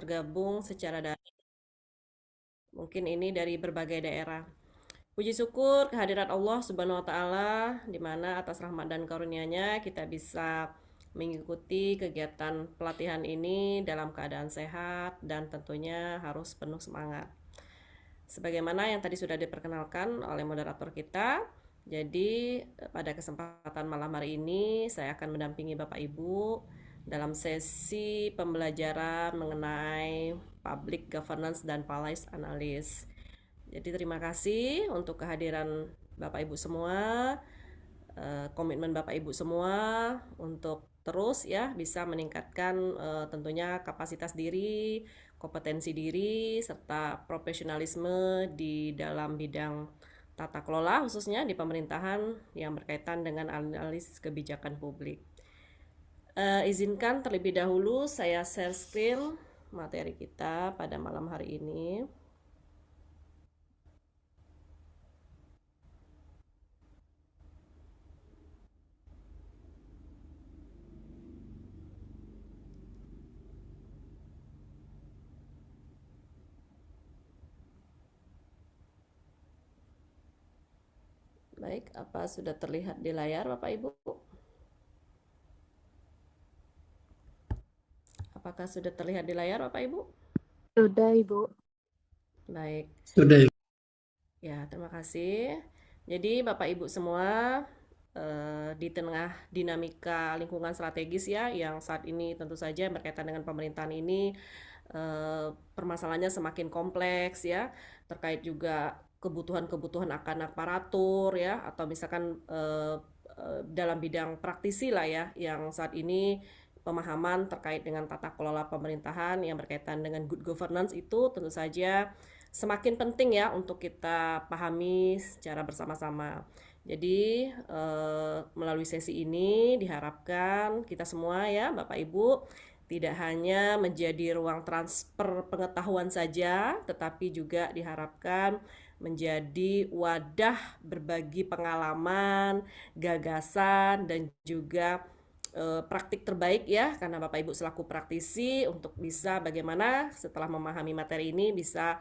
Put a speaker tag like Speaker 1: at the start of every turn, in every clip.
Speaker 1: bergabung secara daring. Mungkin ini dari berbagai daerah. Puji syukur kehadirat Allah Subhanahu wa taala di mana atas rahmat dan karunia-Nya kita bisa mengikuti kegiatan pelatihan ini dalam keadaan sehat dan tentunya harus penuh semangat. Sebagaimana yang tadi sudah diperkenalkan oleh moderator kita, jadi pada kesempatan malam hari ini saya akan mendampingi Bapak Ibu dalam sesi pembelajaran mengenai public governance dan policy analysis. Jadi terima kasih untuk kehadiran Bapak Ibu semua, komitmen Bapak Ibu semua untuk terus ya bisa meningkatkan tentunya kapasitas diri, kompetensi diri serta profesionalisme di dalam bidang tata kelola khususnya di pemerintahan yang berkaitan dengan analisis kebijakan publik. Izinkan terlebih dahulu saya share screen materi kita pada malam hari ini. Baik, apa sudah terlihat di layar Bapak Ibu? Apakah sudah terlihat di layar Bapak Ibu?
Speaker 2: Sudah, Ibu.
Speaker 1: Baik.
Speaker 3: Sudah.
Speaker 1: Ya, terima kasih. Jadi Bapak Ibu semua, di tengah dinamika lingkungan strategis ya yang saat ini tentu saja berkaitan dengan pemerintahan ini, permasalahannya semakin kompleks ya, terkait juga kebutuhan-kebutuhan akan aparatur ya, atau misalkan dalam bidang praktisi lah ya, yang saat ini pemahaman terkait dengan tata kelola pemerintahan yang berkaitan dengan good governance itu tentu saja semakin penting ya untuk kita pahami secara bersama-sama. Jadi melalui sesi ini diharapkan kita semua ya Bapak Ibu tidak hanya menjadi ruang transfer pengetahuan saja, tetapi juga diharapkan menjadi wadah berbagi pengalaman, gagasan, dan juga praktik terbaik ya, karena Bapak Ibu selaku praktisi untuk bisa bagaimana setelah memahami materi ini bisa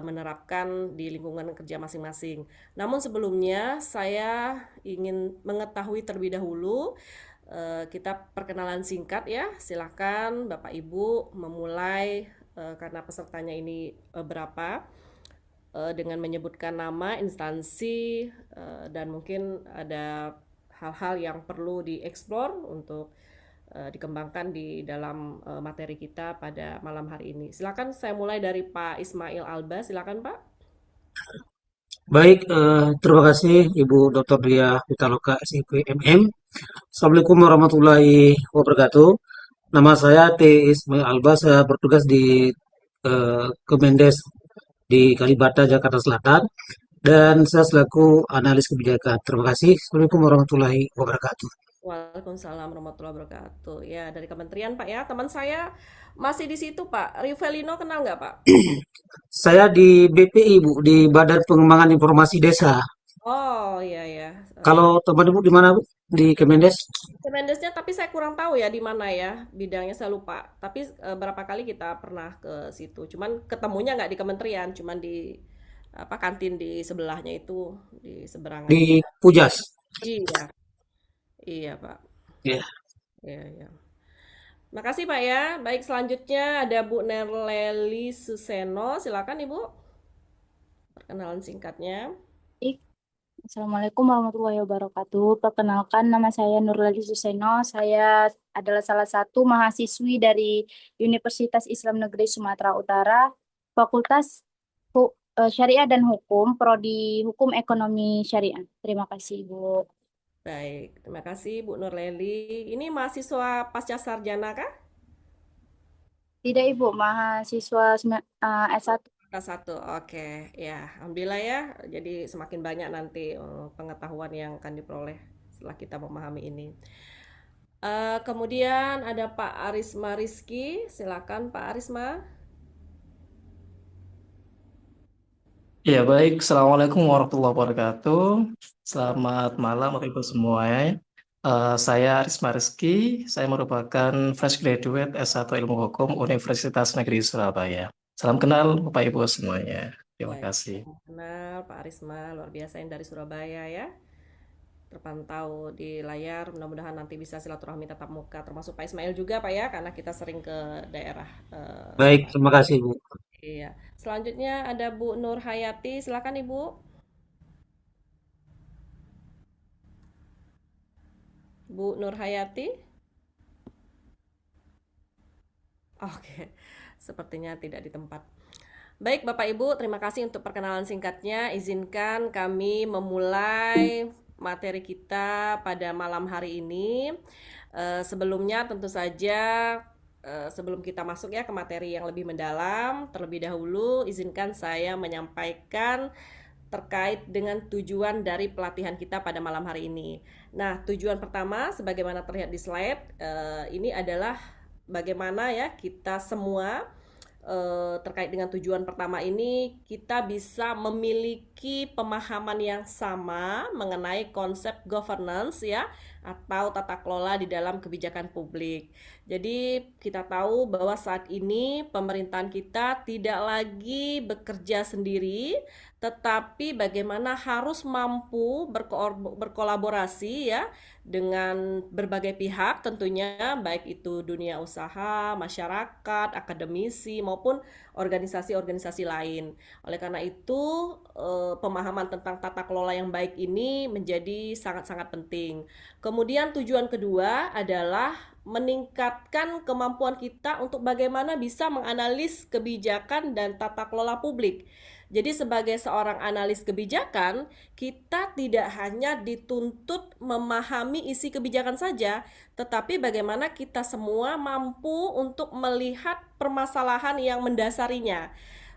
Speaker 1: menerapkan di lingkungan kerja masing-masing. Namun sebelumnya saya ingin mengetahui terlebih dahulu, kita perkenalan singkat ya. Silakan Bapak Ibu memulai karena pesertanya ini berapa dengan menyebutkan nama, instansi, dan mungkin ada hal-hal yang perlu dieksplor untuk dikembangkan di dalam materi kita pada malam hari ini. Silakan saya mulai dari Pak Ismail Alba. Silakan Pak.
Speaker 3: Baik, terima kasih Ibu Dr. Dia Pitaloka SIP MM. Assalamualaikum warahmatullahi wabarakatuh. Nama saya T. Ismail Alba, saya bertugas di Kemendes di Kalibata, Jakarta Selatan. Dan saya selaku analis kebijakan. Terima kasih. Assalamualaikum warahmatullahi wabarakatuh.
Speaker 1: Waalaikumsalam warahmatullahi wabarakatuh. Ya, dari kementerian Pak ya. Teman saya masih di situ Pak. Rivelino kenal nggak Pak?
Speaker 3: Saya di BPI, Bu, di Badan Pengembangan Informasi Desa.
Speaker 1: Oh iya ya.
Speaker 3: Kalau teman Ibu di mana, Bu? Di Kemendes?
Speaker 1: Kemendesnya tapi saya kurang tahu ya di mana ya bidangnya saya lupa. Tapi berapa kali kita pernah ke situ. Cuman ketemunya nggak di kementerian, cuman di apa kantin di sebelahnya itu di seberangan.
Speaker 3: Di Pujas.
Speaker 1: Iya, iya Pak.
Speaker 3: Ya.
Speaker 1: Iya, iya. Makasih Pak ya. Baik selanjutnya ada Bu Nerleli Suseno. Silakan Ibu. Perkenalan singkatnya.
Speaker 2: Baik. Assalamualaikum warahmatullahi wabarakatuh. Perkenalkan, nama saya Nurlali Suseno. Saya adalah salah satu mahasiswi dari Universitas Islam Negeri Sumatera Utara, Fakultas Syariah dan Hukum, Prodi Hukum Ekonomi Syariah. Terima kasih, Bu.
Speaker 1: Baik, terima kasih Bu Nurleli. Ini mahasiswa pasca sarjana kah?
Speaker 2: Tidak, Ibu, mahasiswa S1.
Speaker 1: Kelas 1, oke. Ya, alhamdulillah ya. Jadi semakin banyak nanti pengetahuan yang akan diperoleh setelah kita memahami ini. Kemudian ada Pak Arisma Rizky. Silakan Pak Arisma.
Speaker 4: Ya baik, Assalamualaikum warahmatullahi wabarakatuh. Selamat malam Bapak Ibu semua. Saya Risma Rizky, saya merupakan fresh graduate S1 Ilmu Hukum Universitas Negeri Surabaya. Salam kenal Bapak Ibu semuanya. Terima
Speaker 1: Baik,
Speaker 4: kasih.
Speaker 1: salam kenal Pak Arisma, luar biasa yang dari Surabaya ya. Terpantau di layar, mudah-mudahan nanti bisa silaturahmi tatap muka, termasuk Pak Ismail juga Pak ya, karena kita sering ke daerah
Speaker 3: Baik,
Speaker 1: Pak.
Speaker 3: terima kasih Bu.
Speaker 1: Iya. Selanjutnya ada Bu Nur Hayati, silakan Ibu. Bu Nur Hayati. Oke, sepertinya tidak di tempat. Baik, Bapak Ibu, terima kasih untuk perkenalan singkatnya. Izinkan kami memulai materi kita pada malam hari ini. Sebelumnya tentu saja sebelum kita masuk ya ke materi yang lebih mendalam, terlebih dahulu izinkan saya menyampaikan terkait dengan tujuan dari pelatihan kita pada malam hari ini. Nah, tujuan pertama sebagaimana terlihat di slide ini adalah bagaimana ya kita semua terkait dengan tujuan pertama ini kita bisa memiliki pemahaman yang sama mengenai konsep governance ya atau tata kelola di dalam kebijakan publik. Jadi kita tahu bahwa saat ini pemerintahan kita tidak lagi bekerja sendiri, tetapi bagaimana harus mampu berkolaborasi ya dengan berbagai pihak tentunya, baik itu dunia usaha, masyarakat, akademisi maupun organisasi-organisasi lain. Oleh karena itu, pemahaman tentang tata kelola yang baik ini menjadi sangat-sangat penting. Kemudian tujuan kedua adalah meningkatkan kemampuan kita untuk bagaimana bisa menganalisis kebijakan dan tata kelola publik. Jadi sebagai seorang analis kebijakan, kita tidak hanya dituntut memahami isi kebijakan saja, tetapi bagaimana kita semua mampu untuk melihat permasalahan yang mendasarinya.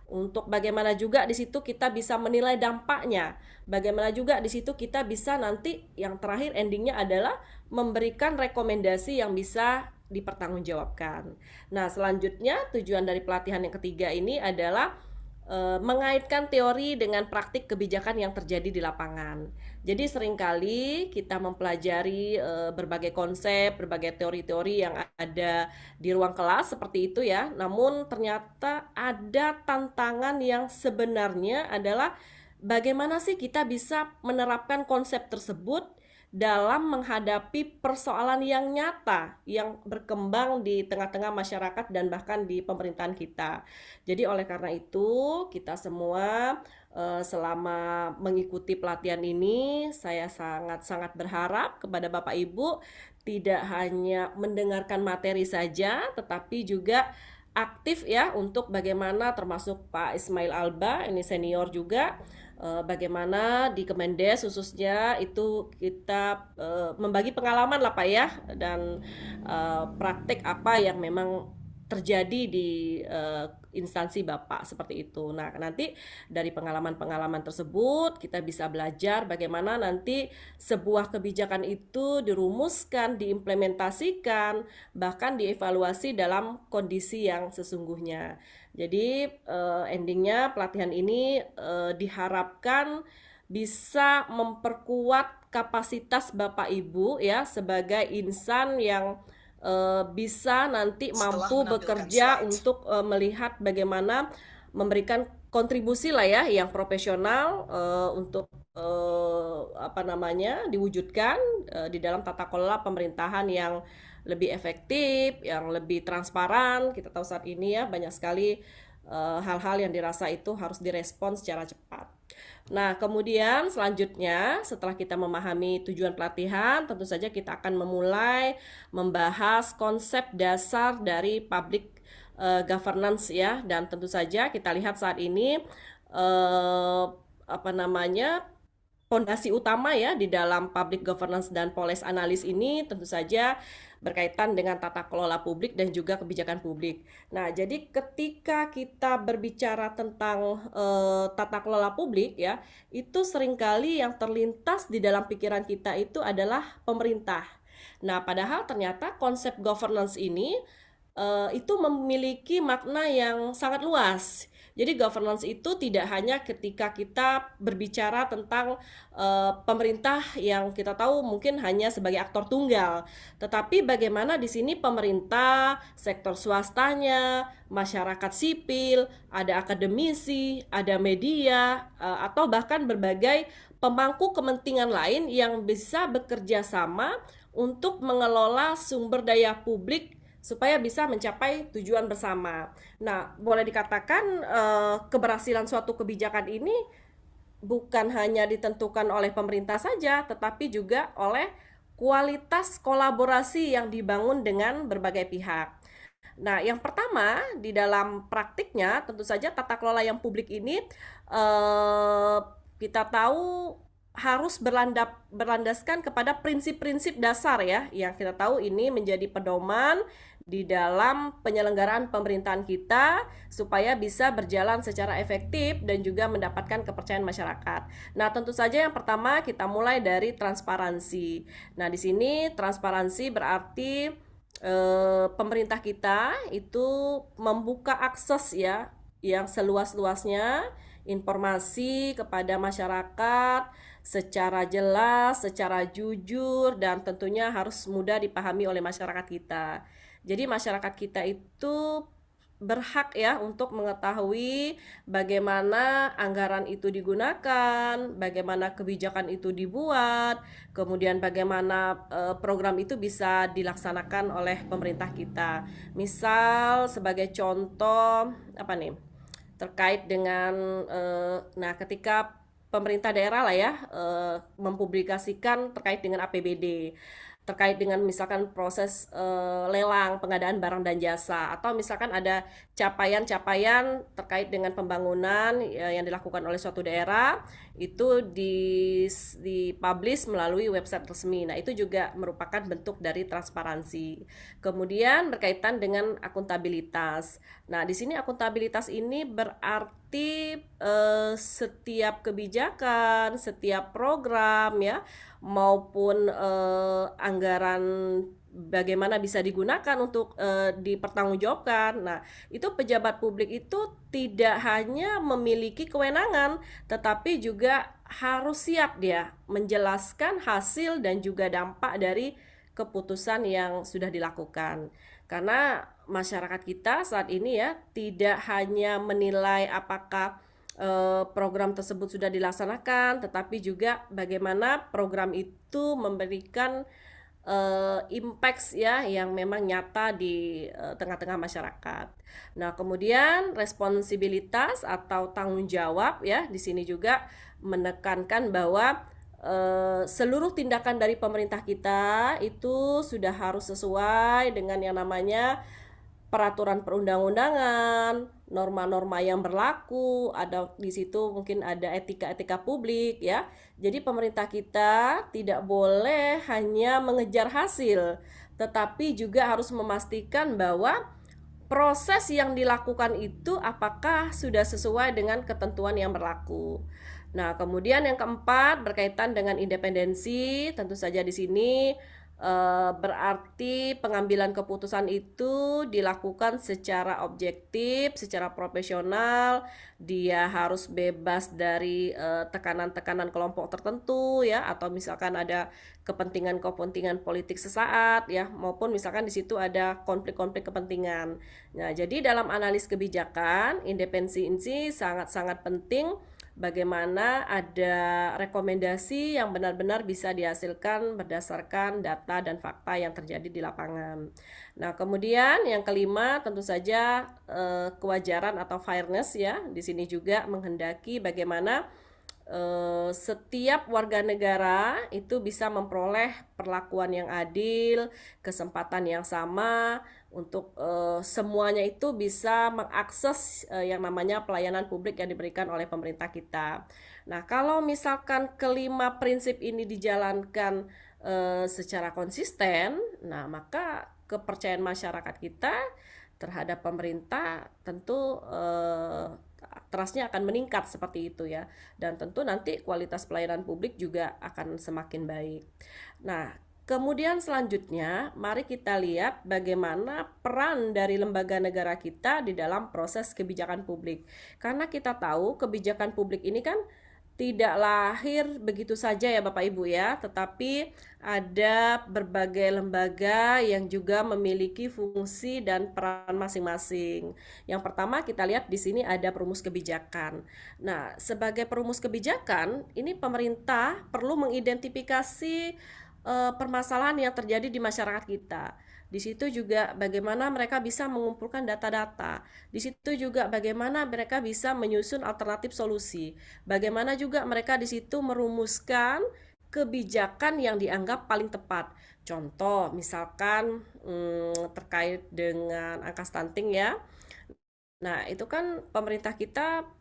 Speaker 1: Untuk bagaimana juga di situ kita bisa menilai dampaknya. Bagaimana juga di situ kita bisa nanti yang terakhir endingnya adalah memberikan rekomendasi yang bisa dipertanggungjawabkan. Nah, selanjutnya tujuan dari pelatihan yang ketiga ini adalah mengaitkan teori dengan praktik kebijakan yang terjadi di lapangan. Jadi seringkali kita mempelajari berbagai konsep, berbagai teori-teori yang ada di ruang kelas seperti itu ya. Namun ternyata ada tantangan yang sebenarnya adalah bagaimana sih kita bisa menerapkan konsep tersebut dalam menghadapi persoalan yang nyata yang berkembang di tengah-tengah masyarakat dan bahkan di pemerintahan kita. Jadi oleh karena itu kita semua selama mengikuti pelatihan ini saya sangat-sangat berharap kepada Bapak Ibu tidak hanya mendengarkan materi saja tetapi juga aktif ya untuk bagaimana termasuk Pak Ismail Alba ini senior juga bagaimana di Kemendes khususnya itu kita membagi pengalaman lah Pak ya dan praktek apa yang memang terjadi di instansi Bapak seperti itu. Nah, nanti dari pengalaman-pengalaman tersebut kita bisa belajar bagaimana nanti sebuah kebijakan itu dirumuskan, diimplementasikan, bahkan dievaluasi dalam kondisi yang sesungguhnya. Jadi endingnya pelatihan ini diharapkan bisa memperkuat kapasitas Bapak Ibu ya sebagai insan yang bisa nanti mampu bekerja untuk melihat bagaimana memberikan kontribusi lah ya yang profesional untuk apa namanya diwujudkan di dalam tata kelola pemerintahan yang lebih efektif, yang lebih transparan. Kita tahu saat ini ya banyak sekali hal-hal yang dirasa itu harus direspon secara cepat. Nah, kemudian selanjutnya setelah kita memahami tujuan pelatihan, tentu saja kita akan memulai membahas konsep dasar dari public governance ya, dan tentu saja kita lihat saat ini apa namanya fondasi utama ya di dalam public governance dan policy analysis ini tentu saja berkaitan dengan tata kelola publik dan juga kebijakan publik. Nah, jadi ketika kita berbicara tentang tata kelola publik ya, itu seringkali yang terlintas di dalam pikiran kita itu adalah pemerintah. Nah, padahal ternyata konsep governance ini itu memiliki makna yang sangat luas. Jadi governance itu tidak hanya ketika kita berbicara tentang pemerintah yang kita tahu mungkin hanya sebagai aktor tunggal, tetapi bagaimana di sini pemerintah, sektor swastanya, masyarakat sipil, ada akademisi, ada media, atau bahkan berbagai pemangku kepentingan lain yang bisa bekerja sama untuk mengelola sumber daya publik supaya bisa mencapai tujuan bersama. Nah, boleh dikatakan keberhasilan suatu kebijakan ini bukan hanya ditentukan oleh pemerintah saja, tetapi juga oleh kualitas kolaborasi yang dibangun dengan berbagai pihak. Nah, yang pertama di dalam praktiknya tentu saja tata kelola yang publik ini kita tahu harus berlandaskan kepada prinsip-prinsip dasar ya, yang kita tahu ini menjadi pedoman di dalam penyelenggaraan pemerintahan kita supaya bisa berjalan secara efektif dan juga mendapatkan kepercayaan masyarakat. Nah, tentu saja yang pertama kita mulai dari transparansi. Nah, di sini transparansi berarti pemerintah kita itu membuka akses ya yang seluas-luasnya informasi kepada masyarakat secara jelas, secara jujur, dan tentunya harus mudah dipahami oleh masyarakat kita. Jadi masyarakat kita itu berhak ya untuk mengetahui bagaimana anggaran itu digunakan, bagaimana kebijakan itu dibuat, kemudian bagaimana program itu bisa dilaksanakan oleh pemerintah kita. Misal sebagai contoh apa nih? Terkait dengan nah ketika pemerintah daerah lah ya mempublikasikan terkait dengan APBD, terkait dengan misalkan proses lelang pengadaan barang dan jasa, atau misalkan ada capaian-capaian terkait dengan pembangunan yang dilakukan oleh suatu daerah, itu dipublish melalui website resmi. Nah, itu juga merupakan bentuk dari transparansi. Kemudian berkaitan dengan akuntabilitas. Nah, di sini akuntabilitas ini berarti setiap kebijakan, setiap program ya, maupun anggaran bagaimana bisa digunakan untuk dipertanggungjawabkan. Nah, itu pejabat publik itu tidak hanya memiliki kewenangan, tetapi juga harus siap dia menjelaskan hasil dan juga dampak dari keputusan yang sudah dilakukan. Karena masyarakat kita saat ini ya tidak hanya menilai apakah program tersebut sudah dilaksanakan, tetapi juga bagaimana program itu memberikan impact ya yang memang nyata di tengah-tengah masyarakat. Nah, kemudian responsibilitas atau tanggung jawab ya di sini juga menekankan bahwa seluruh tindakan dari pemerintah kita itu sudah harus sesuai dengan yang namanya peraturan perundang-undangan, norma-norma yang berlaku, ada di situ mungkin ada etika-etika publik ya. Jadi pemerintah kita tidak boleh hanya mengejar hasil, tetapi juga harus memastikan bahwa proses yang dilakukan itu apakah sudah sesuai dengan ketentuan yang berlaku. Nah, kemudian yang keempat berkaitan dengan independensi, tentu saja di sini berarti pengambilan keputusan itu dilakukan secara objektif, secara profesional. Dia harus bebas dari tekanan-tekanan kelompok tertentu ya, atau misalkan ada kepentingan-kepentingan politik sesaat ya, maupun misalkan di situ ada konflik-konflik kepentingan. Nah, jadi dalam analis kebijakan, independensi ini sangat-sangat penting. Bagaimana ada rekomendasi yang benar-benar bisa dihasilkan berdasarkan data dan fakta yang terjadi di lapangan. Nah, kemudian yang kelima tentu saja kewajaran atau fairness ya. Di sini juga menghendaki bagaimana setiap warga negara itu bisa memperoleh perlakuan yang adil, kesempatan yang sama untuk semuanya itu bisa mengakses yang namanya pelayanan publik yang diberikan oleh pemerintah kita. Nah, kalau misalkan kelima prinsip ini dijalankan secara konsisten, nah maka kepercayaan masyarakat kita terhadap pemerintah tentu trustnya akan meningkat seperti itu ya, dan tentu nanti kualitas pelayanan publik juga akan semakin baik. Nah, Kemudian selanjutnya, mari kita lihat bagaimana peran dari lembaga negara kita di dalam proses kebijakan publik. Karena kita tahu kebijakan publik ini kan tidak lahir begitu saja ya Bapak Ibu ya, tetapi ada berbagai lembaga yang juga memiliki fungsi dan peran masing-masing. Yang pertama kita lihat di sini ada perumus kebijakan. Nah, sebagai perumus kebijakan, ini pemerintah perlu mengidentifikasi permasalahan yang terjadi di masyarakat kita. Di situ juga bagaimana mereka bisa mengumpulkan data-data. Di situ juga bagaimana mereka bisa menyusun alternatif solusi. Bagaimana juga mereka di situ merumuskan kebijakan yang dianggap paling tepat. Contoh, misalkan terkait dengan angka stunting ya. Nah, itu kan pemerintah kita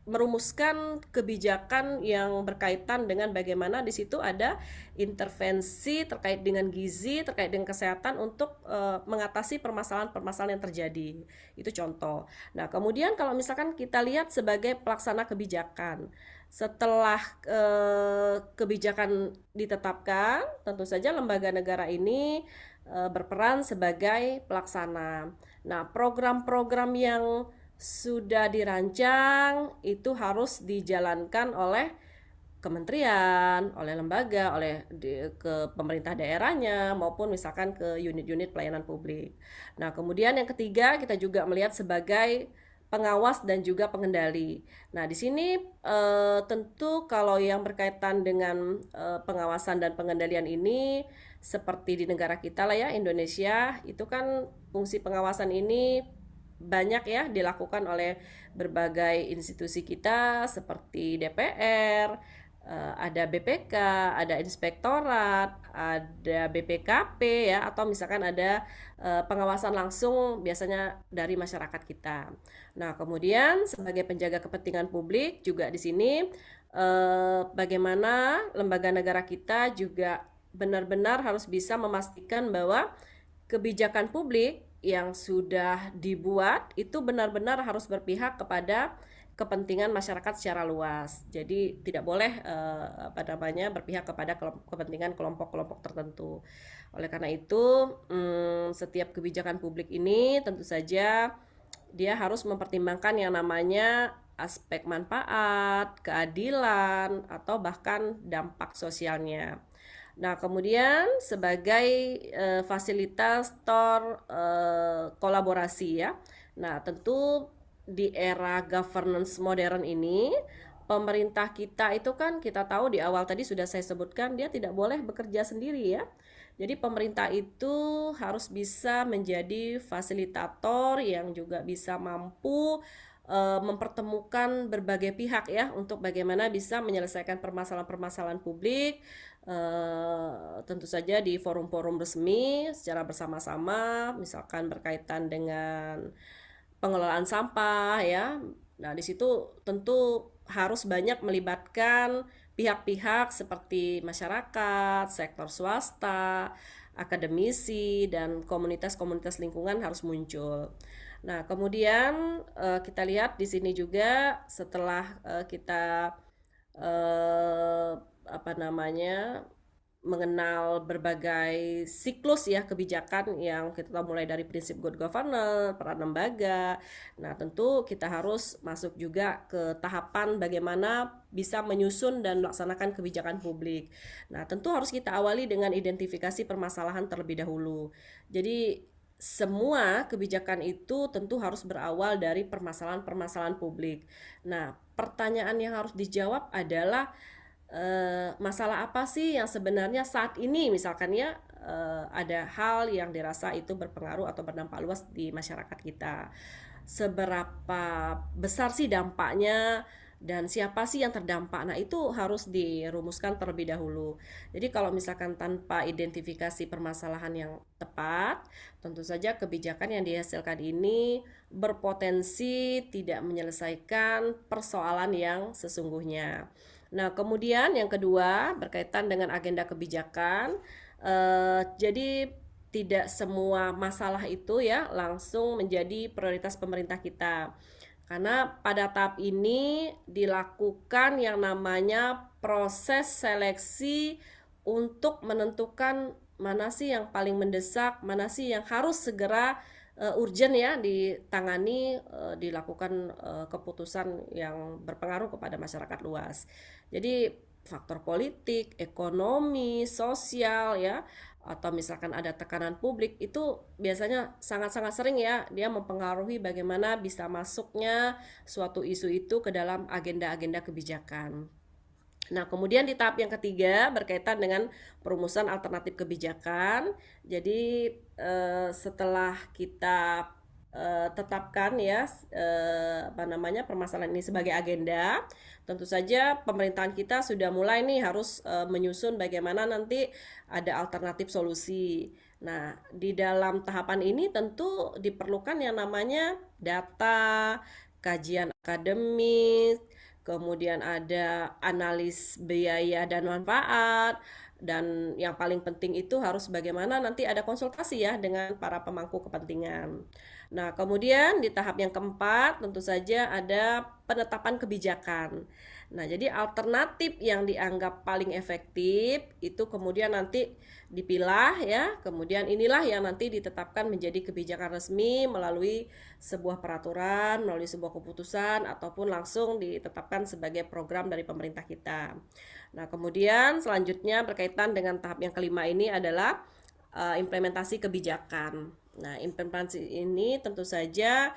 Speaker 1: merumuskan kebijakan yang berkaitan dengan bagaimana di situ ada intervensi terkait dengan gizi, terkait dengan kesehatan untuk mengatasi permasalahan-permasalahan yang terjadi. Itu contoh. Nah, kemudian kalau misalkan kita lihat sebagai pelaksana kebijakan, setelah kebijakan ditetapkan, tentu saja lembaga negara ini berperan sebagai pelaksana. Nah, program-program yang sudah dirancang itu harus dijalankan oleh kementerian, oleh lembaga, ke pemerintah daerahnya maupun misalkan ke unit-unit pelayanan publik. Nah, kemudian yang ketiga kita juga melihat sebagai pengawas dan juga pengendali. Nah, di sini tentu kalau yang berkaitan dengan pengawasan dan pengendalian ini seperti di negara kita lah ya, Indonesia, itu kan fungsi pengawasan ini banyak ya dilakukan oleh berbagai institusi kita seperti DPR, ada BPK, ada inspektorat, ada BPKP ya, atau misalkan ada pengawasan langsung biasanya dari masyarakat kita. Nah, kemudian sebagai penjaga kepentingan publik juga di sini bagaimana lembaga negara kita juga benar-benar harus bisa memastikan bahwa kebijakan publik yang sudah dibuat itu benar-benar harus berpihak kepada kepentingan masyarakat secara luas. Jadi tidak boleh berpihak kepada kepentingan kelompok-kelompok tertentu. Oleh karena itu, setiap kebijakan publik ini tentu saja dia harus mempertimbangkan yang namanya aspek manfaat, keadilan, atau bahkan dampak sosialnya. Nah, kemudian sebagai fasilitator kolaborasi ya. Nah, tentu di era governance modern ini, pemerintah kita itu kan kita tahu di awal tadi sudah saya sebutkan dia tidak boleh bekerja sendiri ya. Jadi pemerintah itu harus bisa menjadi fasilitator yang juga bisa mampu mempertemukan berbagai pihak ya untuk bagaimana bisa menyelesaikan permasalahan-permasalahan publik, tentu saja di forum-forum resmi secara bersama-sama, misalkan berkaitan dengan pengelolaan sampah ya. Nah, di situ tentu harus banyak melibatkan pihak-pihak seperti masyarakat, sektor swasta, akademisi, dan komunitas-komunitas lingkungan harus muncul. Nah, kemudian kita lihat di sini juga setelah kita mengenal berbagai siklus ya kebijakan yang kita tahu mulai dari prinsip good governance, peran lembaga. Nah, tentu kita harus masuk juga ke tahapan bagaimana bisa menyusun dan melaksanakan kebijakan publik. Nah, tentu harus kita awali dengan identifikasi permasalahan terlebih dahulu. Jadi semua kebijakan itu tentu harus berawal dari permasalahan-permasalahan publik. Nah, pertanyaan yang harus dijawab adalah masalah apa sih yang sebenarnya saat ini misalkan ya ada hal yang dirasa itu berpengaruh atau berdampak luas di masyarakat kita. Seberapa besar sih dampaknya dan siapa sih yang terdampak? Nah, itu harus dirumuskan terlebih dahulu. Jadi kalau misalkan tanpa identifikasi permasalahan yang tepat, tentu saja kebijakan yang dihasilkan ini berpotensi tidak menyelesaikan persoalan yang sesungguhnya. Nah, kemudian yang kedua berkaitan dengan agenda kebijakan. Jadi tidak semua masalah itu ya langsung menjadi prioritas pemerintah kita. Karena pada tahap ini dilakukan yang namanya proses seleksi untuk menentukan mana sih yang paling mendesak, mana sih yang harus segera urgent ya ditangani, dilakukan keputusan yang berpengaruh kepada masyarakat luas. Jadi faktor politik, ekonomi, sosial ya, atau misalkan ada tekanan publik itu biasanya sangat-sangat sering ya dia mempengaruhi bagaimana bisa masuknya suatu isu itu ke dalam agenda-agenda kebijakan. Nah, kemudian di tahap yang ketiga berkaitan dengan perumusan alternatif kebijakan. Jadi setelah kita tetapkan ya apa namanya permasalahan ini sebagai agenda, tentu saja pemerintahan kita sudah mulai nih harus menyusun bagaimana nanti ada alternatif solusi. Nah, di dalam tahapan ini tentu diperlukan yang namanya data, kajian akademis, kemudian ada analis biaya dan manfaat, dan yang paling penting itu harus bagaimana nanti ada konsultasi ya dengan para pemangku kepentingan. Nah, kemudian di tahap yang keempat tentu saja ada penetapan kebijakan. Nah, jadi alternatif yang dianggap paling efektif itu kemudian nanti dipilah ya, kemudian inilah yang nanti ditetapkan menjadi kebijakan resmi melalui sebuah peraturan, melalui sebuah keputusan, ataupun langsung ditetapkan sebagai program dari pemerintah kita. Nah, kemudian selanjutnya berkaitan dengan tahap yang kelima ini adalah implementasi kebijakan. Nah, implementasi ini tentu saja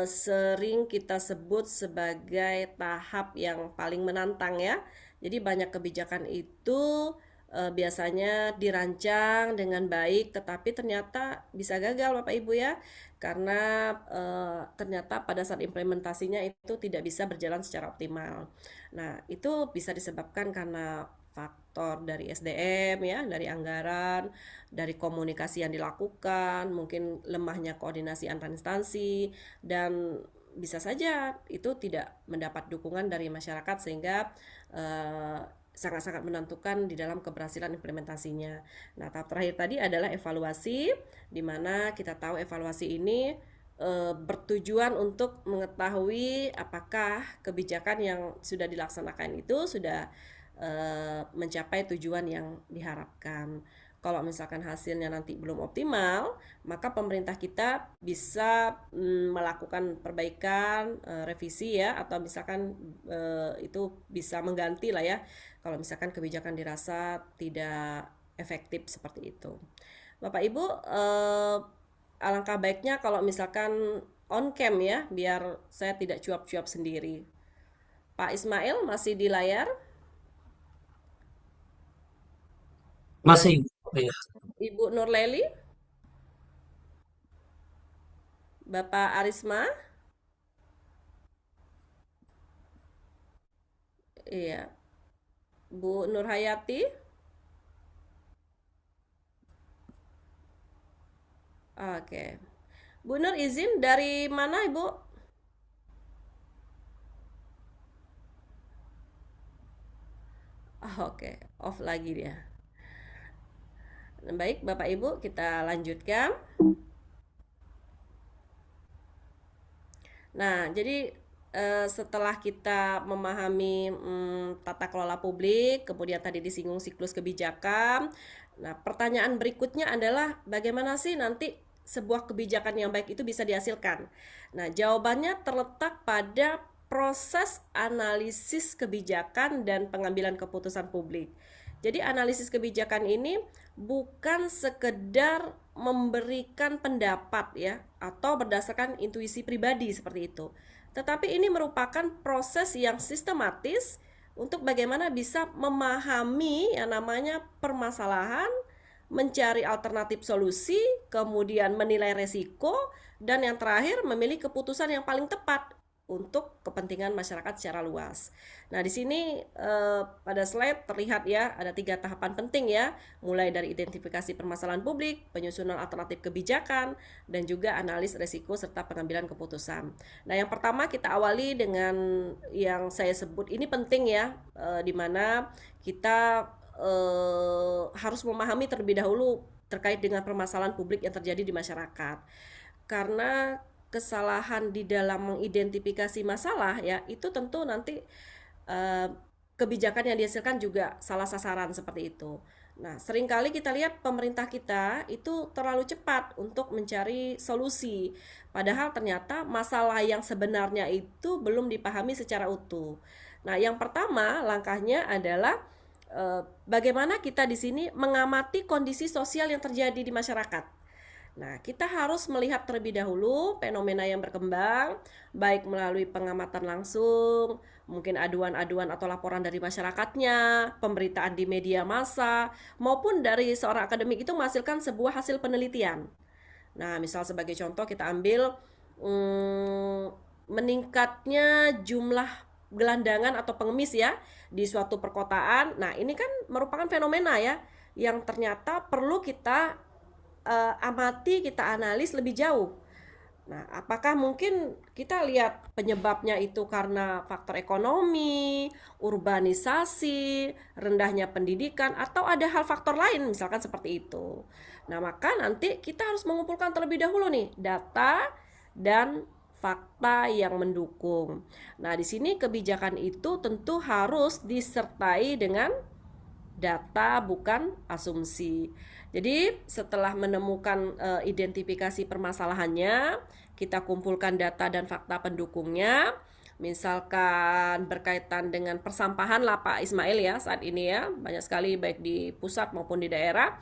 Speaker 1: sering kita sebut sebagai tahap yang paling menantang ya. Jadi banyak kebijakan itu biasanya dirancang dengan baik, tetapi ternyata bisa gagal Bapak Ibu ya, karena ternyata pada saat implementasinya itu tidak bisa berjalan secara optimal. Nah, itu bisa disebabkan karena faktor dari SDM ya, dari anggaran, dari komunikasi yang dilakukan, mungkin lemahnya koordinasi antar instansi, dan bisa saja itu tidak mendapat dukungan dari masyarakat sehingga sangat-sangat menentukan di dalam keberhasilan implementasinya. Nah, tahap terakhir tadi adalah evaluasi, di mana kita tahu evaluasi ini bertujuan untuk mengetahui apakah kebijakan yang sudah dilaksanakan itu sudah mencapai tujuan yang diharapkan. Kalau misalkan hasilnya nanti belum optimal, maka pemerintah kita bisa melakukan perbaikan, revisi ya, atau misalkan itu bisa mengganti lah ya, kalau misalkan kebijakan dirasa tidak efektif seperti itu. Bapak Ibu, alangkah baiknya kalau misalkan on cam ya, biar saya tidak cuap-cuap sendiri. Pak Ismail masih di layar?
Speaker 3: Masih, ya.
Speaker 1: Ibu Nurleli? Bapak Arisma? Iya. Bu Nurhayati? Oke. Bu Nur izin dari mana Ibu? Oke, off lagi dia. Baik, Bapak Ibu, kita lanjutkan. Nah, jadi setelah kita memahami tata kelola publik, kemudian tadi disinggung siklus kebijakan. Nah, pertanyaan berikutnya adalah bagaimana sih nanti sebuah kebijakan yang baik itu bisa dihasilkan? Nah, jawabannya terletak pada proses analisis kebijakan dan pengambilan keputusan publik. Jadi analisis kebijakan ini bukan sekedar memberikan pendapat ya atau berdasarkan intuisi pribadi seperti itu. Tetapi ini merupakan proses yang sistematis untuk bagaimana bisa memahami yang namanya permasalahan, mencari alternatif solusi, kemudian menilai resiko, dan yang terakhir memilih keputusan yang paling tepat untuk kepentingan masyarakat secara luas. Nah, di sini pada slide terlihat ya ada 3 tahapan penting ya, mulai dari identifikasi permasalahan publik, penyusunan alternatif kebijakan, dan juga analis resiko serta pengambilan keputusan. Nah, yang pertama kita awali dengan yang saya sebut ini penting ya, di mana kita harus memahami terlebih dahulu terkait dengan permasalahan publik yang terjadi di masyarakat. Karena kesalahan di dalam mengidentifikasi masalah ya itu tentu nanti kebijakan yang dihasilkan juga salah sasaran seperti itu. Nah, seringkali kita lihat pemerintah kita itu terlalu cepat untuk mencari solusi, padahal ternyata masalah yang sebenarnya itu belum dipahami secara utuh. Nah, yang pertama langkahnya adalah bagaimana kita di sini mengamati kondisi sosial yang terjadi di masyarakat. Nah, kita harus melihat terlebih dahulu fenomena yang berkembang, baik melalui pengamatan langsung, mungkin aduan-aduan atau laporan dari masyarakatnya, pemberitaan di media massa, maupun dari seorang akademik itu menghasilkan sebuah hasil penelitian. Nah, misal sebagai contoh kita ambil meningkatnya jumlah gelandangan atau pengemis ya di suatu perkotaan. Nah, ini kan merupakan fenomena ya yang ternyata perlu kita amati, kita analis lebih jauh. Nah, apakah mungkin kita lihat penyebabnya itu karena faktor ekonomi, urbanisasi, rendahnya pendidikan, atau ada hal faktor lain misalkan seperti itu. Nah, maka nanti kita harus mengumpulkan terlebih dahulu nih data dan fakta yang mendukung. Nah, di sini kebijakan itu tentu harus disertai dengan data bukan asumsi. Jadi setelah menemukan identifikasi permasalahannya, kita kumpulkan data dan fakta pendukungnya. Misalkan berkaitan dengan persampahan lah Pak Ismail ya saat ini ya, banyak sekali baik di pusat maupun di daerah.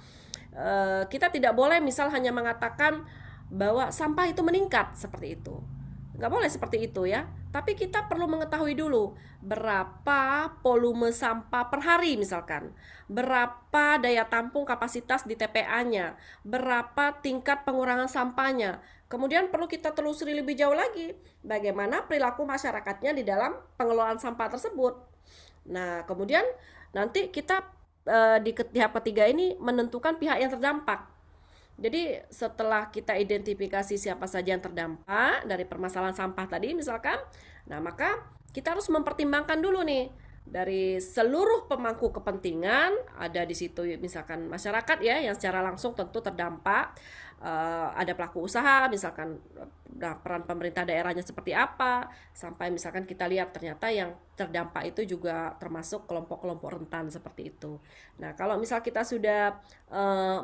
Speaker 1: Kita tidak boleh misal hanya mengatakan bahwa sampah itu meningkat seperti itu. Nggak boleh seperti itu ya. Tapi kita perlu mengetahui dulu berapa volume sampah per hari misalkan, berapa daya tampung kapasitas di TPA-nya, berapa tingkat pengurangan sampahnya. Kemudian perlu kita telusuri lebih jauh lagi bagaimana perilaku masyarakatnya di dalam pengelolaan sampah tersebut. Nah, kemudian nanti kita di tahap ketiga ini menentukan pihak yang terdampak. Jadi setelah kita identifikasi siapa saja yang terdampak dari permasalahan sampah tadi misalkan, nah maka kita harus mempertimbangkan dulu nih dari seluruh pemangku kepentingan ada di situ misalkan masyarakat ya yang secara langsung tentu terdampak, ada pelaku usaha misalkan peran pemerintah daerahnya seperti apa, sampai misalkan kita lihat ternyata yang terdampak itu juga termasuk kelompok-kelompok rentan seperti itu. Nah, kalau misal kita sudah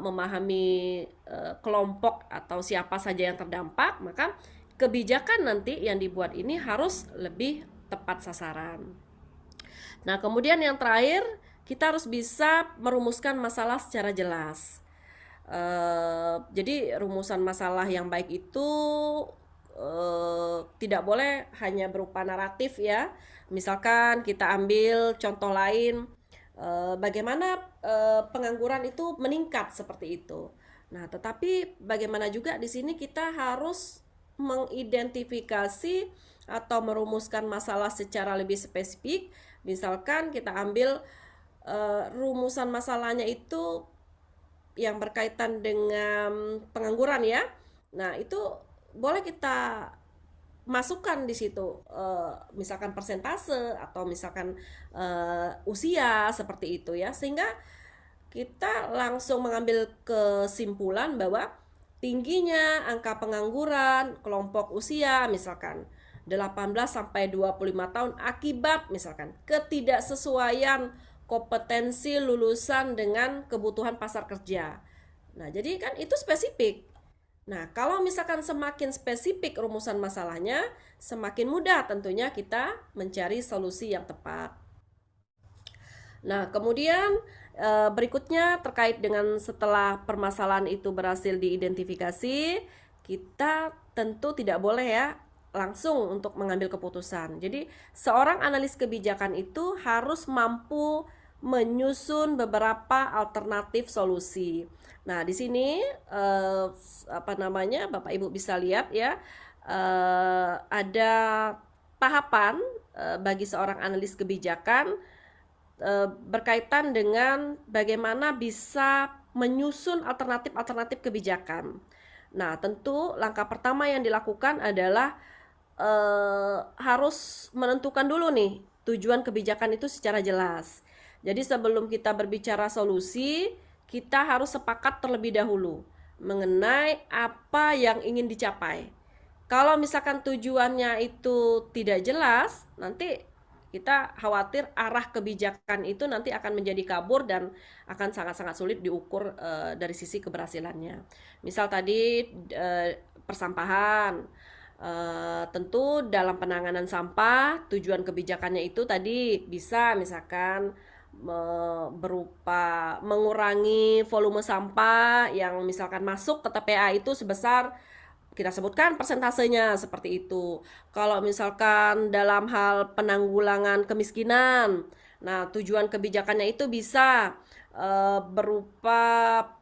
Speaker 1: memahami kelompok atau siapa saja yang terdampak, maka kebijakan nanti yang dibuat ini harus lebih tepat sasaran. Nah, kemudian yang terakhir, kita harus bisa merumuskan masalah secara jelas. Jadi rumusan masalah yang baik itu tidak boleh hanya berupa naratif ya. Misalkan kita ambil contoh lain, bagaimana pengangguran itu meningkat seperti itu. Nah, tetapi bagaimana juga di sini kita harus mengidentifikasi atau merumuskan masalah secara lebih spesifik. Misalkan kita ambil rumusan masalahnya itu yang berkaitan dengan pengangguran ya. Nah, itu boleh kita masukkan di situ misalkan persentase atau misalkan usia seperti itu ya, sehingga kita langsung mengambil kesimpulan bahwa tingginya angka pengangguran kelompok usia misalkan 18 sampai 25 tahun akibat misalkan ketidaksesuaian kompetensi lulusan dengan kebutuhan pasar kerja. Nah, jadi kan itu spesifik. Nah, kalau misalkan semakin spesifik rumusan masalahnya, semakin mudah tentunya kita mencari solusi yang tepat. Nah, kemudian berikutnya terkait dengan setelah permasalahan itu berhasil diidentifikasi, kita tentu tidak boleh ya langsung untuk mengambil keputusan. Jadi seorang analis kebijakan itu harus mampu menyusun beberapa alternatif solusi. Nah, di sini Bapak Ibu bisa lihat ya, ada tahapan bagi seorang analis kebijakan berkaitan dengan bagaimana bisa menyusun alternatif-alternatif kebijakan. Nah, tentu langkah pertama yang dilakukan adalah harus menentukan dulu nih tujuan kebijakan itu secara jelas. Jadi sebelum kita berbicara solusi, kita harus sepakat terlebih dahulu mengenai apa yang ingin dicapai. Kalau misalkan tujuannya itu tidak jelas, nanti Kita khawatir arah kebijakan itu nanti akan menjadi kabur dan akan sangat-sangat sulit diukur dari sisi keberhasilannya. Misal tadi persampahan, tentu dalam penanganan sampah tujuan kebijakannya itu tadi bisa misalkan berupa mengurangi volume sampah yang misalkan masuk ke TPA itu sebesar, kita sebutkan persentasenya seperti itu. Kalau misalkan dalam hal penanggulangan kemiskinan, nah tujuan kebijakannya itu bisa berupa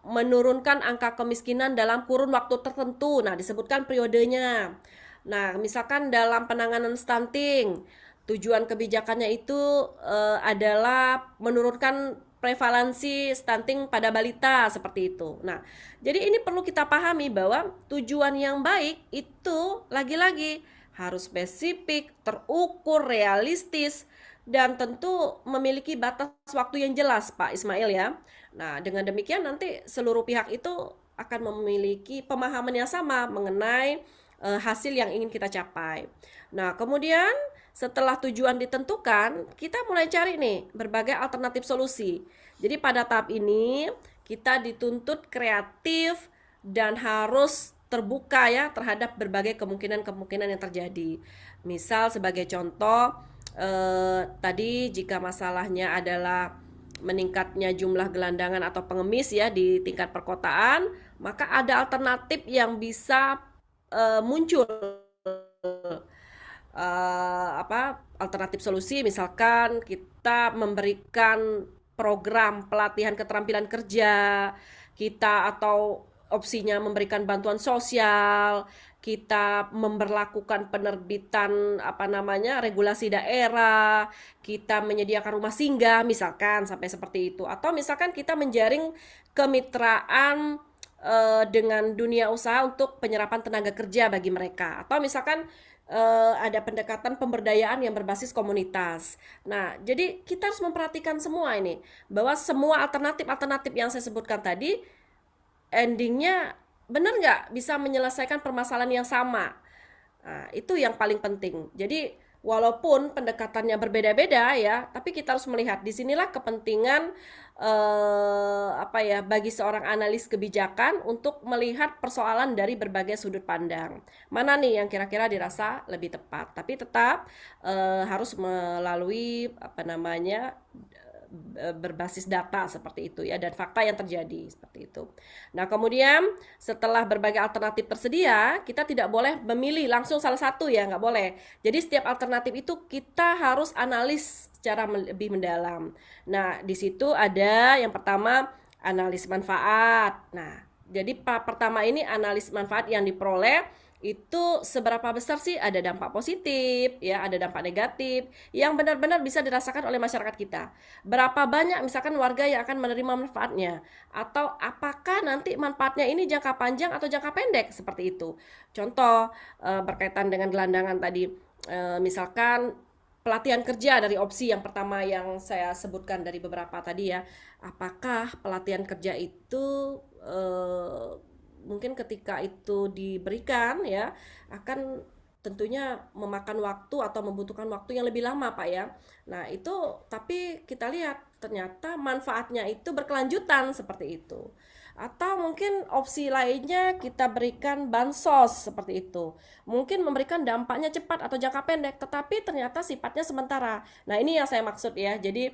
Speaker 1: menurunkan angka kemiskinan dalam kurun waktu tertentu. Nah, disebutkan periodenya. Nah, misalkan dalam penanganan stunting, tujuan kebijakannya itu adalah menurunkan prevalensi stunting pada balita seperti itu. Nah, jadi ini perlu kita pahami bahwa tujuan yang baik itu lagi-lagi harus spesifik, terukur, realistis, dan tentu memiliki batas waktu yang jelas, Pak Ismail ya. Nah, dengan demikian nanti seluruh pihak itu akan memiliki pemahaman yang sama mengenai hasil yang ingin kita capai. Nah, kemudian setelah tujuan ditentukan, kita mulai cari nih berbagai alternatif solusi. Jadi pada tahap ini kita dituntut kreatif dan harus terbuka ya terhadap berbagai kemungkinan-kemungkinan yang terjadi. Misal sebagai contoh, tadi jika masalahnya adalah meningkatnya jumlah gelandangan atau pengemis ya di tingkat perkotaan, maka ada alternatif yang bisa muncul, alternatif solusi, misalkan kita memberikan program pelatihan keterampilan kerja kita, atau opsinya memberikan bantuan sosial, kita memberlakukan penerbitan regulasi daerah, kita menyediakan rumah singgah misalkan sampai seperti itu, atau misalkan kita menjaring kemitraan dengan dunia usaha untuk penyerapan tenaga kerja bagi mereka, atau misalkan ada pendekatan pemberdayaan yang berbasis komunitas. Nah, jadi kita harus memperhatikan semua ini, bahwa semua alternatif yang saya sebutkan tadi endingnya benar nggak bisa menyelesaikan permasalahan yang sama. Nah, itu yang paling penting. Jadi walaupun pendekatannya berbeda-beda ya, tapi kita harus melihat disinilah kepentingan bagi seorang analis kebijakan untuk melihat persoalan dari berbagai sudut pandang. Mana nih yang kira-kira dirasa lebih tepat, tapi tetap harus melalui berbasis data seperti itu ya, dan fakta yang terjadi seperti itu. Nah, kemudian setelah berbagai alternatif tersedia, kita tidak boleh memilih langsung salah satu ya, nggak boleh. Jadi setiap alternatif itu kita harus analis secara lebih mendalam. Nah, di situ ada yang pertama analis manfaat. Nah, jadi pertama ini analis manfaat yang diperoleh itu seberapa besar sih ada dampak positif ya, ada dampak negatif yang benar-benar bisa dirasakan oleh masyarakat kita. Berapa banyak misalkan warga yang akan menerima manfaatnya, atau apakah nanti manfaatnya ini jangka panjang atau jangka pendek seperti itu. Contoh berkaitan dengan gelandangan tadi, misalkan pelatihan kerja dari opsi yang pertama yang saya sebutkan dari beberapa tadi ya, apakah pelatihan kerja itu mungkin ketika itu diberikan ya akan tentunya memakan waktu atau membutuhkan waktu yang lebih lama, Pak ya. Nah, itu tapi kita lihat ternyata manfaatnya itu berkelanjutan seperti itu. Atau mungkin opsi lainnya kita berikan bansos seperti itu. Mungkin memberikan dampaknya cepat atau jangka pendek, tetapi ternyata sifatnya sementara. Nah, ini yang saya maksud ya. Jadi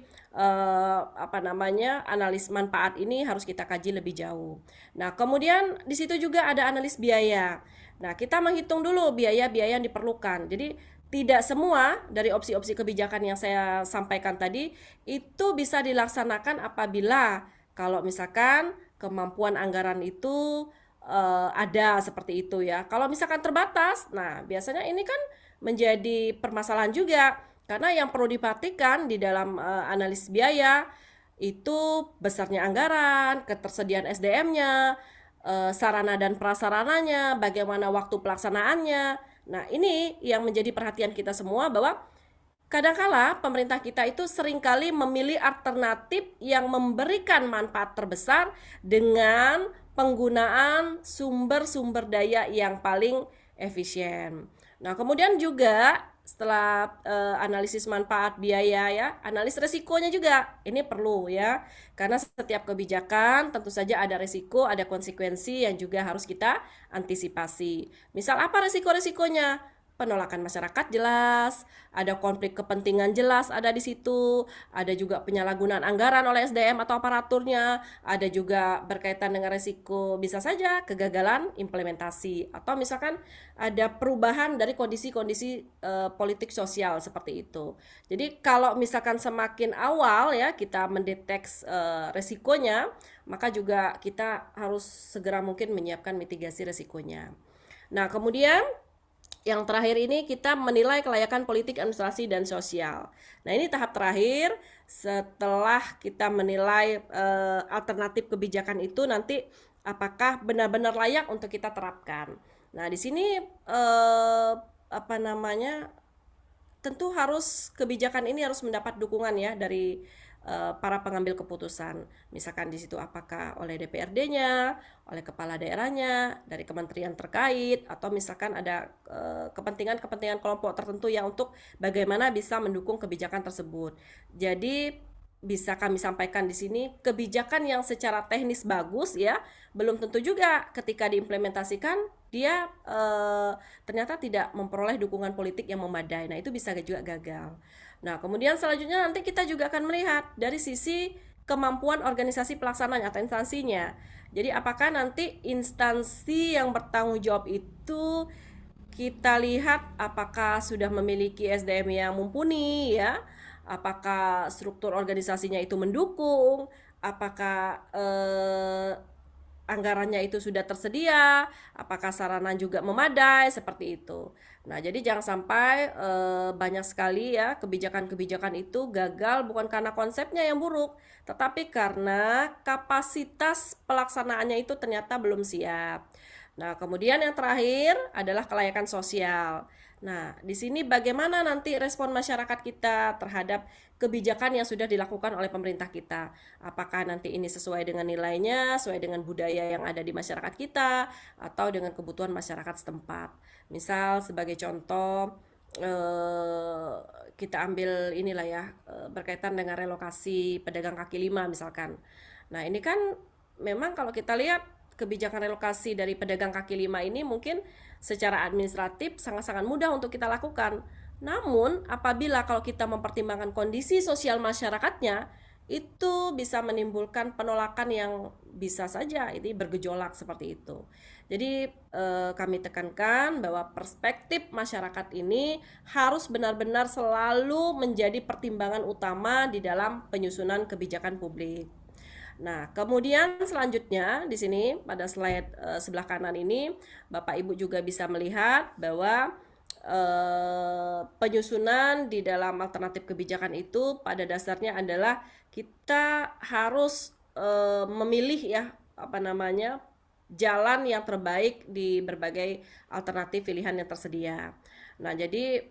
Speaker 1: analis manfaat ini harus kita kaji lebih jauh. Nah, kemudian di situ juga ada analis biaya. Nah, kita menghitung dulu biaya-biaya yang diperlukan. Jadi tidak semua dari opsi-opsi kebijakan yang saya sampaikan tadi itu bisa dilaksanakan apabila kalau misalkan kemampuan anggaran itu ada seperti itu ya. Kalau misalkan terbatas, nah biasanya ini kan menjadi permasalahan juga, karena yang perlu diperhatikan di dalam analis biaya itu besarnya anggaran, ketersediaan SDM-nya, sarana dan prasarananya, bagaimana waktu pelaksanaannya. Nah, ini yang menjadi perhatian kita semua, bahwa kadangkala pemerintah kita itu seringkali memilih alternatif yang memberikan manfaat terbesar dengan penggunaan sumber-sumber daya yang paling efisien. Nah, kemudian juga setelah analisis manfaat biaya ya, analisis resikonya juga ini perlu ya. Karena setiap kebijakan tentu saja ada resiko, ada konsekuensi yang juga harus kita antisipasi. Misal apa resiko-resikonya? Penolakan masyarakat jelas, ada konflik kepentingan jelas ada di situ, ada juga penyalahgunaan anggaran oleh SDM atau aparaturnya, ada juga berkaitan dengan resiko bisa saja kegagalan implementasi atau misalkan ada perubahan dari kondisi-kondisi politik sosial seperti itu. Jadi kalau misalkan semakin awal ya kita mendeteksi resikonya, maka juga kita harus segera mungkin menyiapkan mitigasi resikonya. Nah, kemudian yang terakhir ini kita menilai kelayakan politik, administrasi, dan sosial. Nah, ini tahap terakhir setelah kita menilai alternatif kebijakan itu nanti apakah benar-benar layak untuk kita terapkan. Nah, di sini apa namanya? Tentu harus kebijakan ini harus mendapat dukungan ya dari para pengambil keputusan. Misalkan di situ apakah oleh DPRD-nya, oleh kepala daerahnya, dari kementerian terkait, atau misalkan ada kepentingan-kepentingan kelompok tertentu yang untuk bagaimana bisa mendukung kebijakan tersebut. Jadi bisa kami sampaikan di sini kebijakan yang secara teknis bagus ya, belum tentu juga ketika diimplementasikan dia ternyata tidak memperoleh dukungan politik yang memadai. Nah, itu bisa juga gagal. Nah, kemudian selanjutnya nanti kita juga akan melihat dari sisi kemampuan organisasi pelaksananya atau instansinya. Jadi apakah nanti instansi yang bertanggung jawab itu kita lihat apakah sudah memiliki SDM yang mumpuni ya, apakah struktur organisasinya itu mendukung, apakah anggarannya itu sudah tersedia, apakah sarana juga memadai, seperti itu. Nah, jadi jangan sampai banyak sekali ya kebijakan-kebijakan itu gagal bukan karena konsepnya yang buruk, tetapi karena kapasitas pelaksanaannya itu ternyata belum siap. Nah, kemudian yang terakhir adalah kelayakan sosial. Nah, di sini bagaimana nanti respon masyarakat kita terhadap kebijakan yang sudah dilakukan oleh pemerintah kita? Apakah nanti ini sesuai dengan nilainya, sesuai dengan budaya yang ada di masyarakat kita, atau dengan kebutuhan masyarakat setempat? Misal sebagai contoh, kita ambil inilah ya, berkaitan dengan relokasi pedagang kaki lima misalkan. Nah, ini kan memang kalau kita lihat kebijakan relokasi dari pedagang kaki lima ini mungkin secara administratif sangat-sangat mudah untuk kita lakukan. Namun, apabila kalau kita mempertimbangkan kondisi sosial masyarakatnya, itu bisa menimbulkan penolakan yang bisa saja ini bergejolak seperti itu. Jadi kami tekankan bahwa perspektif masyarakat ini harus benar-benar selalu menjadi pertimbangan utama di dalam penyusunan kebijakan publik. Nah, kemudian selanjutnya di sini pada slide sebelah kanan ini Bapak Ibu juga bisa melihat bahwa penyusunan di dalam alternatif kebijakan itu pada dasarnya adalah kita harus memilih ya apa namanya jalan yang terbaik di berbagai alternatif pilihan yang tersedia. Nah, jadi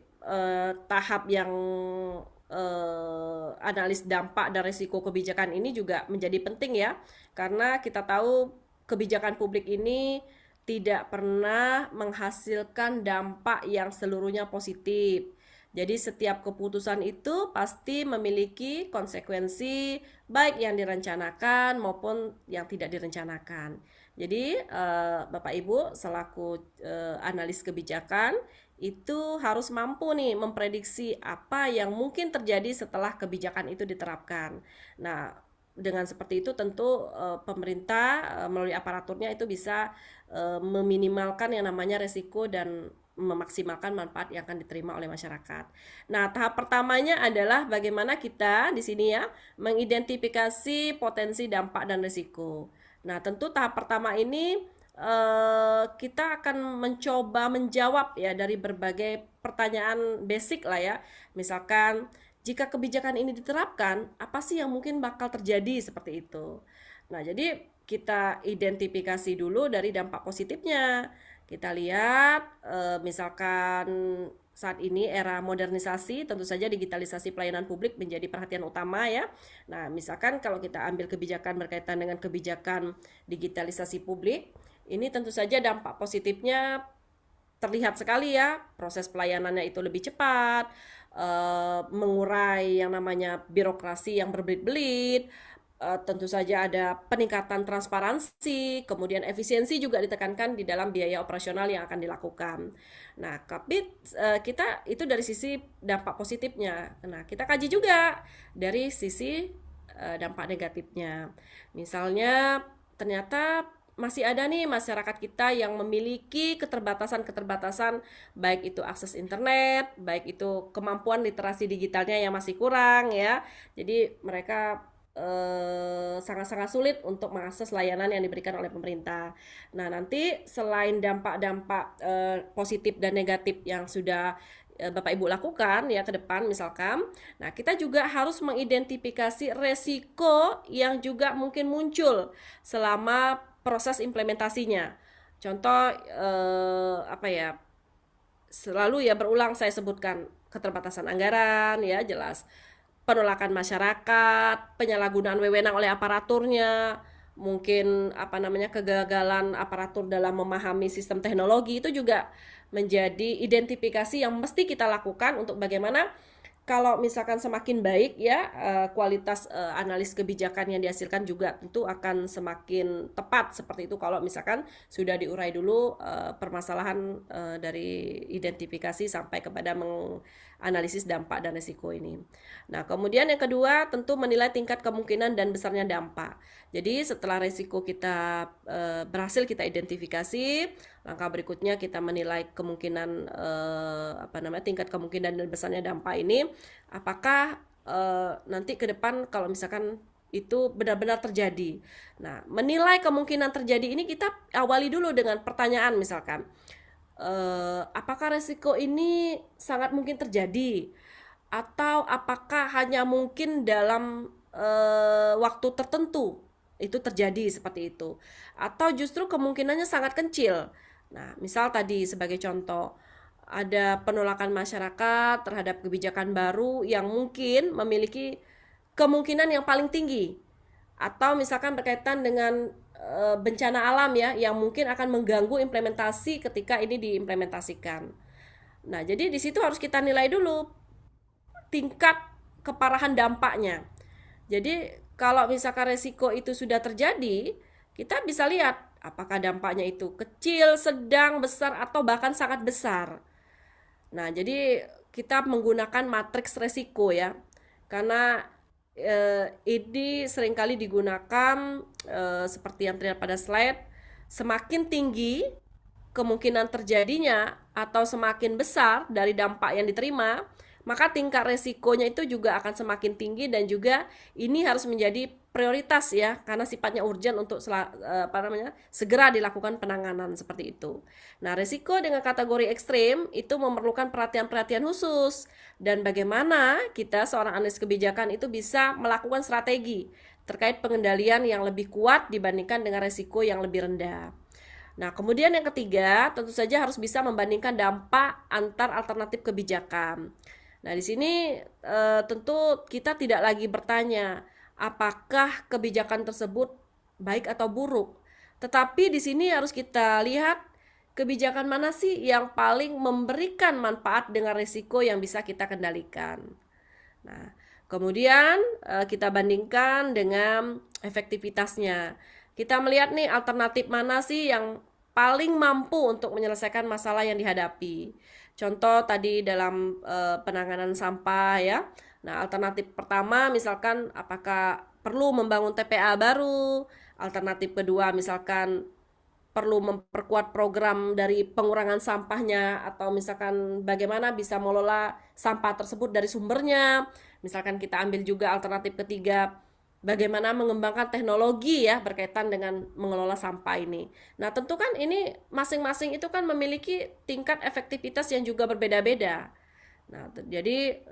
Speaker 1: tahap yang analis dampak dan risiko kebijakan ini juga menjadi penting ya, karena kita tahu kebijakan publik ini tidak pernah menghasilkan dampak yang seluruhnya positif. Jadi setiap keputusan itu pasti memiliki konsekuensi baik yang direncanakan maupun yang tidak direncanakan. Jadi Bapak Ibu selaku analis kebijakan itu harus mampu nih memprediksi apa yang mungkin terjadi setelah kebijakan itu diterapkan. Nah, dengan seperti itu tentu pemerintah melalui aparaturnya itu bisa meminimalkan yang namanya resiko dan memaksimalkan manfaat yang akan diterima oleh masyarakat. Nah, tahap pertamanya adalah bagaimana kita di sini ya mengidentifikasi potensi dampak dan resiko. Nah, tentu tahap pertama ini kita akan mencoba menjawab ya dari berbagai pertanyaan basic lah ya. Misalkan jika kebijakan ini diterapkan, apa sih yang mungkin bakal terjadi seperti itu. Nah, jadi kita identifikasi dulu dari dampak positifnya. Kita lihat misalkan saat ini era modernisasi, tentu saja digitalisasi pelayanan publik menjadi perhatian utama ya. Nah, misalkan kalau kita ambil kebijakan berkaitan dengan kebijakan digitalisasi publik, ini tentu saja dampak positifnya terlihat sekali ya, proses pelayanannya itu lebih cepat, mengurai yang namanya birokrasi yang berbelit-belit, tentu saja ada peningkatan transparansi, kemudian efisiensi juga ditekankan di dalam biaya operasional yang akan dilakukan. Nah, tapi kita itu dari sisi dampak positifnya. Nah, kita kaji juga dari sisi dampak negatifnya. Misalnya, ternyata masih ada nih masyarakat kita yang memiliki keterbatasan-keterbatasan, baik itu akses internet, baik itu kemampuan literasi digitalnya yang masih kurang ya. Jadi mereka sangat-sangat sulit untuk mengakses layanan yang diberikan oleh pemerintah. Nah, nanti selain dampak-dampak positif dan negatif yang sudah Bapak Ibu lakukan ya ke depan misalkan, nah kita juga harus mengidentifikasi resiko yang juga mungkin muncul selama proses implementasinya. Contoh apa ya? Selalu ya berulang saya sebutkan keterbatasan anggaran ya jelas, penolakan masyarakat, penyalahgunaan wewenang oleh aparaturnya, mungkin apa namanya kegagalan aparatur dalam memahami sistem teknologi itu juga menjadi identifikasi yang mesti kita lakukan untuk bagaimana kalau misalkan semakin baik ya kualitas analis kebijakan yang dihasilkan juga tentu akan semakin tepat seperti itu kalau misalkan sudah diurai dulu permasalahan dari identifikasi sampai kepada menganalisis dampak dan risiko ini. Nah, kemudian yang kedua tentu menilai tingkat kemungkinan dan besarnya dampak. Jadi setelah risiko kita berhasil kita identifikasi, langkah berikutnya kita menilai kemungkinan apa namanya tingkat kemungkinan dan besarnya dampak ini, apakah nanti ke depan kalau misalkan itu benar-benar terjadi. Nah, menilai kemungkinan terjadi ini kita awali dulu dengan pertanyaan misalkan, apakah resiko ini sangat mungkin terjadi? Atau apakah hanya mungkin dalam waktu tertentu itu terjadi seperti itu? Atau justru kemungkinannya sangat kecil? Nah, misal tadi sebagai contoh, ada penolakan masyarakat terhadap kebijakan baru yang mungkin memiliki kemungkinan yang paling tinggi. Atau misalkan berkaitan dengan bencana alam ya, yang mungkin akan mengganggu implementasi ketika ini diimplementasikan. Nah, jadi di situ harus kita nilai dulu tingkat keparahan dampaknya. Jadi kalau misalkan resiko itu sudah terjadi, kita bisa lihat apakah dampaknya itu kecil, sedang, besar, atau bahkan sangat besar. Nah, jadi kita menggunakan matriks resiko ya, karena ini seringkali digunakan seperti yang terlihat pada slide, semakin tinggi kemungkinan terjadinya atau semakin besar dari dampak yang diterima, maka tingkat resikonya itu juga akan semakin tinggi dan juga ini harus menjadi prioritas ya karena sifatnya urgent untuk apa namanya segera dilakukan penanganan seperti itu. Nah, resiko dengan kategori ekstrim itu memerlukan perhatian-perhatian khusus dan bagaimana kita seorang analis kebijakan itu bisa melakukan strategi terkait pengendalian yang lebih kuat dibandingkan dengan resiko yang lebih rendah. Nah, kemudian yang ketiga, tentu saja harus bisa membandingkan dampak antar alternatif kebijakan. Nah, di sini tentu kita tidak lagi bertanya apakah kebijakan tersebut baik atau buruk. Tetapi di sini harus kita lihat kebijakan mana sih yang paling memberikan manfaat dengan risiko yang bisa kita kendalikan. Nah, kemudian kita bandingkan dengan efektivitasnya. Kita melihat nih alternatif mana sih yang paling mampu untuk menyelesaikan masalah yang dihadapi. Contoh tadi dalam penanganan sampah ya. Nah, alternatif pertama misalkan apakah perlu membangun TPA baru, alternatif kedua misalkan perlu memperkuat program dari pengurangan sampahnya atau misalkan bagaimana bisa mengelola sampah tersebut dari sumbernya. Misalkan kita ambil juga alternatif ketiga, bagaimana mengembangkan teknologi ya berkaitan dengan mengelola sampah ini. Nah, tentu kan ini masing-masing itu kan memiliki tingkat efektivitas yang juga berbeda-beda. Nah, jadi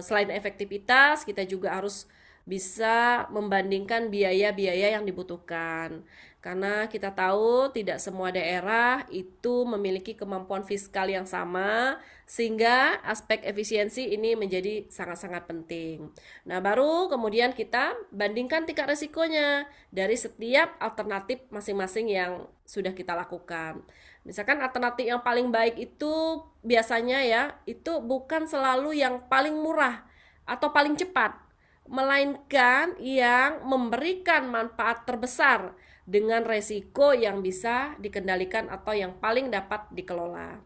Speaker 1: selain efektivitas, kita juga harus bisa membandingkan biaya-biaya yang dibutuhkan. Karena kita tahu tidak semua daerah itu memiliki kemampuan fiskal yang sama, sehingga aspek efisiensi ini menjadi sangat-sangat penting. Nah, baru kemudian kita bandingkan tingkat resikonya dari setiap alternatif masing-masing yang sudah kita lakukan. Misalkan alternatif yang paling baik itu biasanya ya, itu bukan selalu yang paling murah atau paling cepat, melainkan yang memberikan manfaat terbesar dengan resiko yang bisa dikendalikan atau yang paling dapat dikelola.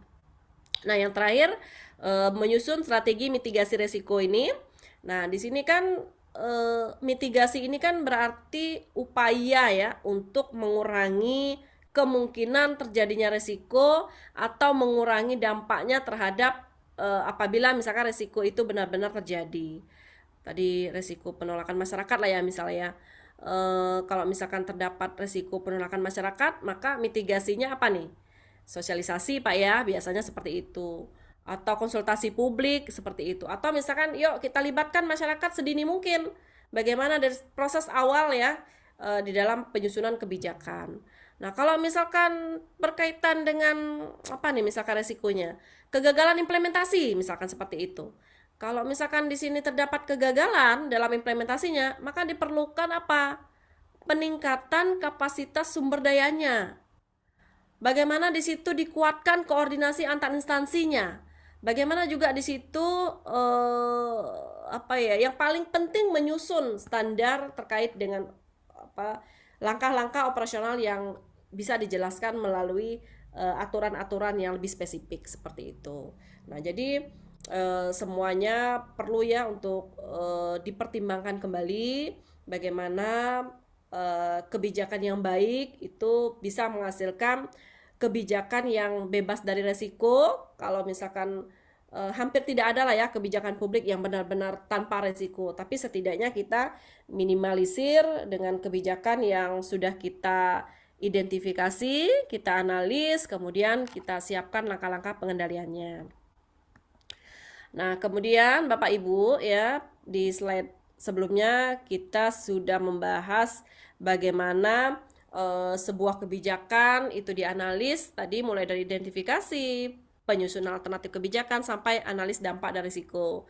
Speaker 1: Nah, yang terakhir, menyusun strategi mitigasi resiko ini. Nah, di sini kan mitigasi ini kan berarti upaya ya untuk mengurangi kemungkinan terjadinya resiko atau mengurangi dampaknya terhadap apabila misalkan resiko itu benar-benar terjadi. Tadi resiko penolakan masyarakat lah ya misalnya ya. Kalau misalkan terdapat resiko penolakan masyarakat, maka mitigasinya apa nih? Sosialisasi Pak ya, biasanya seperti itu. Atau konsultasi publik seperti itu. Atau misalkan yuk kita libatkan masyarakat sedini mungkin. Bagaimana dari proses awal ya di dalam penyusunan kebijakan. Nah, kalau misalkan berkaitan dengan apa nih misalkan resikonya? Kegagalan implementasi misalkan seperti itu. Kalau misalkan di sini terdapat kegagalan dalam implementasinya, maka diperlukan apa? Peningkatan kapasitas sumber dayanya. Bagaimana di situ dikuatkan koordinasi antar instansinya. Bagaimana juga di situ apa ya? Yang paling penting menyusun standar terkait dengan apa? Langkah-langkah operasional yang bisa dijelaskan melalui aturan-aturan yang lebih spesifik seperti itu. Nah, jadi semuanya perlu ya untuk dipertimbangkan kembali bagaimana kebijakan yang baik itu bisa menghasilkan kebijakan yang bebas dari resiko. Kalau misalkan hampir tidak ada lah ya kebijakan publik yang benar-benar tanpa resiko, tapi setidaknya kita minimalisir dengan kebijakan yang sudah kita identifikasi, kita analis, kemudian kita siapkan langkah-langkah pengendaliannya. Nah, kemudian Bapak Ibu ya, di slide sebelumnya kita sudah membahas bagaimana sebuah kebijakan itu dianalis tadi mulai dari identifikasi, penyusunan alternatif kebijakan sampai analis dampak dan risiko.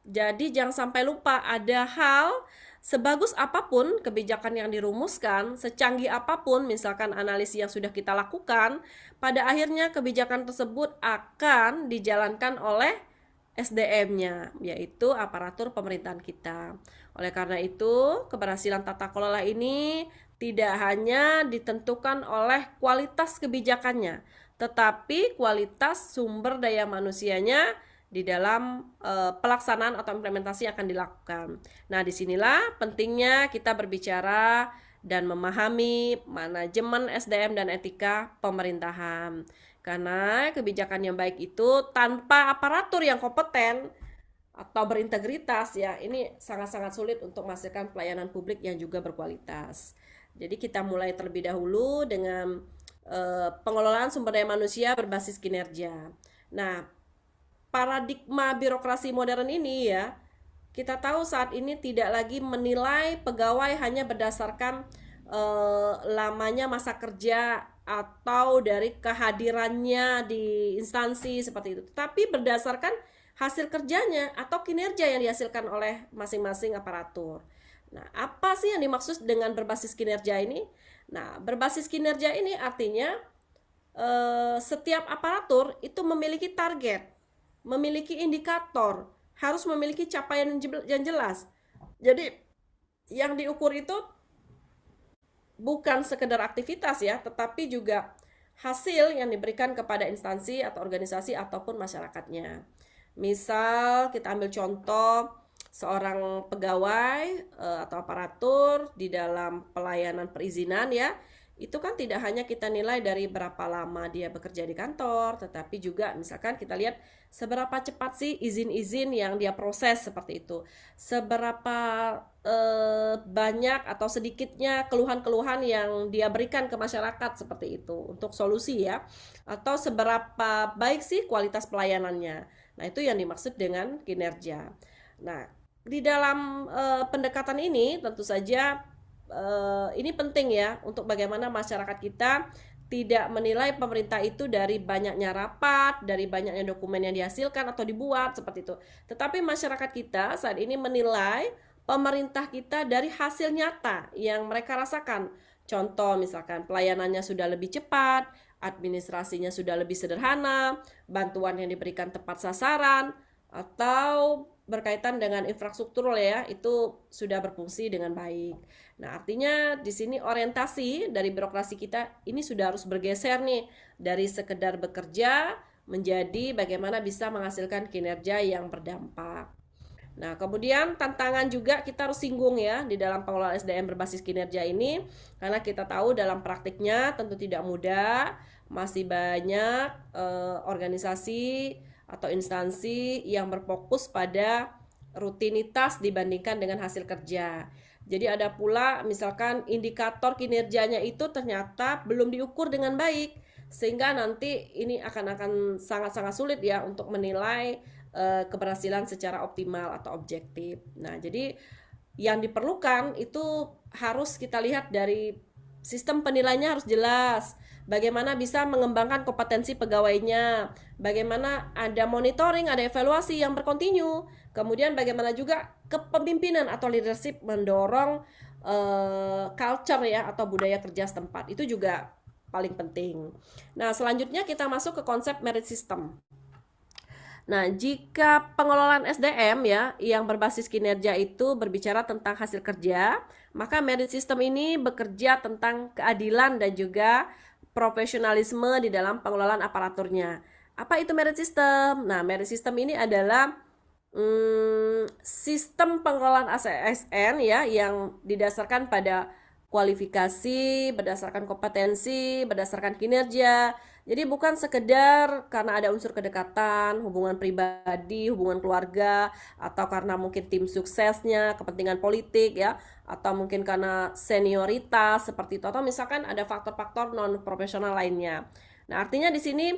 Speaker 1: Jadi jangan sampai lupa ada hal sebagus apapun kebijakan yang dirumuskan, secanggih apapun misalkan analisis yang sudah kita lakukan, pada akhirnya kebijakan tersebut akan dijalankan oleh SDM-nya, yaitu aparatur pemerintahan kita. Oleh karena itu, keberhasilan tata kelola ini tidak hanya ditentukan oleh kualitas kebijakannya, tetapi kualitas sumber daya manusianya di dalam pelaksanaan atau implementasi yang akan dilakukan. Nah, disinilah pentingnya kita berbicara dan memahami manajemen SDM dan etika pemerintahan. Karena kebijakan yang baik itu tanpa aparatur yang kompeten atau berintegritas ya, ini sangat-sangat sulit untuk menghasilkan pelayanan publik yang juga berkualitas. Jadi kita mulai terlebih dahulu dengan pengelolaan sumber daya manusia berbasis kinerja. Nah, paradigma birokrasi modern ini ya, kita tahu saat ini tidak lagi menilai pegawai hanya berdasarkan lamanya masa kerja atau dari kehadirannya di instansi seperti itu, tapi berdasarkan hasil kerjanya atau kinerja yang dihasilkan oleh masing-masing aparatur. Nah, apa sih yang dimaksud dengan berbasis kinerja ini? Nah, berbasis kinerja ini artinya setiap aparatur itu memiliki target, memiliki indikator, harus memiliki capaian yang jelas. Jadi yang diukur itu bukan sekedar aktivitas ya, tetapi juga hasil yang diberikan kepada instansi atau organisasi ataupun masyarakatnya. Misal kita ambil contoh seorang pegawai atau aparatur di dalam pelayanan perizinan ya, itu kan tidak hanya kita nilai dari berapa lama dia bekerja di kantor, tetapi juga misalkan kita lihat seberapa cepat sih izin-izin yang dia proses seperti itu, seberapa banyak atau sedikitnya keluhan-keluhan yang dia berikan ke masyarakat seperti itu untuk solusi ya, atau seberapa baik sih kualitas pelayanannya. Nah, itu yang dimaksud dengan kinerja. Nah, di dalam pendekatan ini tentu saja ini penting ya untuk bagaimana masyarakat kita tidak menilai pemerintah itu dari banyaknya rapat, dari banyaknya dokumen yang dihasilkan atau dibuat seperti itu. Tetapi masyarakat kita saat ini menilai pemerintah kita dari hasil nyata yang mereka rasakan. Contoh misalkan pelayanannya sudah lebih cepat, administrasinya sudah lebih sederhana, bantuan yang diberikan tepat sasaran, atau berkaitan dengan infrastruktur ya, itu sudah berfungsi dengan baik. Nah, artinya di sini orientasi dari birokrasi kita ini sudah harus bergeser nih dari sekedar bekerja menjadi bagaimana bisa menghasilkan kinerja yang berdampak. Nah, kemudian tantangan juga kita harus singgung ya di dalam pengelolaan SDM berbasis kinerja ini, karena kita tahu dalam praktiknya tentu tidak mudah, masih banyak organisasi atau instansi yang berfokus pada rutinitas dibandingkan dengan hasil kerja. Jadi ada pula misalkan indikator kinerjanya itu ternyata belum diukur dengan baik, sehingga nanti ini akan sangat-sangat sulit ya untuk menilai keberhasilan secara optimal atau objektif. Nah, jadi yang diperlukan itu harus kita lihat dari sistem penilaiannya harus jelas. Bagaimana bisa mengembangkan kompetensi pegawainya, bagaimana ada monitoring, ada evaluasi yang berkontinu, kemudian bagaimana juga kepemimpinan atau leadership mendorong culture ya atau budaya kerja setempat. Itu juga paling penting. Nah, selanjutnya kita masuk ke konsep merit system. Nah, jika pengelolaan SDM ya yang berbasis kinerja itu berbicara tentang hasil kerja, maka merit system ini bekerja tentang keadilan dan juga profesionalisme di dalam pengelolaan aparaturnya. Apa itu merit system? Nah, merit system ini adalah sistem pengelolaan ASN ya yang didasarkan pada kualifikasi, berdasarkan kompetensi, berdasarkan kinerja. Jadi bukan sekedar karena ada unsur kedekatan, hubungan pribadi, hubungan keluarga, atau karena mungkin tim suksesnya, kepentingan politik ya, atau mungkin karena senioritas seperti itu, atau misalkan ada faktor-faktor non profesional lainnya. Nah, artinya di sini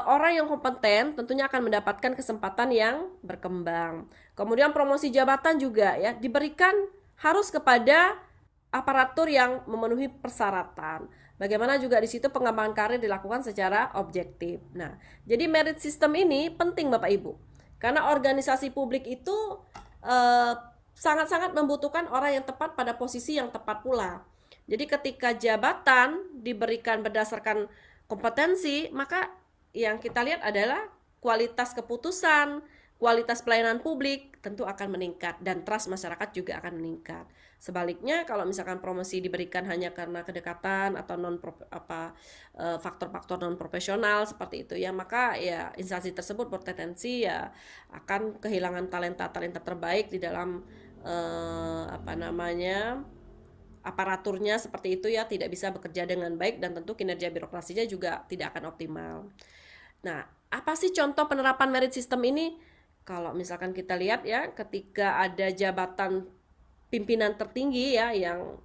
Speaker 1: orang yang kompeten tentunya akan mendapatkan kesempatan yang berkembang. Kemudian promosi jabatan juga ya diberikan harus kepada aparatur yang memenuhi persyaratan. Bagaimana juga di situ pengembangan karir dilakukan secara objektif. Nah, jadi merit system ini penting Bapak Ibu. Karena organisasi publik itu sangat-sangat membutuhkan orang yang tepat pada posisi yang tepat pula. Jadi ketika jabatan diberikan berdasarkan kompetensi, maka yang kita lihat adalah kualitas keputusan, kualitas pelayanan publik tentu akan meningkat dan trust masyarakat juga akan meningkat. Sebaliknya kalau misalkan promosi diberikan hanya karena kedekatan atau faktor-faktor non profesional seperti itu ya, maka ya instansi tersebut berpotensi ya akan kehilangan talenta-talenta terbaik di dalam aparaturnya seperti itu ya, tidak bisa bekerja dengan baik dan tentu kinerja birokrasinya juga tidak akan optimal. Nah, apa sih contoh penerapan merit system ini? Kalau misalkan kita lihat ya, ketika ada jabatan pimpinan tertinggi ya yang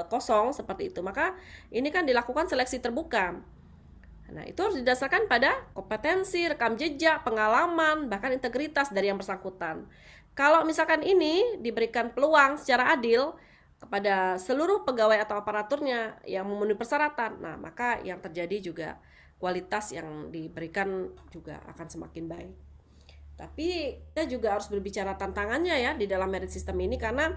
Speaker 1: kosong seperti itu, maka ini kan dilakukan seleksi terbuka. Nah, itu harus didasarkan pada kompetensi, rekam jejak, pengalaman, bahkan integritas dari yang bersangkutan. Kalau misalkan ini diberikan peluang secara adil kepada seluruh pegawai atau aparaturnya yang memenuhi persyaratan, nah maka yang terjadi juga kualitas yang diberikan juga akan semakin baik. Tapi kita juga harus berbicara tantangannya ya di dalam merit system ini, karena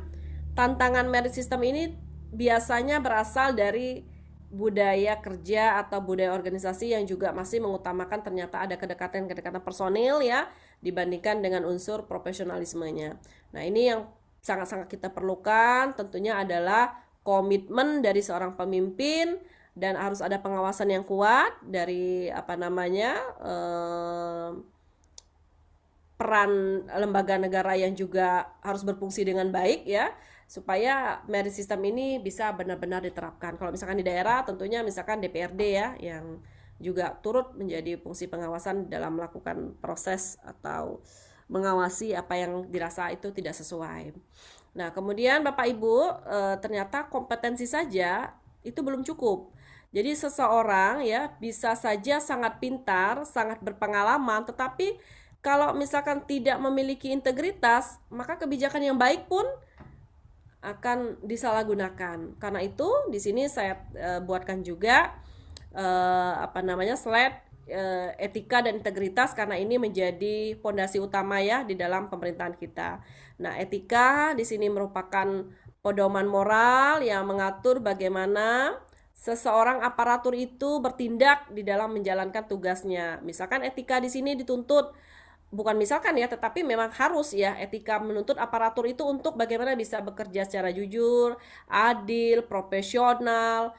Speaker 1: tantangan merit system ini biasanya berasal dari budaya kerja atau budaya organisasi yang juga masih mengutamakan ternyata ada kedekatan-kedekatan personil ya dibandingkan dengan unsur profesionalismenya. Nah, ini yang sangat-sangat kita perlukan tentunya adalah komitmen dari seorang pemimpin dan harus ada pengawasan yang kuat dari peran lembaga negara yang juga harus berfungsi dengan baik ya, supaya merit system ini bisa benar-benar diterapkan. Kalau misalkan di daerah tentunya misalkan DPRD ya yang juga turut menjadi fungsi pengawasan dalam melakukan proses atau mengawasi apa yang dirasa itu tidak sesuai. Nah, kemudian Bapak Ibu, ternyata kompetensi saja itu belum cukup. Jadi seseorang ya bisa saja sangat pintar, sangat berpengalaman, tetapi kalau misalkan tidak memiliki integritas, maka kebijakan yang baik pun akan disalahgunakan. Karena itu di sini saya buatkan juga slide etika dan integritas, karena ini menjadi fondasi utama ya di dalam pemerintahan kita. Nah, etika di sini merupakan pedoman moral yang mengatur bagaimana seseorang aparatur itu bertindak di dalam menjalankan tugasnya. Misalkan etika di sini dituntut, bukan misalkan ya, tetapi memang harus ya, etika menuntut aparatur itu untuk bagaimana bisa bekerja secara jujur, adil, profesional,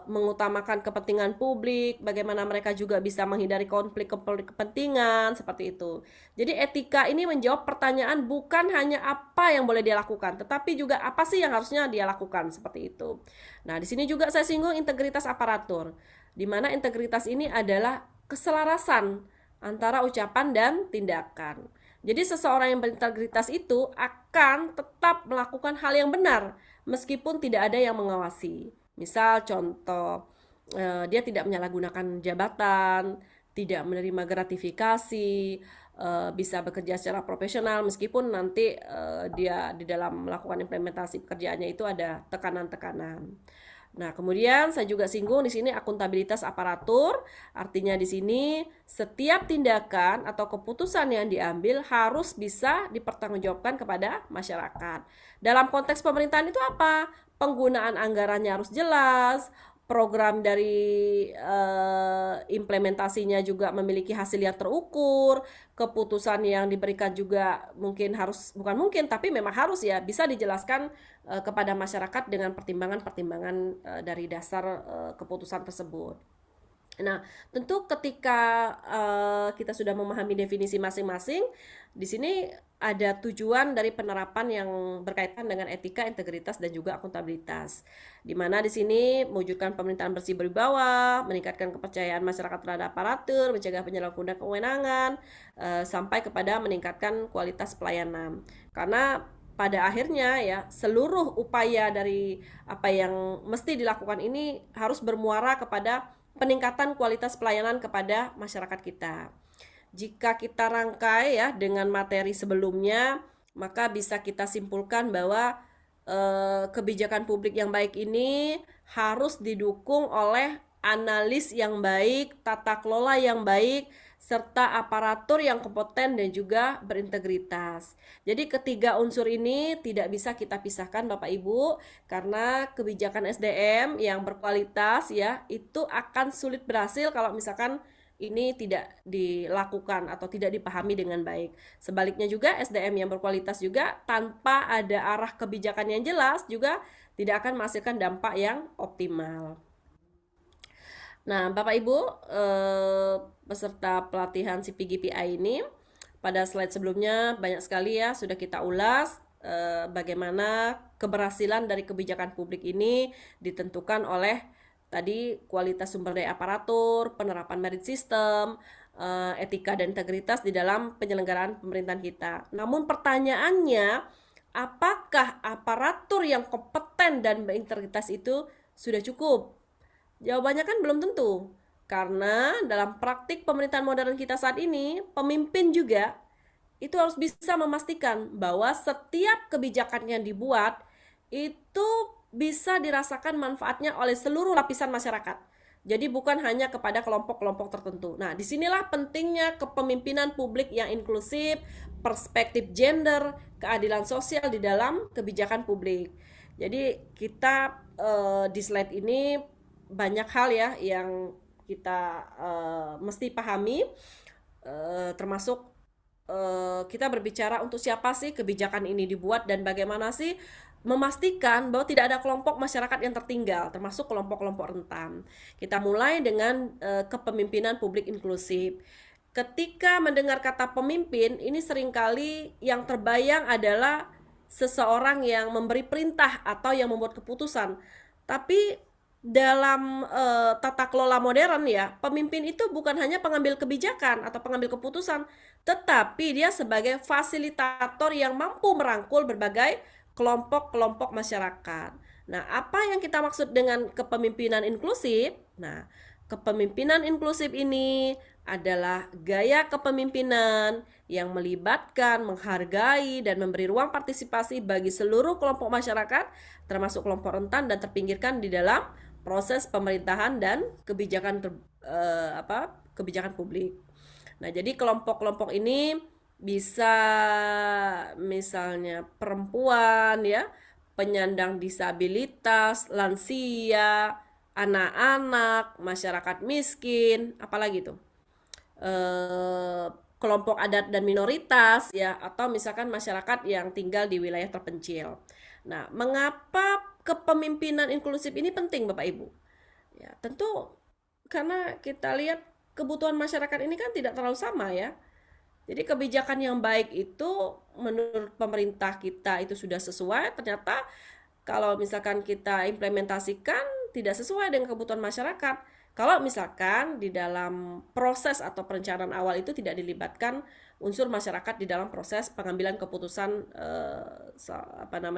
Speaker 1: mengutamakan kepentingan publik, bagaimana mereka juga bisa menghindari konflik kepentingan, seperti itu. Jadi etika ini menjawab pertanyaan bukan hanya apa yang boleh dia lakukan, tetapi juga apa sih yang harusnya dia lakukan, seperti itu. Nah, di sini juga saya singgung integritas aparatur, di mana integritas ini adalah keselarasan antara ucapan dan tindakan. Jadi seseorang yang berintegritas itu akan tetap melakukan hal yang benar meskipun tidak ada yang mengawasi. Misal contoh, dia tidak menyalahgunakan jabatan, tidak menerima gratifikasi, bisa bekerja secara profesional meskipun nanti dia di dalam melakukan implementasi pekerjaannya itu ada tekanan-tekanan. Nah, kemudian saya juga singgung di sini akuntabilitas aparatur, artinya di sini setiap tindakan atau keputusan yang diambil harus bisa dipertanggungjawabkan kepada masyarakat. Dalam konteks pemerintahan itu apa? Penggunaan anggarannya harus jelas, program dari implementasinya juga memiliki hasil yang terukur, keputusan yang diberikan juga bukan mungkin, tapi memang harus ya bisa dijelaskan kepada masyarakat dengan pertimbangan-pertimbangan dari dasar keputusan tersebut. Nah, tentu ketika kita sudah memahami definisi masing-masing, di sini ada tujuan dari penerapan yang berkaitan dengan etika, integritas, dan juga akuntabilitas. Di mana di sini mewujudkan pemerintahan bersih berwibawa, meningkatkan kepercayaan masyarakat terhadap aparatur, mencegah penyalahgunaan kewenangan, sampai kepada meningkatkan kualitas pelayanan. Karena pada akhirnya ya seluruh upaya dari apa yang mesti dilakukan ini harus bermuara kepada peningkatan kualitas pelayanan kepada masyarakat kita. Jika kita rangkai ya dengan materi sebelumnya, maka bisa kita simpulkan bahwa kebijakan publik yang baik ini harus didukung oleh analis yang baik, tata kelola yang baik, serta aparatur yang kompeten dan juga berintegritas. Jadi ketiga unsur ini tidak bisa kita pisahkan Bapak Ibu, karena kebijakan SDM yang berkualitas ya itu akan sulit berhasil kalau misalkan ini tidak dilakukan atau tidak dipahami dengan baik. Sebaliknya juga SDM yang berkualitas juga tanpa ada arah kebijakan yang jelas juga tidak akan menghasilkan dampak yang optimal. Nah, Bapak Ibu, peserta pelatihan CPGPI ini, pada slide sebelumnya banyak sekali ya sudah kita ulas bagaimana keberhasilan dari kebijakan publik ini ditentukan oleh tadi kualitas sumber daya aparatur, penerapan merit system, etika dan integritas di dalam penyelenggaraan pemerintahan kita. Namun pertanyaannya, apakah aparatur yang kompeten dan berintegritas itu sudah cukup? Jawabannya kan belum tentu, karena dalam praktik pemerintahan modern kita saat ini, pemimpin juga itu harus bisa memastikan bahwa setiap kebijakan yang dibuat itu bisa dirasakan manfaatnya oleh seluruh lapisan masyarakat. Jadi bukan hanya kepada kelompok-kelompok tertentu. Nah, disinilah pentingnya kepemimpinan publik yang inklusif, perspektif gender, keadilan sosial di dalam kebijakan publik. Jadi kita di slide ini banyak hal ya yang kita mesti pahami, termasuk kita berbicara untuk siapa sih kebijakan ini dibuat dan bagaimana sih memastikan bahwa tidak ada kelompok masyarakat yang tertinggal, termasuk kelompok-kelompok rentan. Kita mulai dengan kepemimpinan publik inklusif. Ketika mendengar kata pemimpin, ini seringkali yang terbayang adalah seseorang yang memberi perintah atau yang membuat keputusan. Tapi dalam tata kelola modern ya, pemimpin itu bukan hanya pengambil kebijakan atau pengambil keputusan, tetapi dia sebagai fasilitator yang mampu merangkul berbagai kelompok-kelompok masyarakat. Nah, apa yang kita maksud dengan kepemimpinan inklusif? Nah, kepemimpinan inklusif ini adalah gaya kepemimpinan yang melibatkan, menghargai, dan memberi ruang partisipasi bagi seluruh kelompok masyarakat, termasuk kelompok rentan dan terpinggirkan di dalam proses pemerintahan dan kebijakan kebijakan publik. Nah, jadi kelompok-kelompok ini bisa misalnya perempuan ya, penyandang disabilitas, lansia, anak-anak, masyarakat miskin, apalagi tuh? Kelompok adat dan minoritas ya, atau misalkan masyarakat yang tinggal di wilayah terpencil. Nah, mengapa kepemimpinan inklusif ini penting Bapak Ibu? Ya, tentu karena kita lihat kebutuhan masyarakat ini kan tidak terlalu sama ya. Jadi kebijakan yang baik itu menurut pemerintah kita itu sudah sesuai, ternyata kalau misalkan kita implementasikan tidak sesuai dengan kebutuhan masyarakat. Kalau misalkan di dalam proses atau perencanaan awal itu tidak dilibatkan unsur masyarakat di dalam proses pengambilan keputusan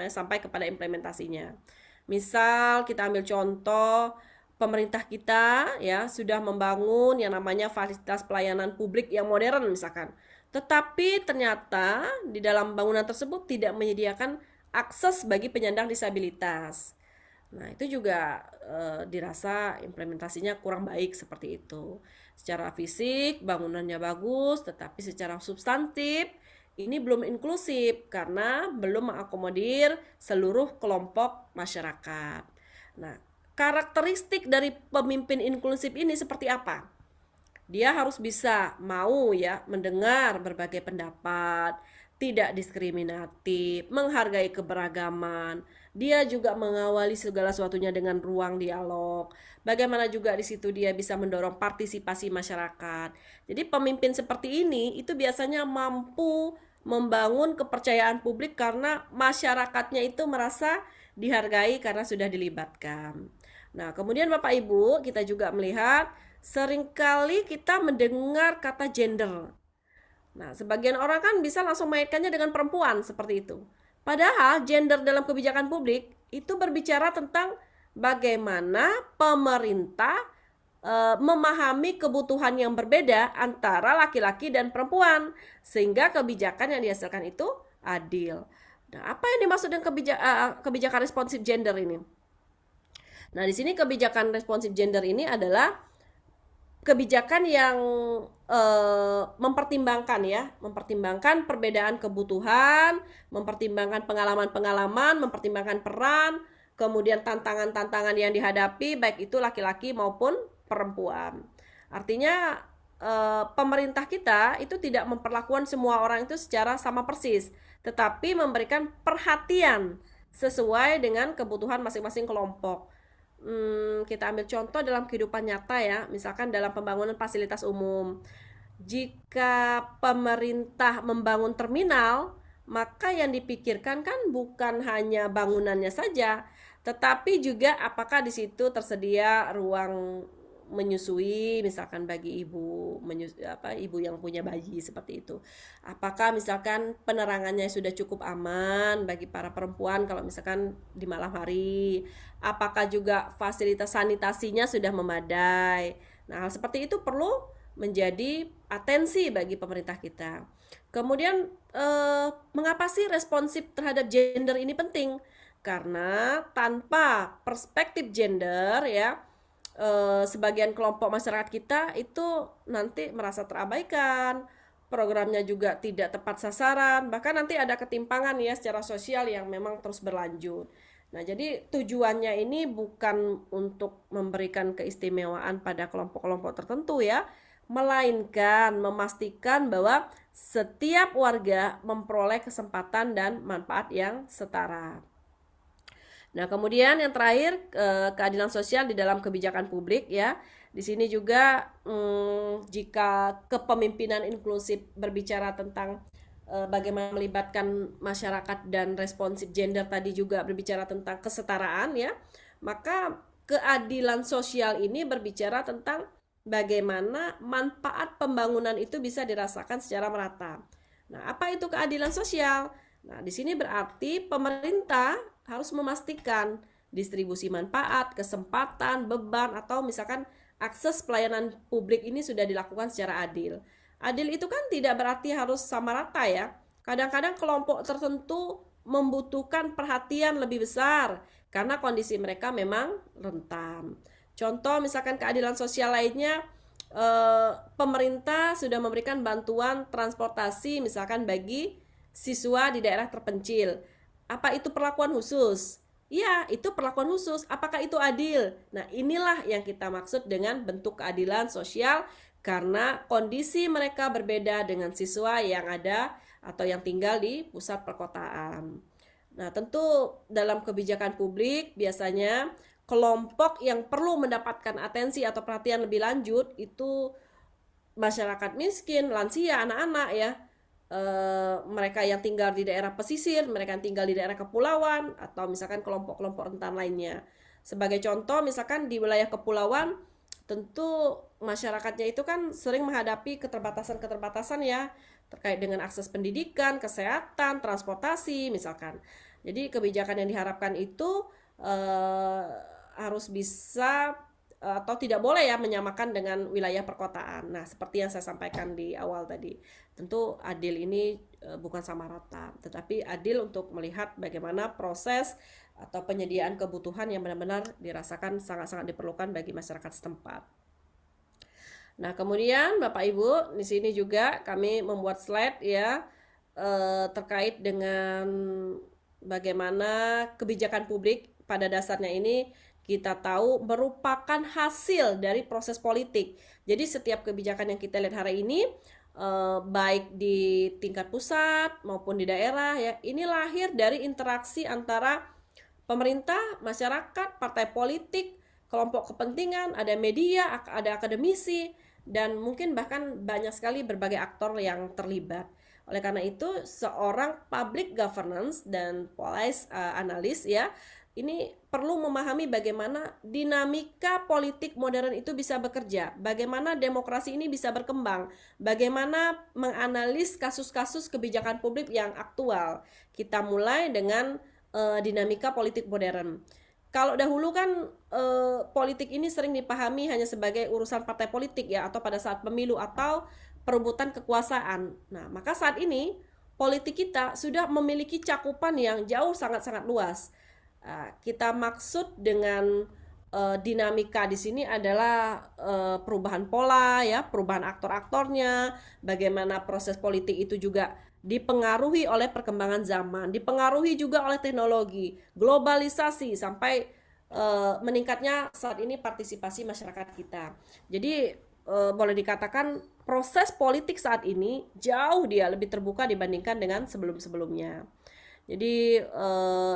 Speaker 1: sampai kepada implementasinya. Misal kita ambil contoh pemerintah kita ya sudah membangun yang namanya fasilitas pelayanan publik yang modern misalkan. Tetapi ternyata di dalam bangunan tersebut tidak menyediakan akses bagi penyandang disabilitas. Nah, itu juga dirasa implementasinya kurang baik seperti itu. Secara fisik bangunannya bagus, tetapi secara substantif ini belum inklusif karena belum mengakomodir seluruh kelompok masyarakat. Nah, karakteristik dari pemimpin inklusif ini seperti apa? Dia harus bisa mau ya mendengar berbagai pendapat, tidak diskriminatif, menghargai keberagaman. Dia juga mengawali segala sesuatunya dengan ruang dialog. Bagaimana juga di situ dia bisa mendorong partisipasi masyarakat. Jadi pemimpin seperti ini itu biasanya mampu membangun kepercayaan publik karena masyarakatnya itu merasa dihargai karena sudah dilibatkan. Nah, kemudian Bapak Ibu, kita juga melihat seringkali kita mendengar kata gender. Nah, sebagian orang kan bisa langsung mengaitkannya dengan perempuan seperti itu. Padahal gender dalam kebijakan publik itu berbicara tentang bagaimana pemerintah memahami kebutuhan yang berbeda antara laki-laki dan perempuan sehingga kebijakan yang dihasilkan itu adil. Nah, apa yang dimaksud dengan kebijakan responsif gender ini? Nah, di sini kebijakan responsif gender ini adalah kebijakan yang mempertimbangkan perbedaan kebutuhan, mempertimbangkan pengalaman-pengalaman, mempertimbangkan peran, kemudian tantangan-tantangan yang dihadapi baik itu laki-laki maupun perempuan. Artinya pemerintah kita itu tidak memperlakukan semua orang itu secara sama persis, tetapi memberikan perhatian sesuai dengan kebutuhan masing-masing kelompok. Kita ambil contoh dalam kehidupan nyata ya, misalkan dalam pembangunan fasilitas umum. Jika pemerintah membangun terminal, maka yang dipikirkan kan bukan hanya bangunannya saja, tetapi juga apakah di situ tersedia ruang menyusui misalkan bagi ibu yang punya bayi seperti itu. Apakah misalkan penerangannya sudah cukup aman bagi para perempuan kalau misalkan di malam hari? Apakah juga fasilitas sanitasinya sudah memadai? Nah, hal seperti itu perlu menjadi atensi bagi pemerintah kita. Kemudian mengapa sih responsif terhadap gender ini penting? Karena tanpa perspektif gender ya, sebagian kelompok masyarakat kita itu nanti merasa terabaikan, programnya juga tidak tepat sasaran, bahkan nanti ada ketimpangan ya secara sosial yang memang terus berlanjut. Nah, jadi tujuannya ini bukan untuk memberikan keistimewaan pada kelompok-kelompok tertentu ya, melainkan memastikan bahwa setiap warga memperoleh kesempatan dan manfaat yang setara. Nah, kemudian yang terakhir keadilan sosial di dalam kebijakan publik ya. Di sini juga jika kepemimpinan inklusif berbicara tentang bagaimana melibatkan masyarakat dan responsif gender tadi juga berbicara tentang kesetaraan ya, maka keadilan sosial ini berbicara tentang bagaimana manfaat pembangunan itu bisa dirasakan secara merata. Nah, apa itu keadilan sosial? Nah, di sini berarti pemerintah harus memastikan distribusi manfaat, kesempatan, beban, atau misalkan akses pelayanan publik ini sudah dilakukan secara adil. Adil itu kan tidak berarti harus sama rata ya. Kadang-kadang kelompok tertentu membutuhkan perhatian lebih besar karena kondisi mereka memang rentan. Contoh misalkan keadilan sosial lainnya, pemerintah sudah memberikan bantuan transportasi misalkan bagi siswa di daerah terpencil. Apa itu perlakuan khusus? Iya, itu perlakuan khusus. Apakah itu adil? Nah, inilah yang kita maksud dengan bentuk keadilan sosial karena kondisi mereka berbeda dengan siswa yang ada atau yang tinggal di pusat perkotaan. Nah, tentu dalam kebijakan publik biasanya kelompok yang perlu mendapatkan atensi atau perhatian lebih lanjut itu masyarakat miskin, lansia, anak-anak ya. Mereka yang tinggal di daerah pesisir, mereka yang tinggal di daerah kepulauan, atau misalkan kelompok-kelompok rentan lainnya. Sebagai contoh, misalkan di wilayah kepulauan, tentu masyarakatnya itu kan sering menghadapi keterbatasan-keterbatasan ya, terkait dengan akses pendidikan, kesehatan, transportasi, misalkan. Jadi kebijakan yang diharapkan itu harus bisa atau tidak boleh ya menyamakan dengan wilayah perkotaan. Nah, seperti yang saya sampaikan di awal tadi, tentu adil ini bukan sama rata, tetapi adil untuk melihat bagaimana proses atau penyediaan kebutuhan yang benar-benar dirasakan sangat-sangat diperlukan bagi masyarakat setempat. Nah, kemudian Bapak Ibu, di sini juga kami membuat slide ya terkait dengan bagaimana kebijakan publik pada dasarnya ini kita tahu merupakan hasil dari proses politik. Jadi setiap kebijakan yang kita lihat hari ini, baik di tingkat pusat maupun di daerah ya, ini lahir dari interaksi antara pemerintah, masyarakat, partai politik, kelompok kepentingan, ada media, ada akademisi, dan mungkin bahkan banyak sekali berbagai aktor yang terlibat. Oleh karena itu, seorang public governance dan policy analis ya, ini perlu memahami bagaimana dinamika politik modern itu bisa bekerja, bagaimana demokrasi ini bisa berkembang, bagaimana menganalisis kasus-kasus kebijakan publik yang aktual. Kita mulai dengan dinamika politik modern. Kalau dahulu kan politik ini sering dipahami hanya sebagai urusan partai politik ya, atau pada saat pemilu atau perebutan kekuasaan. Nah, maka saat ini politik kita sudah memiliki cakupan yang jauh sangat-sangat luas. Kita maksud dengan dinamika di sini adalah perubahan pola ya, perubahan aktor-aktornya, bagaimana proses politik itu juga dipengaruhi oleh perkembangan zaman, dipengaruhi juga oleh teknologi, globalisasi sampai meningkatnya saat ini partisipasi masyarakat kita. Jadi boleh dikatakan proses politik saat ini jauh dia lebih terbuka dibandingkan dengan sebelum-sebelumnya. Jadi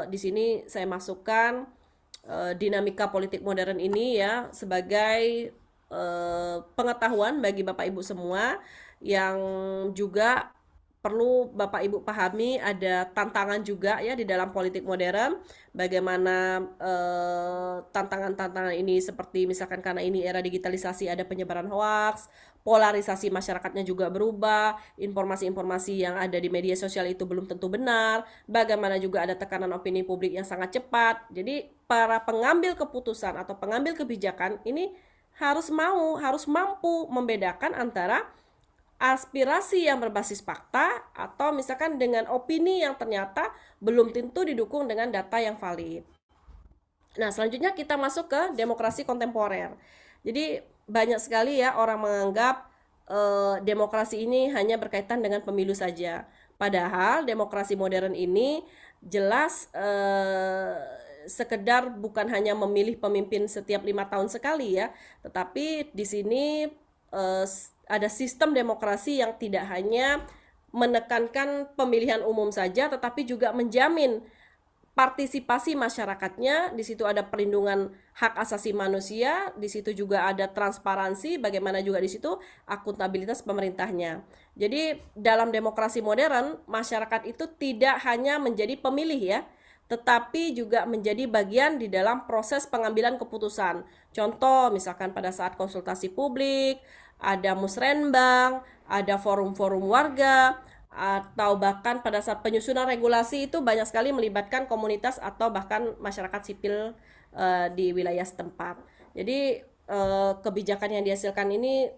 Speaker 1: di sini saya masukkan dinamika politik modern ini ya sebagai pengetahuan bagi Bapak Ibu semua yang juga perlu Bapak Ibu pahami ada tantangan juga ya di dalam politik modern. Bagaimana tantangan-tantangan ini seperti misalkan karena ini era digitalisasi ada penyebaran hoaks, polarisasi masyarakatnya juga berubah, informasi-informasi yang ada di media sosial itu belum tentu benar, bagaimana juga ada tekanan opini publik yang sangat cepat. Jadi para pengambil keputusan atau pengambil kebijakan ini harus mampu membedakan antara aspirasi yang berbasis fakta atau misalkan dengan opini yang ternyata belum tentu didukung dengan data yang valid. Nah, selanjutnya kita masuk ke demokrasi kontemporer. Jadi banyak sekali ya orang menganggap demokrasi ini hanya berkaitan dengan pemilu saja. Padahal demokrasi modern ini jelas sekedar bukan hanya memilih pemimpin setiap 5 tahun sekali ya, tetapi di sini ada sistem demokrasi yang tidak hanya menekankan pemilihan umum saja, tetapi juga menjamin partisipasi masyarakatnya. Di situ ada perlindungan hak asasi manusia, di situ juga ada transparansi, bagaimana juga di situ akuntabilitas pemerintahnya. Jadi dalam demokrasi modern, masyarakat itu tidak hanya menjadi pemilih ya, tetapi juga menjadi bagian di dalam proses pengambilan keputusan. Contoh misalkan pada saat konsultasi publik, ada musrenbang, ada forum-forum warga, atau bahkan pada saat penyusunan regulasi itu banyak sekali melibatkan komunitas atau bahkan masyarakat sipil di wilayah setempat. Jadi kebijakan yang dihasilkan ini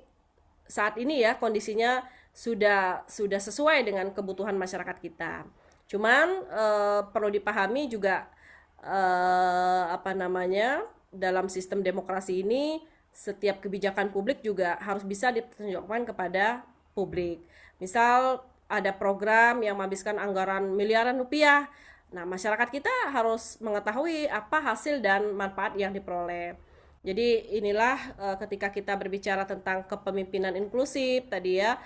Speaker 1: saat ini ya kondisinya sudah sesuai dengan kebutuhan masyarakat kita. Cuman perlu dipahami juga apa namanya, dalam sistem demokrasi ini setiap kebijakan publik juga harus bisa ditunjukkan kepada publik. Misal ada program yang menghabiskan anggaran miliaran rupiah. Nah, masyarakat kita harus mengetahui apa hasil dan manfaat yang diperoleh. Jadi inilah ketika kita berbicara tentang kepemimpinan inklusif tadi ya,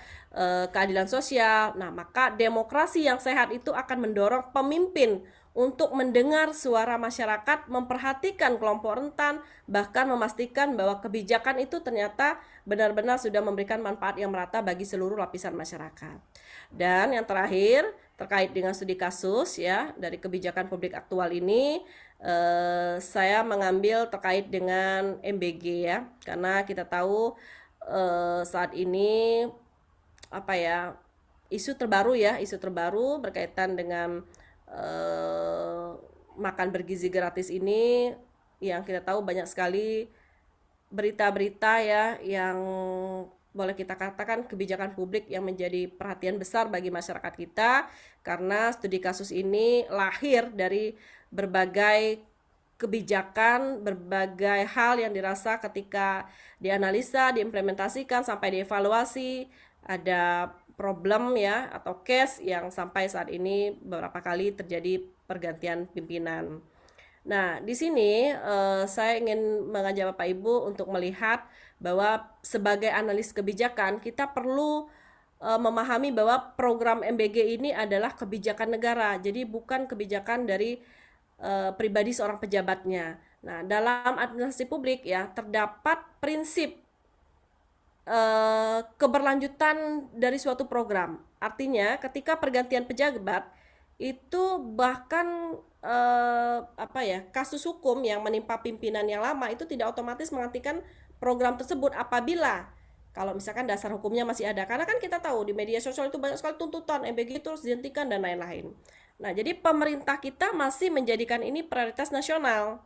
Speaker 1: keadilan sosial. Nah, maka demokrasi yang sehat itu akan mendorong pemimpin untuk mendengar suara masyarakat, memperhatikan kelompok rentan, bahkan memastikan bahwa kebijakan itu ternyata benar-benar sudah memberikan manfaat yang merata bagi seluruh lapisan masyarakat. Dan yang terakhir, terkait dengan studi kasus ya dari kebijakan publik aktual ini, saya mengambil terkait dengan MBG ya, karena kita tahu saat ini apa ya, isu terbaru berkaitan dengan makan bergizi gratis ini, yang kita tahu banyak sekali berita-berita ya yang boleh kita katakan kebijakan publik yang menjadi perhatian besar bagi masyarakat kita, karena studi kasus ini lahir dari berbagai kebijakan, berbagai hal yang dirasa ketika dianalisa, diimplementasikan, sampai dievaluasi, ada problem ya atau case yang sampai saat ini beberapa kali terjadi pergantian pimpinan. Nah, di sini saya ingin mengajak Bapak Ibu untuk melihat bahwa sebagai analis kebijakan kita perlu memahami bahwa program MBG ini adalah kebijakan negara, jadi bukan kebijakan dari pribadi seorang pejabatnya. Nah, dalam administrasi publik ya terdapat prinsip keberlanjutan dari suatu program. Artinya, ketika pergantian pejabat itu bahkan apa ya, kasus hukum yang menimpa pimpinan yang lama itu tidak otomatis menghentikan program tersebut apabila kalau misalkan dasar hukumnya masih ada. Karena kan kita tahu di media sosial itu banyak sekali tuntutan MBG terus dihentikan dan lain-lain. Nah, jadi pemerintah kita masih menjadikan ini prioritas nasional.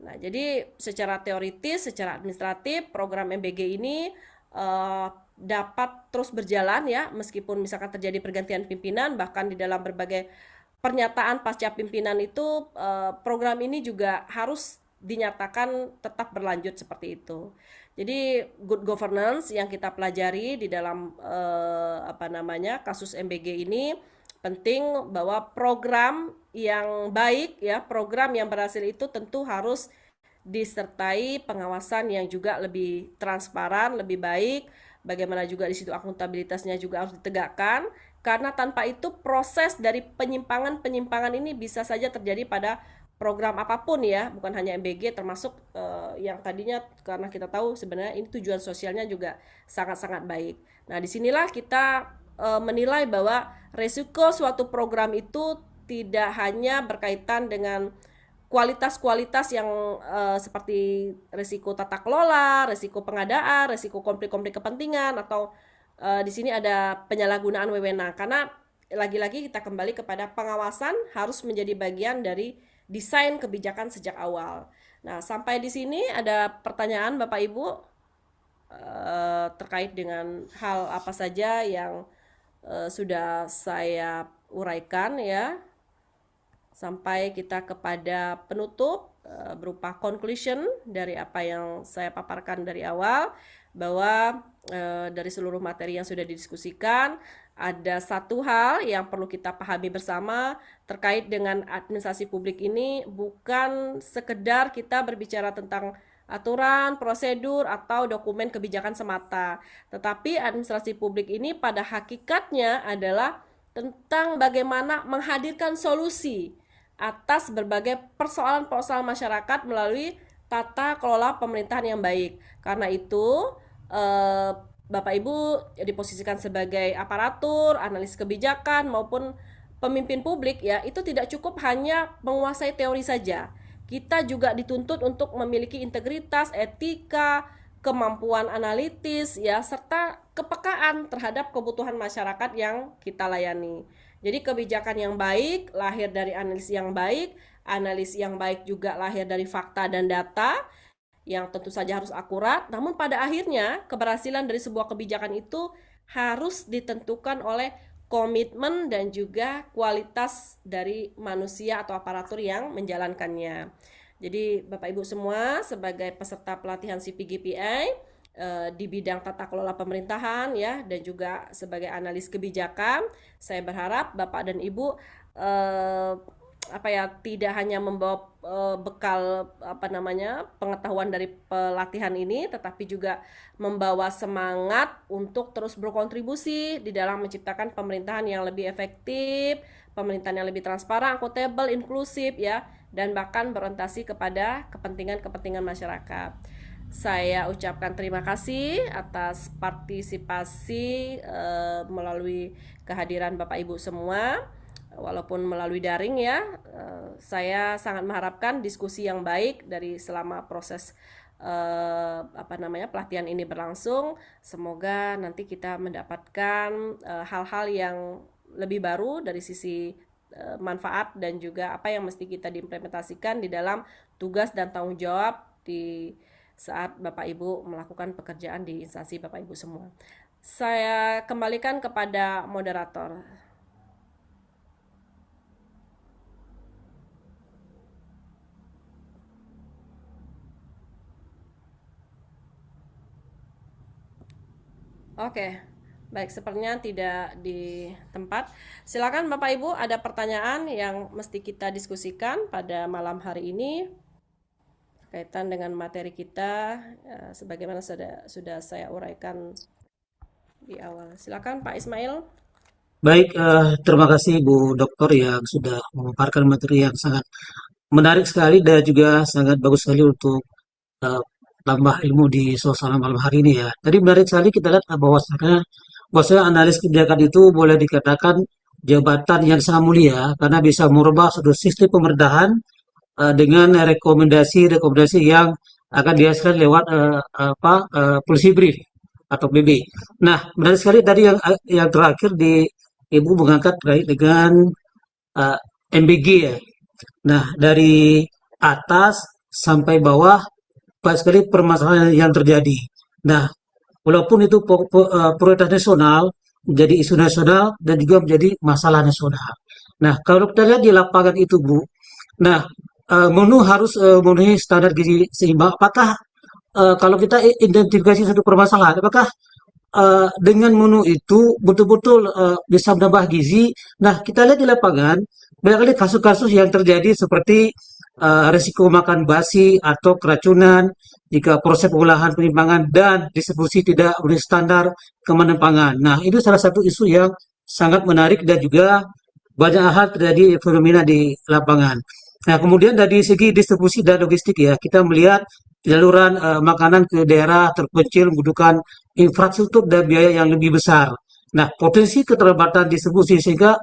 Speaker 1: Nah, jadi secara teoritis, secara administratif, program MBG ini dapat terus berjalan ya, meskipun misalkan terjadi pergantian pimpinan, bahkan di dalam berbagai pernyataan pasca pimpinan itu program ini juga harus dinyatakan tetap berlanjut seperti itu. Jadi good governance yang kita pelajari di dalam apa namanya kasus MBG ini penting, bahwa program yang baik ya, program yang berhasil itu tentu harus disertai pengawasan yang juga lebih transparan, lebih baik. Bagaimana juga di situ akuntabilitasnya juga harus ditegakkan, karena tanpa itu proses dari penyimpangan ini bisa saja terjadi pada program apapun ya, bukan hanya MBG, termasuk yang tadinya karena kita tahu sebenarnya ini tujuan sosialnya juga sangat-sangat baik. Nah, disinilah kita menilai bahwa resiko suatu program itu tidak hanya berkaitan dengan kualitas-kualitas yang seperti resiko tata kelola, resiko pengadaan, resiko konflik-konflik kepentingan, atau di sini ada penyalahgunaan wewenang. Karena lagi-lagi kita kembali kepada pengawasan harus menjadi bagian dari desain kebijakan sejak awal. Nah, sampai di sini ada pertanyaan Bapak Ibu terkait dengan hal apa saja yang sudah saya uraikan ya, sampai kita kepada penutup berupa conclusion dari apa yang saya paparkan dari awal, bahwa dari seluruh materi yang sudah didiskusikan ada satu hal yang perlu kita pahami bersama terkait dengan administrasi publik ini, bukan sekedar kita berbicara tentang aturan, prosedur, atau dokumen kebijakan semata. Tetapi administrasi publik ini pada hakikatnya adalah tentang bagaimana menghadirkan solusi atas berbagai persoalan-persoalan masyarakat melalui tata kelola pemerintahan yang baik. Karena itu, Bapak Ibu diposisikan sebagai aparatur, analis kebijakan, maupun pemimpin publik ya, itu tidak cukup hanya menguasai teori saja. Kita juga dituntut untuk memiliki integritas, etika, kemampuan analitis ya, serta kepekaan terhadap kebutuhan masyarakat yang kita layani. Jadi kebijakan yang baik lahir dari analis yang baik juga lahir dari fakta dan data yang tentu saja harus akurat, namun pada akhirnya keberhasilan dari sebuah kebijakan itu harus ditentukan oleh komitmen dan juga kualitas dari manusia atau aparatur yang menjalankannya. Jadi Bapak Ibu semua sebagai peserta pelatihan CPGPI di bidang tata kelola pemerintahan ya, dan juga sebagai analis kebijakan, saya berharap Bapak dan Ibu tidak hanya membawa bekal pengetahuan dari pelatihan ini, tetapi juga membawa semangat untuk terus berkontribusi di dalam menciptakan pemerintahan yang lebih efektif, pemerintahan yang lebih transparan, akuntabel, inklusif ya, dan bahkan berorientasi kepada kepentingan masyarakat. Saya ucapkan terima kasih atas partisipasi melalui kehadiran Bapak Ibu semua, walaupun melalui daring ya. Saya sangat mengharapkan diskusi yang baik dari selama proses pelatihan ini berlangsung. Semoga nanti kita mendapatkan hal-hal yang lebih baru dari sisi manfaat dan juga apa yang mesti kita diimplementasikan di dalam tugas dan tanggung jawab di saat Bapak Ibu melakukan pekerjaan di instansi Bapak Ibu semua. Saya kembalikan kepada moderator. Oke, baik, sepertinya tidak di tempat. Silakan Bapak Ibu, ada pertanyaan yang mesti kita diskusikan pada malam hari ini kaitan dengan materi kita, sebagaimana sudah saya uraikan di awal. Silakan Pak Ismail.
Speaker 3: Baik, terima kasih Bu Dokter yang sudah memaparkan materi yang sangat menarik sekali dan juga sangat bagus sekali untuk tambah ilmu di suasana malam hari ini ya. Tadi menarik sekali kita lihat bahwasanya analis kebijakan itu boleh dikatakan jabatan yang sangat mulia karena bisa merubah suatu sistem pemerintahan dengan rekomendasi yang akan dihasilkan lewat policy brief atau PB. Nah, menarik sekali tadi yang terakhir di Ibu mengangkat terkait dengan MBG ya. Nah, dari atas sampai bawah banyak sekali permasalahan yang terjadi. Nah, walaupun itu prioritas nasional, menjadi isu nasional dan juga menjadi masalah nasional. Nah, kalau kita lihat di lapangan itu, Bu, nah, menu harus memenuhi standar gizi seimbang. Apakah kalau kita identifikasi satu permasalahan, apakah dengan menu itu betul-betul bisa menambah gizi? Nah, kita lihat di lapangan, banyak kali kasus-kasus yang terjadi seperti risiko makan basi atau keracunan jika proses pengolahan penyimpangan dan distribusi tidak memenuhi standar keamanan pangan. Nah, itu salah satu isu yang sangat menarik dan juga banyak hal terjadi fenomena di lapangan. Nah, kemudian dari segi distribusi dan logistik ya, kita melihat penyaluran makanan ke daerah terpencil membutuhkan infrastruktur dan biaya yang lebih besar. Nah, potensi keterlambatan distribusi sehingga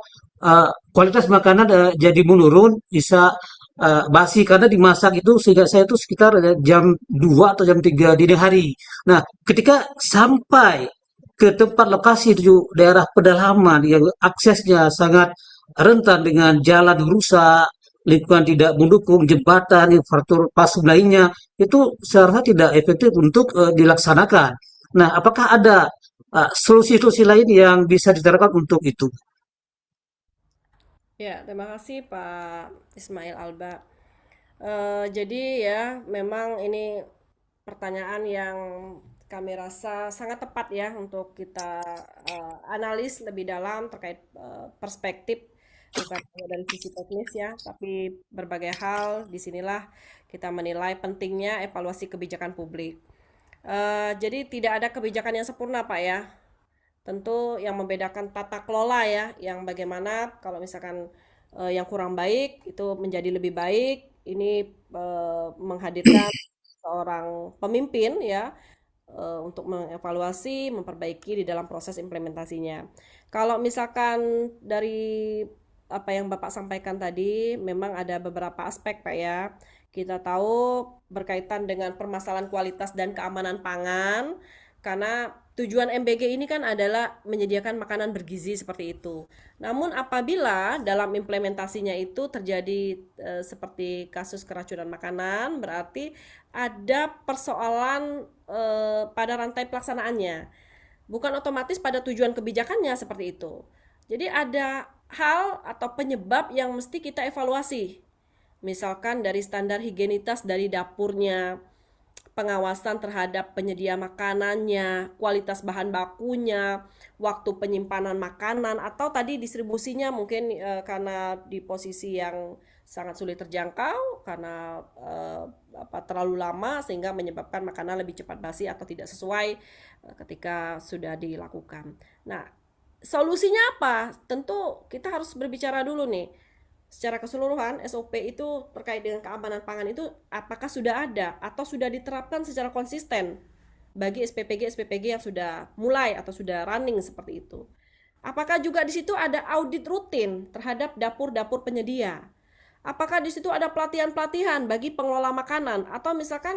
Speaker 3: kualitas makanan jadi menurun, bisa basi karena dimasak itu sehingga saya itu sekitar jam 2 atau jam 3 dini hari. Nah, ketika sampai ke tempat lokasi di daerah pedalaman yang aksesnya sangat rentan dengan jalan rusak, lingkungan tidak mendukung, jembatan, infrastruktur pasum lainnya, itu seharusnya tidak efektif untuk dilaksanakan. Nah, apakah ada solusi-solusi lain yang bisa diterapkan untuk itu?
Speaker 1: Ya, terima kasih Pak Ismail Alba. Jadi ya, memang ini pertanyaan yang kami rasa sangat tepat ya untuk kita analis lebih dalam terkait perspektif, bukan hanya dari sisi teknis ya, tapi berbagai hal. Disinilah kita menilai pentingnya evaluasi kebijakan publik. Jadi tidak ada kebijakan yang sempurna Pak ya. Tentu yang membedakan tata kelola ya, yang bagaimana kalau misalkan yang kurang baik itu menjadi lebih baik. Ini menghadirkan seorang pemimpin ya, untuk mengevaluasi, memperbaiki di dalam proses implementasinya. Kalau misalkan dari apa yang Bapak sampaikan tadi, memang ada beberapa aspek Pak ya. Kita tahu berkaitan dengan permasalahan kualitas dan keamanan pangan, karena tujuan MBG ini kan adalah menyediakan makanan bergizi seperti itu. Namun apabila dalam implementasinya itu terjadi seperti kasus keracunan makanan, berarti ada persoalan pada rantai pelaksanaannya. Bukan otomatis pada tujuan kebijakannya seperti itu. Jadi ada hal atau penyebab yang mesti kita evaluasi. Misalkan dari standar higienitas dari dapurnya, pengawasan terhadap penyedia makanannya, kualitas bahan bakunya, waktu penyimpanan makanan, atau tadi distribusinya mungkin karena di posisi yang sangat sulit terjangkau karena terlalu lama sehingga menyebabkan makanan lebih cepat basi atau tidak sesuai ketika sudah dilakukan. Nah, solusinya apa? Tentu kita harus berbicara dulu nih. Secara keseluruhan SOP itu terkait dengan keamanan pangan itu apakah sudah ada atau sudah diterapkan secara konsisten bagi SPPG yang sudah mulai atau sudah running seperti itu. Apakah juga di situ ada audit rutin terhadap dapur-dapur penyedia? Apakah di situ ada pelatihan-pelatihan bagi pengelola makanan atau misalkan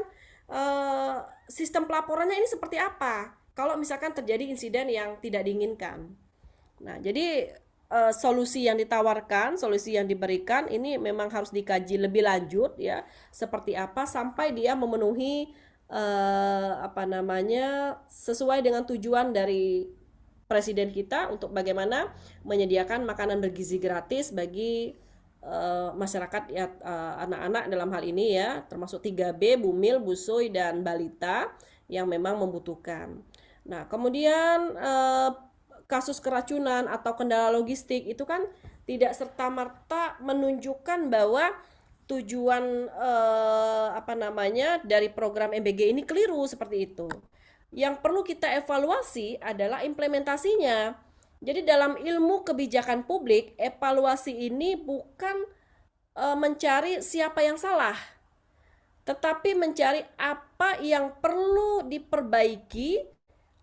Speaker 1: sistem pelaporannya ini seperti apa kalau misalkan terjadi insiden yang tidak diinginkan? Nah, jadi solusi yang ditawarkan, solusi yang diberikan ini memang harus dikaji lebih lanjut ya, seperti apa sampai dia memenuhi sesuai dengan tujuan dari presiden kita untuk bagaimana menyediakan makanan bergizi gratis bagi masyarakat ya, anak-anak dalam hal ini ya, termasuk 3B, bumil, busui dan balita yang memang membutuhkan. Nah, kemudian kasus keracunan atau kendala logistik itu kan tidak serta-merta menunjukkan bahwa tujuan dari program MBG ini keliru seperti itu. Yang perlu kita evaluasi adalah implementasinya. Jadi dalam ilmu kebijakan publik, evaluasi ini bukan mencari siapa yang salah, tetapi mencari apa yang perlu diperbaiki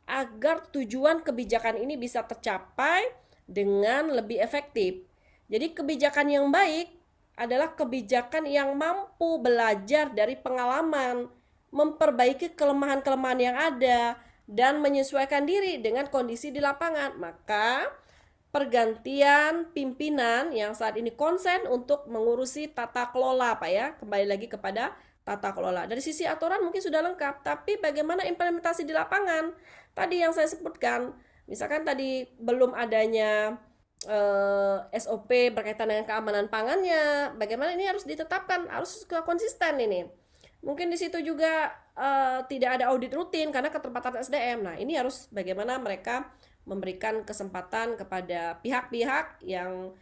Speaker 1: agar tujuan kebijakan ini bisa tercapai dengan lebih efektif. Jadi kebijakan yang baik adalah kebijakan yang mampu belajar dari pengalaman, memperbaiki kelemahan-kelemahan yang ada, dan menyesuaikan diri dengan kondisi di lapangan. Maka pergantian pimpinan yang saat ini konsen untuk mengurusi tata kelola, Pak ya, kembali lagi kepada tata kelola. Dari sisi aturan mungkin sudah lengkap, tapi bagaimana implementasi di lapangan? Tadi yang saya sebutkan, misalkan tadi belum adanya SOP berkaitan dengan keamanan pangannya, bagaimana ini harus ditetapkan, harus konsisten ini. Mungkin di situ juga tidak ada audit rutin karena keterbatasan SDM. Nah, ini harus bagaimana mereka memberikan kesempatan kepada pihak-pihak yang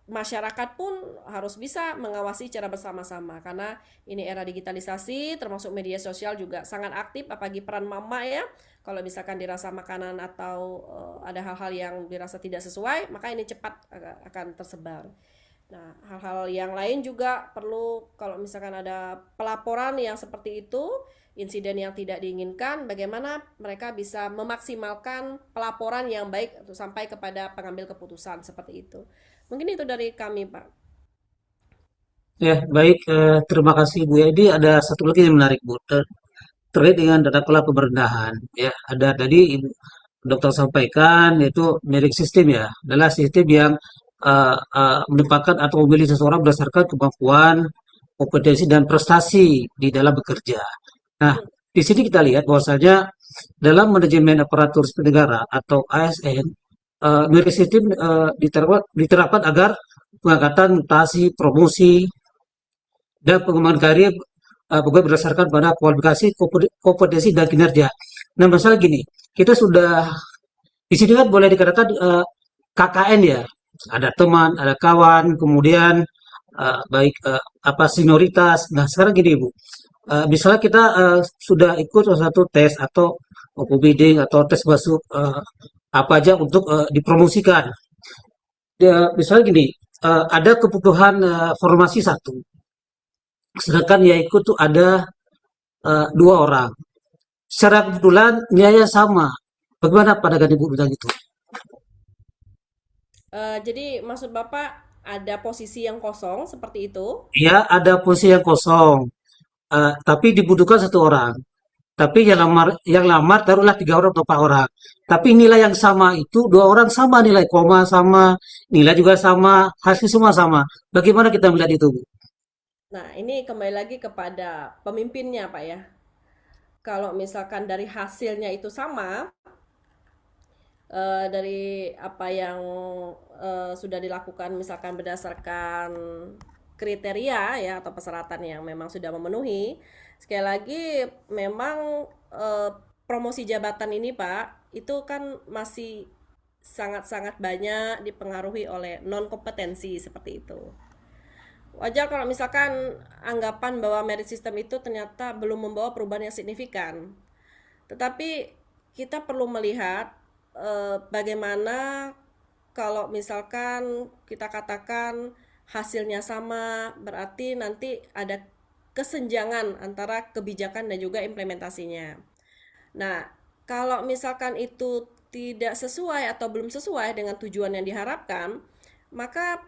Speaker 1: masyarakat pun harus bisa mengawasi secara bersama-sama karena ini era digitalisasi, termasuk media sosial juga sangat aktif, apalagi peran mama ya. Kalau misalkan dirasa makanan atau ada hal-hal yang dirasa tidak sesuai, maka ini cepat akan tersebar. Nah, hal-hal yang lain juga perlu, kalau misalkan ada pelaporan yang seperti itu, insiden yang tidak diinginkan, bagaimana mereka bisa memaksimalkan pelaporan yang baik untuk sampai kepada pengambil keputusan seperti itu. Mungkin itu dari kami, Pak.
Speaker 3: Ya, baik. Terima kasih Bu Edi. Ada satu lagi yang menarik Bu, terkait dengan tata kelola pemerintahan. Ya, ada tadi Ibu Dokter sampaikan yaitu merit system ya, adalah sistem yang menempatkan atau memilih seseorang berdasarkan kemampuan, kompetensi dan prestasi di dalam bekerja. Nah, di sini kita lihat bahwasanya dalam manajemen aparatur sipil negara atau ASN, merit system diterapkan agar pengangkatan, mutasi, promosi, dan pengembangan karir pegawai berdasarkan pada kualifikasi, kompetensi dan kinerja. Nah, masalah gini, kita sudah di sini kan boleh dikatakan KKN ya, ada teman, ada kawan, kemudian baik senioritas. Nah, sekarang gini Bu, misalnya kita sudah ikut satu tes atau bidding atau tes masuk apa aja untuk dipromosikan. Misalnya gini, ada kebutuhan formasi satu, sedangkan ya ikut tuh ada 2 orang. Secara kebetulan nilainya sama. Bagaimana pandangan Ibu tentang itu?
Speaker 1: Jadi maksud Bapak ada posisi yang kosong seperti itu?
Speaker 3: Ya, ada posisi yang kosong, tapi dibutuhkan 1 orang. Tapi yang lamar taruhlah 3 orang atau 4 orang. Tapi nilai yang sama itu 2 orang sama nilai, koma sama, nilai juga sama, hasil semua sama. Bagaimana kita melihat itu, Bu?
Speaker 1: Nah, ini kembali lagi kepada pemimpinnya, Pak ya. Kalau misalkan dari hasilnya itu sama, dari apa yang sudah dilakukan misalkan berdasarkan kriteria ya atau persyaratan yang memang sudah memenuhi. Sekali lagi memang promosi jabatan ini Pak itu kan masih sangat-sangat banyak dipengaruhi oleh non kompetensi seperti itu. Wajar kalau misalkan anggapan bahwa merit system itu ternyata belum membawa perubahan yang signifikan. Tetapi kita perlu melihat bagaimana kalau misalkan kita katakan hasilnya sama, berarti nanti ada kesenjangan antara kebijakan dan juga implementasinya. Nah, kalau misalkan itu tidak sesuai atau belum sesuai dengan tujuan yang diharapkan, maka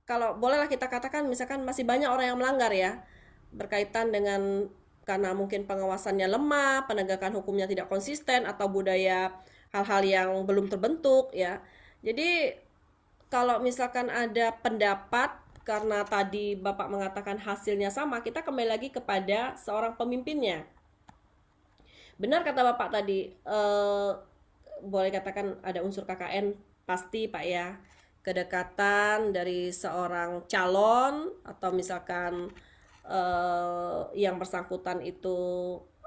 Speaker 1: kalau bolehlah kita katakan misalkan masih banyak orang yang melanggar ya berkaitan dengan karena mungkin pengawasannya lemah, penegakan hukumnya tidak konsisten atau budaya hal-hal yang belum terbentuk ya. Jadi kalau misalkan ada pendapat karena tadi Bapak mengatakan hasilnya sama, kita kembali lagi kepada seorang pemimpinnya. Benar kata Bapak tadi, boleh katakan ada unsur KKN pasti Pak ya. Kedekatan dari seorang calon atau misalkan yang bersangkutan itu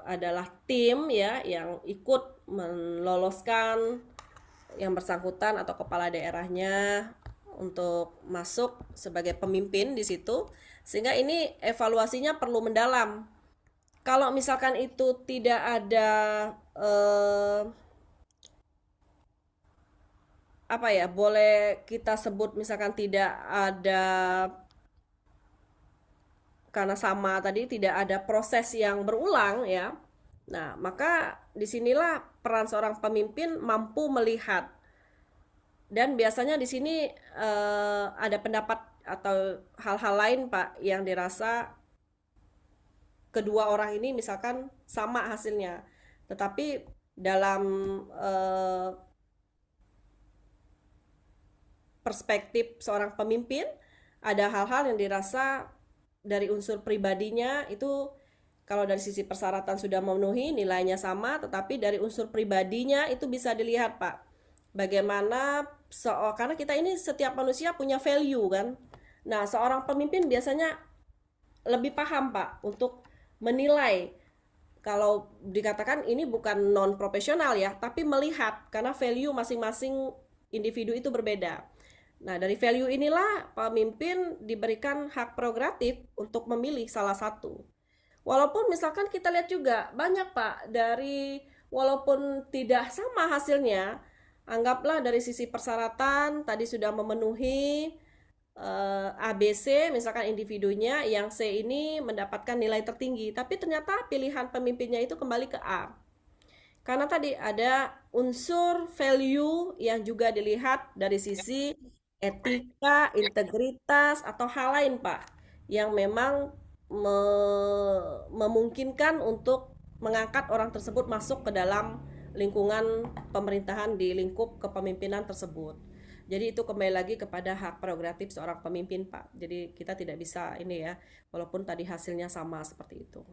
Speaker 1: adalah tim ya yang ikut meloloskan yang bersangkutan atau kepala daerahnya untuk masuk sebagai pemimpin di situ sehingga ini evaluasinya perlu mendalam. Kalau misalkan itu tidak ada apa ya boleh kita sebut misalkan tidak ada karena sama tadi tidak ada proses yang berulang ya. Nah, maka disinilah peran seorang pemimpin mampu melihat dan biasanya di sini ada pendapat atau hal-hal lain Pak yang dirasa kedua orang ini misalkan sama hasilnya, tetapi dalam eh, perspektif seorang pemimpin ada hal-hal yang dirasa dari unsur pribadinya itu kalau dari sisi persyaratan sudah memenuhi nilainya sama tetapi dari unsur pribadinya itu bisa dilihat Pak bagaimana karena kita ini setiap manusia punya value kan. Nah, seorang pemimpin biasanya lebih paham Pak untuk menilai kalau dikatakan ini bukan non profesional ya, tapi melihat karena value masing-masing individu itu berbeda. Nah, dari value inilah pemimpin diberikan hak prerogatif untuk memilih salah satu. Walaupun misalkan kita lihat juga banyak Pak dari walaupun tidak sama hasilnya, anggaplah dari sisi persyaratan tadi sudah memenuhi ABC misalkan individunya yang C ini mendapatkan nilai tertinggi, tapi ternyata pilihan pemimpinnya itu kembali ke A. Karena tadi ada unsur value yang juga dilihat dari sisi etika, integritas, atau hal lain, Pak, yang memang memungkinkan untuk mengangkat orang tersebut masuk ke dalam lingkungan pemerintahan di lingkup kepemimpinan tersebut. Jadi itu kembali lagi kepada hak prerogatif seorang pemimpin, Pak. Jadi kita tidak bisa ini ya, walaupun tadi hasilnya sama seperti itu.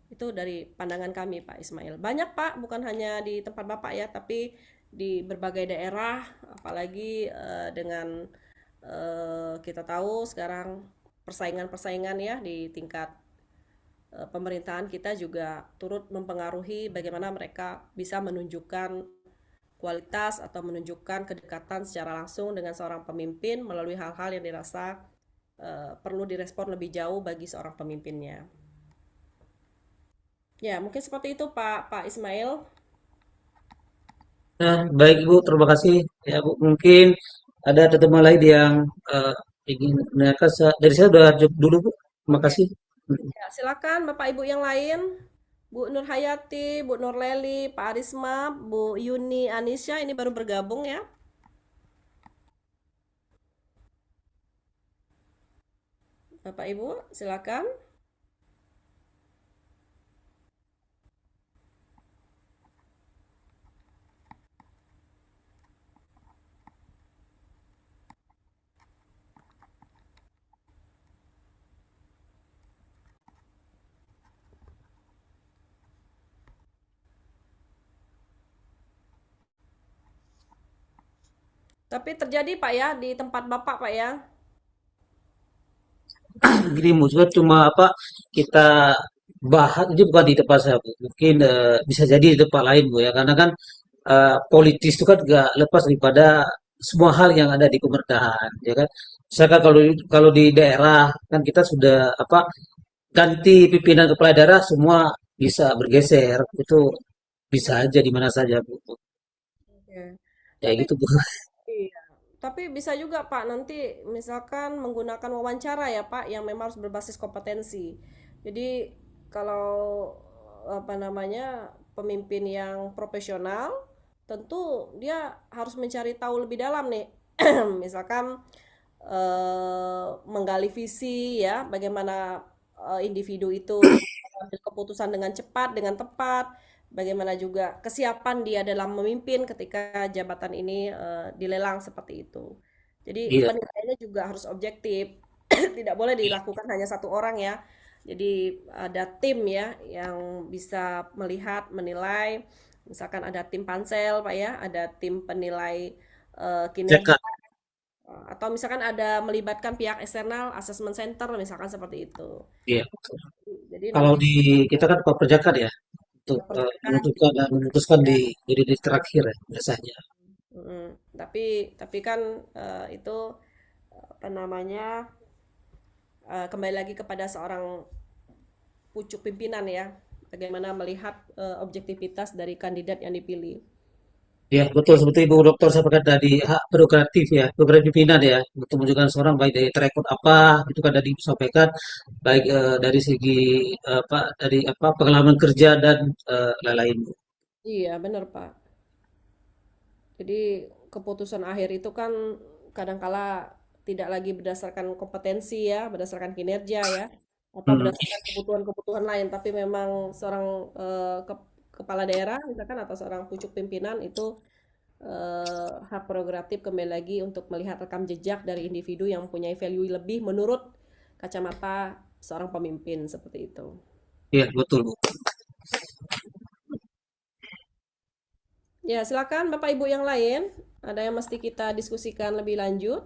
Speaker 1: Itu dari pandangan kami Pak Ismail. Banyak Pak, bukan hanya di tempat Bapak ya, tapi di berbagai daerah, apalagi dengan kita tahu sekarang persaingan-persaingan ya di tingkat pemerintahan kita juga turut mempengaruhi bagaimana mereka bisa menunjukkan kualitas atau menunjukkan kedekatan secara langsung dengan seorang pemimpin melalui hal-hal yang dirasa perlu direspon lebih jauh bagi seorang pemimpinnya. Ya, mungkin seperti itu Pak Ismail.
Speaker 3: Nah, baik Ibu, terima kasih. Ya Bu, mungkin ada teman lain yang ingin menanyakan. Dari saya sudah cukup dulu Bu. Terima
Speaker 1: Ya,
Speaker 3: kasih.
Speaker 1: ya, silakan Bapak Ibu yang lain. Bu Nur Hayati, Bu Nur Leli, Pak Arisma, Bu Yuni Anisya ini baru bergabung ya. Bapak Ibu, silakan. Tapi terjadi Pak ya di tempat Bapak Pak ya.
Speaker 3: Gini juga cuma apa kita bahas ini bukan di tempat saya Bu. Mungkin bisa jadi di tempat lain Bu ya karena kan politis itu kan nggak lepas daripada semua hal yang ada di pemerintahan ya kan. Misalkan kalau kalau di daerah kan kita sudah apa ganti pimpinan kepala daerah semua bisa bergeser itu bisa aja di mana saja Bu.
Speaker 1: Oke.
Speaker 3: Ya
Speaker 1: Tapi
Speaker 3: gitu Bu.
Speaker 1: iya, tapi bisa juga Pak nanti misalkan menggunakan wawancara ya Pak yang memang harus berbasis kompetensi. Jadi kalau apa namanya pemimpin yang profesional tentu dia harus mencari tahu lebih dalam nih. Misalkan menggali visi ya bagaimana individu itu mengambil keputusan dengan cepat, dengan tepat, bagaimana juga kesiapan dia dalam memimpin ketika jabatan ini dilelang seperti itu. Jadi
Speaker 3: Iya,
Speaker 1: penilaiannya juga harus objektif, tidak boleh dilakukan hanya satu orang ya. Jadi ada tim ya yang bisa melihat, menilai. Misalkan ada tim pansel, Pak ya, ada tim penilai kinerja,
Speaker 3: cekat.
Speaker 1: atau misalkan ada melibatkan pihak eksternal, assessment center, misalkan seperti itu.
Speaker 3: Iya.
Speaker 1: Jadi
Speaker 3: Kalau
Speaker 1: nanti
Speaker 3: di kita kan pekerjakan ya untuk
Speaker 1: pekerjaan
Speaker 3: menentukan dan memutuskan
Speaker 1: ya.
Speaker 3: di terakhir ya, biasanya.
Speaker 1: Tapi kan itu apa namanya kembali lagi kepada seorang pucuk pimpinan ya, bagaimana melihat objektivitas dari kandidat yang dipilih.
Speaker 3: Ya, betul seperti Ibu Dokter sampaikan tadi hak prerogatif ya, prerogatif pimpinan ya untuk menunjukkan seorang baik dari track record apa itu kan tadi disampaikan baik dari segi apa dari apa pengalaman kerja dan lain-lain.
Speaker 1: Iya, benar Pak. Jadi keputusan akhir itu kan kadangkala tidak lagi berdasarkan kompetensi ya, berdasarkan kinerja ya, atau
Speaker 3: Hmm,
Speaker 1: berdasarkan kebutuhan-kebutuhan lain, tapi memang seorang kepala daerah misalkan atau seorang pucuk pimpinan itu hak prerogatif kembali lagi untuk melihat rekam jejak dari individu yang mempunyai value lebih menurut kacamata seorang pemimpin seperti itu.
Speaker 3: ya betul Bu.
Speaker 1: Ya, silakan Bapak Ibu yang lain, ada yang mesti kita diskusikan lebih lanjut.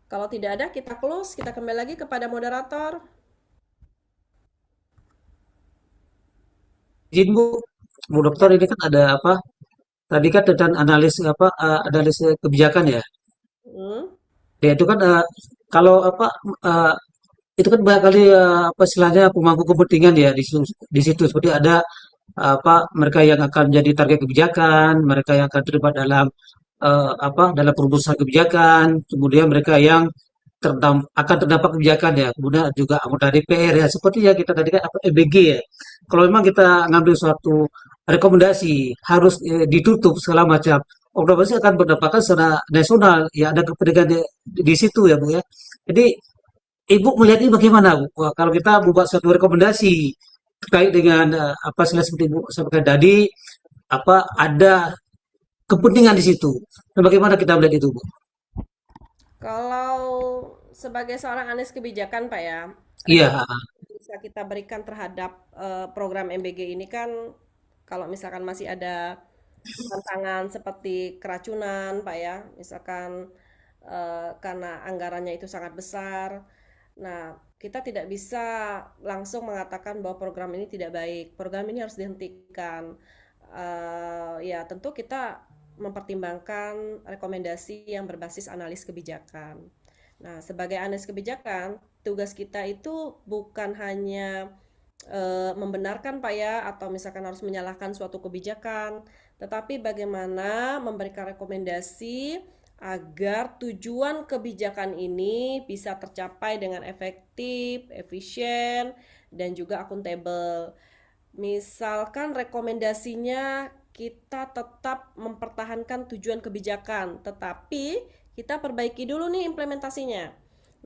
Speaker 1: Kalau tidak ada, kita close, kita kembali lagi kepada moderator.
Speaker 3: Izin Bu, Bu Dokter ini kan ada apa? Tadi kan tentang analis apa analis kebijakan ya.
Speaker 1: Hmm.
Speaker 3: Ya itu kan kalau apa eh, itu kan banyak kali apa istilahnya pemangku kepentingan ya di situ seperti ada apa mereka yang akan jadi target kebijakan, mereka yang akan terlibat dalam apa dalam perumusan kebijakan, kemudian mereka yang akan terdampak kebijakan ya, kemudian juga anggota DPR ya, seperti ya kita tadi kan apa EBG ya. Kalau memang kita ngambil suatu rekomendasi harus ditutup segala macam, otomatis akan berdampak secara nasional ya ada kepentingan di situ ya Bu ya. Jadi Ibu melihat ini bagaimana Bu? Wah, kalau kita membuat suatu rekomendasi terkait dengan apa seperti Ibu sampaikan tadi, apa ada kepentingan di situ. Nah, bagaimana kita melihat itu, Bu?
Speaker 1: Kalau sebagai seorang analis kebijakan, Pak ya,
Speaker 3: Iya,
Speaker 1: rekomendasi yang bisa kita berikan terhadap program MBG ini kan, kalau misalkan masih ada tantangan seperti keracunan, Pak ya, misalkan karena anggarannya itu sangat besar. Nah, kita tidak bisa langsung mengatakan bahwa program ini tidak baik. Program ini harus dihentikan. Ya, tentu kita mempertimbangkan rekomendasi yang berbasis analis kebijakan. Nah, sebagai analis kebijakan, tugas kita itu bukan hanya membenarkan Pak ya, atau misalkan harus menyalahkan suatu kebijakan, tetapi bagaimana memberikan rekomendasi agar tujuan kebijakan ini bisa tercapai dengan efektif, efisien, dan juga akuntabel. Misalkan rekomendasinya kita tetap mempertahankan tujuan kebijakan, tetapi kita perbaiki dulu nih implementasinya.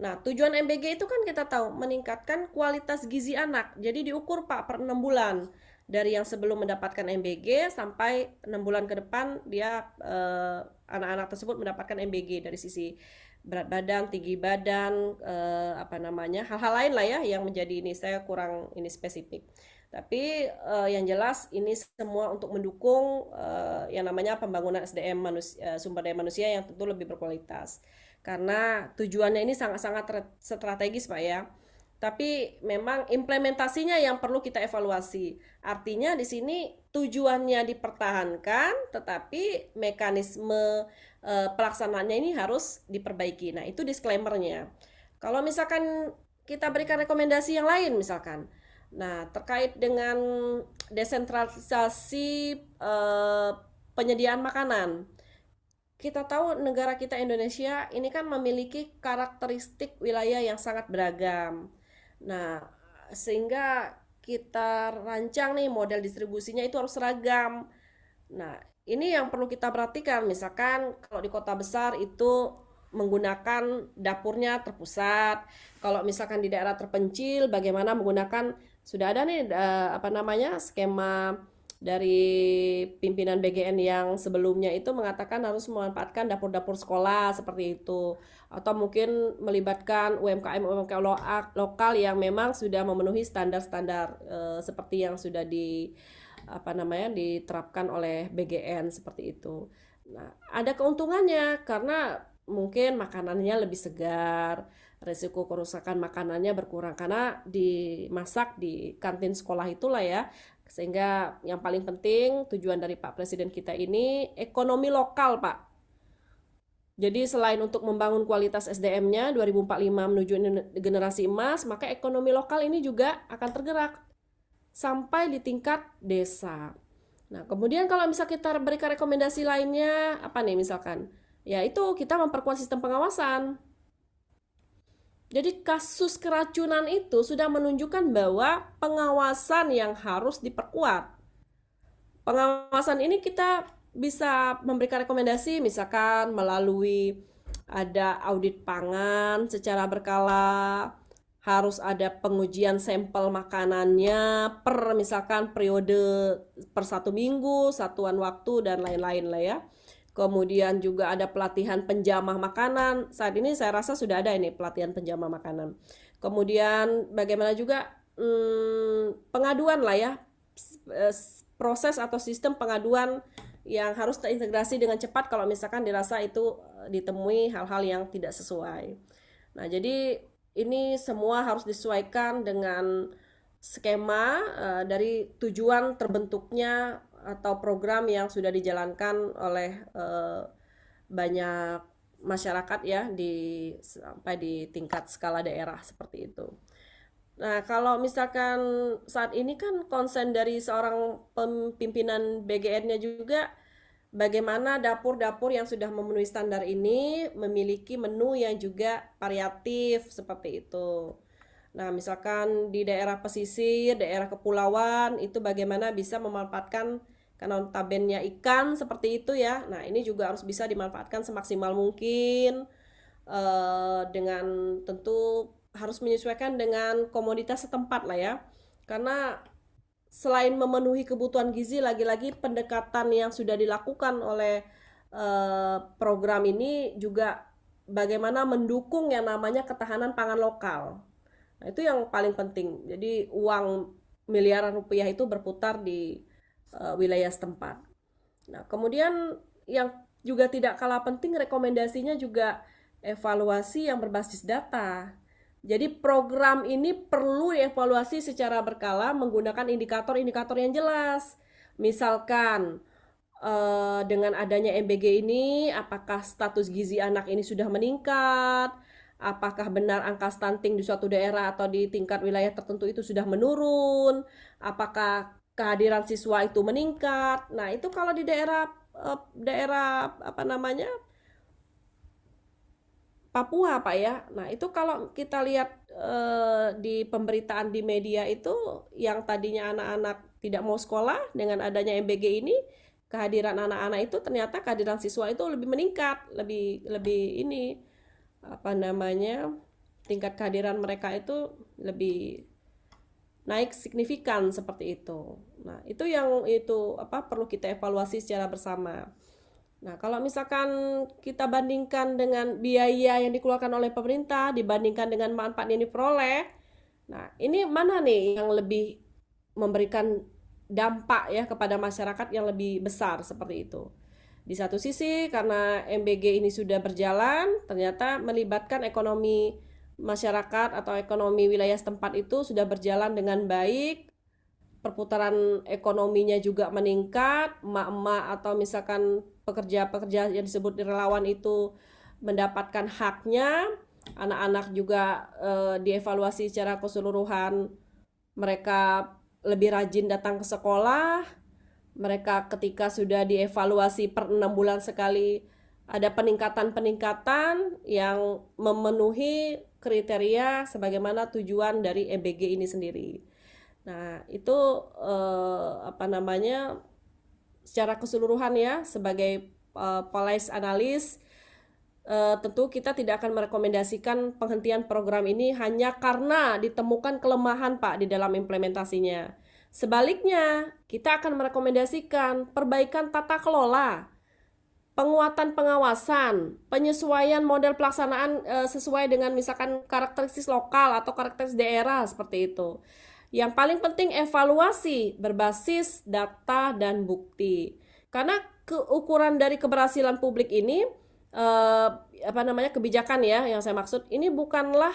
Speaker 1: Nah, tujuan MBG itu kan kita tahu meningkatkan kualitas gizi anak. Jadi diukur Pak per 6 bulan. Dari yang sebelum mendapatkan MBG sampai 6 bulan ke depan dia anak-anak tersebut mendapatkan MBG dari sisi berat badan, tinggi badan, apa namanya, hal-hal lain lah ya yang menjadi ini saya kurang ini spesifik. Tapi yang jelas ini semua untuk mendukung yang namanya pembangunan SDM sumber daya manusia yang tentu lebih berkualitas. Karena tujuannya ini sangat-sangat strategis, Pak ya. Tapi memang implementasinya yang perlu kita evaluasi. Artinya di sini tujuannya dipertahankan, tetapi mekanisme pelaksanaannya ini harus diperbaiki. Nah, itu disclaimer-nya. Kalau misalkan kita berikan rekomendasi yang lain misalkan. Nah, terkait dengan desentralisasi penyediaan makanan. Kita tahu negara kita Indonesia ini kan memiliki karakteristik wilayah yang sangat beragam. Nah, sehingga kita rancang nih model distribusinya itu harus seragam. Nah, ini yang perlu kita perhatikan. Misalkan kalau di kota besar itu menggunakan dapurnya terpusat. Kalau misalkan di daerah terpencil, bagaimana menggunakan sudah ada nih skema dari pimpinan BGN yang sebelumnya itu mengatakan harus memanfaatkan dapur-dapur sekolah seperti itu, atau mungkin melibatkan UMKM lokal yang memang sudah memenuhi standar-standar seperti yang sudah diterapkan oleh BGN seperti itu. Nah, ada keuntungannya karena mungkin makanannya lebih segar, resiko kerusakan makanannya berkurang karena dimasak di kantin sekolah itulah ya. Sehingga yang paling penting tujuan dari Pak Presiden kita ini ekonomi lokal, Pak. Jadi selain untuk membangun kualitas SDM-nya 2045 menuju generasi emas, maka ekonomi lokal ini juga akan tergerak sampai di tingkat desa. Nah, kemudian kalau misal kita berikan rekomendasi lainnya, apa nih misalkan? Ya itu kita memperkuat sistem pengawasan. Jadi kasus keracunan itu sudah menunjukkan bahwa pengawasan yang harus diperkuat. Pengawasan ini kita bisa memberikan rekomendasi misalkan melalui ada audit pangan secara berkala, harus ada pengujian sampel makanannya per misalkan periode per 1 minggu, satuan waktu dan lain-lain lah ya. Kemudian juga ada pelatihan penjamah makanan. Saat ini saya rasa sudah ada ini pelatihan penjamah makanan. Kemudian bagaimana juga pengaduan lah ya, proses atau sistem pengaduan yang harus terintegrasi dengan cepat kalau misalkan dirasa itu ditemui hal-hal yang tidak sesuai. Nah, jadi ini semua harus disesuaikan dengan skema dari tujuan terbentuknya atau program yang sudah dijalankan oleh banyak masyarakat ya sampai di tingkat skala daerah seperti itu. Nah, kalau misalkan saat ini kan konsen dari seorang pimpinan BGN-nya juga bagaimana dapur-dapur yang sudah memenuhi standar ini memiliki menu yang juga variatif seperti itu. Nah, misalkan di daerah pesisir, daerah kepulauan, itu bagaimana bisa memanfaatkan karena notabennya ikan seperti itu ya. Nah, ini juga harus bisa dimanfaatkan semaksimal mungkin dengan tentu harus menyesuaikan dengan komoditas setempat lah ya. Karena selain memenuhi kebutuhan gizi, lagi-lagi pendekatan yang sudah dilakukan oleh program ini juga bagaimana mendukung yang namanya ketahanan pangan lokal. Nah, itu yang paling penting. Jadi uang miliaran rupiah itu berputar di wilayah setempat. Nah, kemudian yang juga tidak kalah penting rekomendasinya juga evaluasi yang berbasis data. Jadi program ini perlu dievaluasi secara berkala menggunakan indikator-indikator yang jelas. Misalkan dengan adanya MBG ini, apakah status gizi anak ini sudah meningkat? Apakah benar angka stunting di suatu daerah atau di tingkat wilayah tertentu itu sudah menurun? Apakah kehadiran siswa itu meningkat? Nah, itu kalau di daerah Papua, Pak ya. Nah, itu kalau kita lihat di pemberitaan di media itu yang tadinya anak-anak tidak mau sekolah dengan adanya MBG ini, kehadiran anak-anak itu ternyata kehadiran siswa itu lebih meningkat, lebih tingkat kehadiran mereka itu lebih naik signifikan seperti itu. Nah, itu yang perlu kita evaluasi secara bersama. Nah, kalau misalkan kita bandingkan dengan biaya yang dikeluarkan oleh pemerintah dibandingkan dengan manfaat yang diperoleh, nah ini mana nih yang lebih memberikan dampak ya kepada masyarakat yang lebih besar seperti itu. Di satu sisi karena MBG ini sudah berjalan, ternyata melibatkan ekonomi masyarakat atau ekonomi wilayah setempat itu sudah berjalan dengan baik, perputaran ekonominya juga meningkat, emak-emak atau misalkan pekerja-pekerja yang disebut relawan itu mendapatkan haknya, anak-anak juga dievaluasi secara keseluruhan, mereka lebih rajin datang ke sekolah, mereka ketika sudah dievaluasi per 6 bulan sekali ada peningkatan-peningkatan yang memenuhi kriteria sebagaimana tujuan dari MBG ini sendiri. Nah, itu apa namanya secara keseluruhan ya sebagai policy analis tentu kita tidak akan merekomendasikan penghentian program ini hanya karena ditemukan kelemahan Pak di dalam implementasinya. Sebaliknya, kita akan merekomendasikan perbaikan tata kelola, penguatan pengawasan, penyesuaian model pelaksanaan sesuai dengan misalkan karakteristik lokal atau karakteristik daerah seperti itu. Yang paling penting evaluasi berbasis data dan bukti. Karena ukuran dari keberhasilan publik ini apa namanya kebijakan ya yang saya maksud ini bukanlah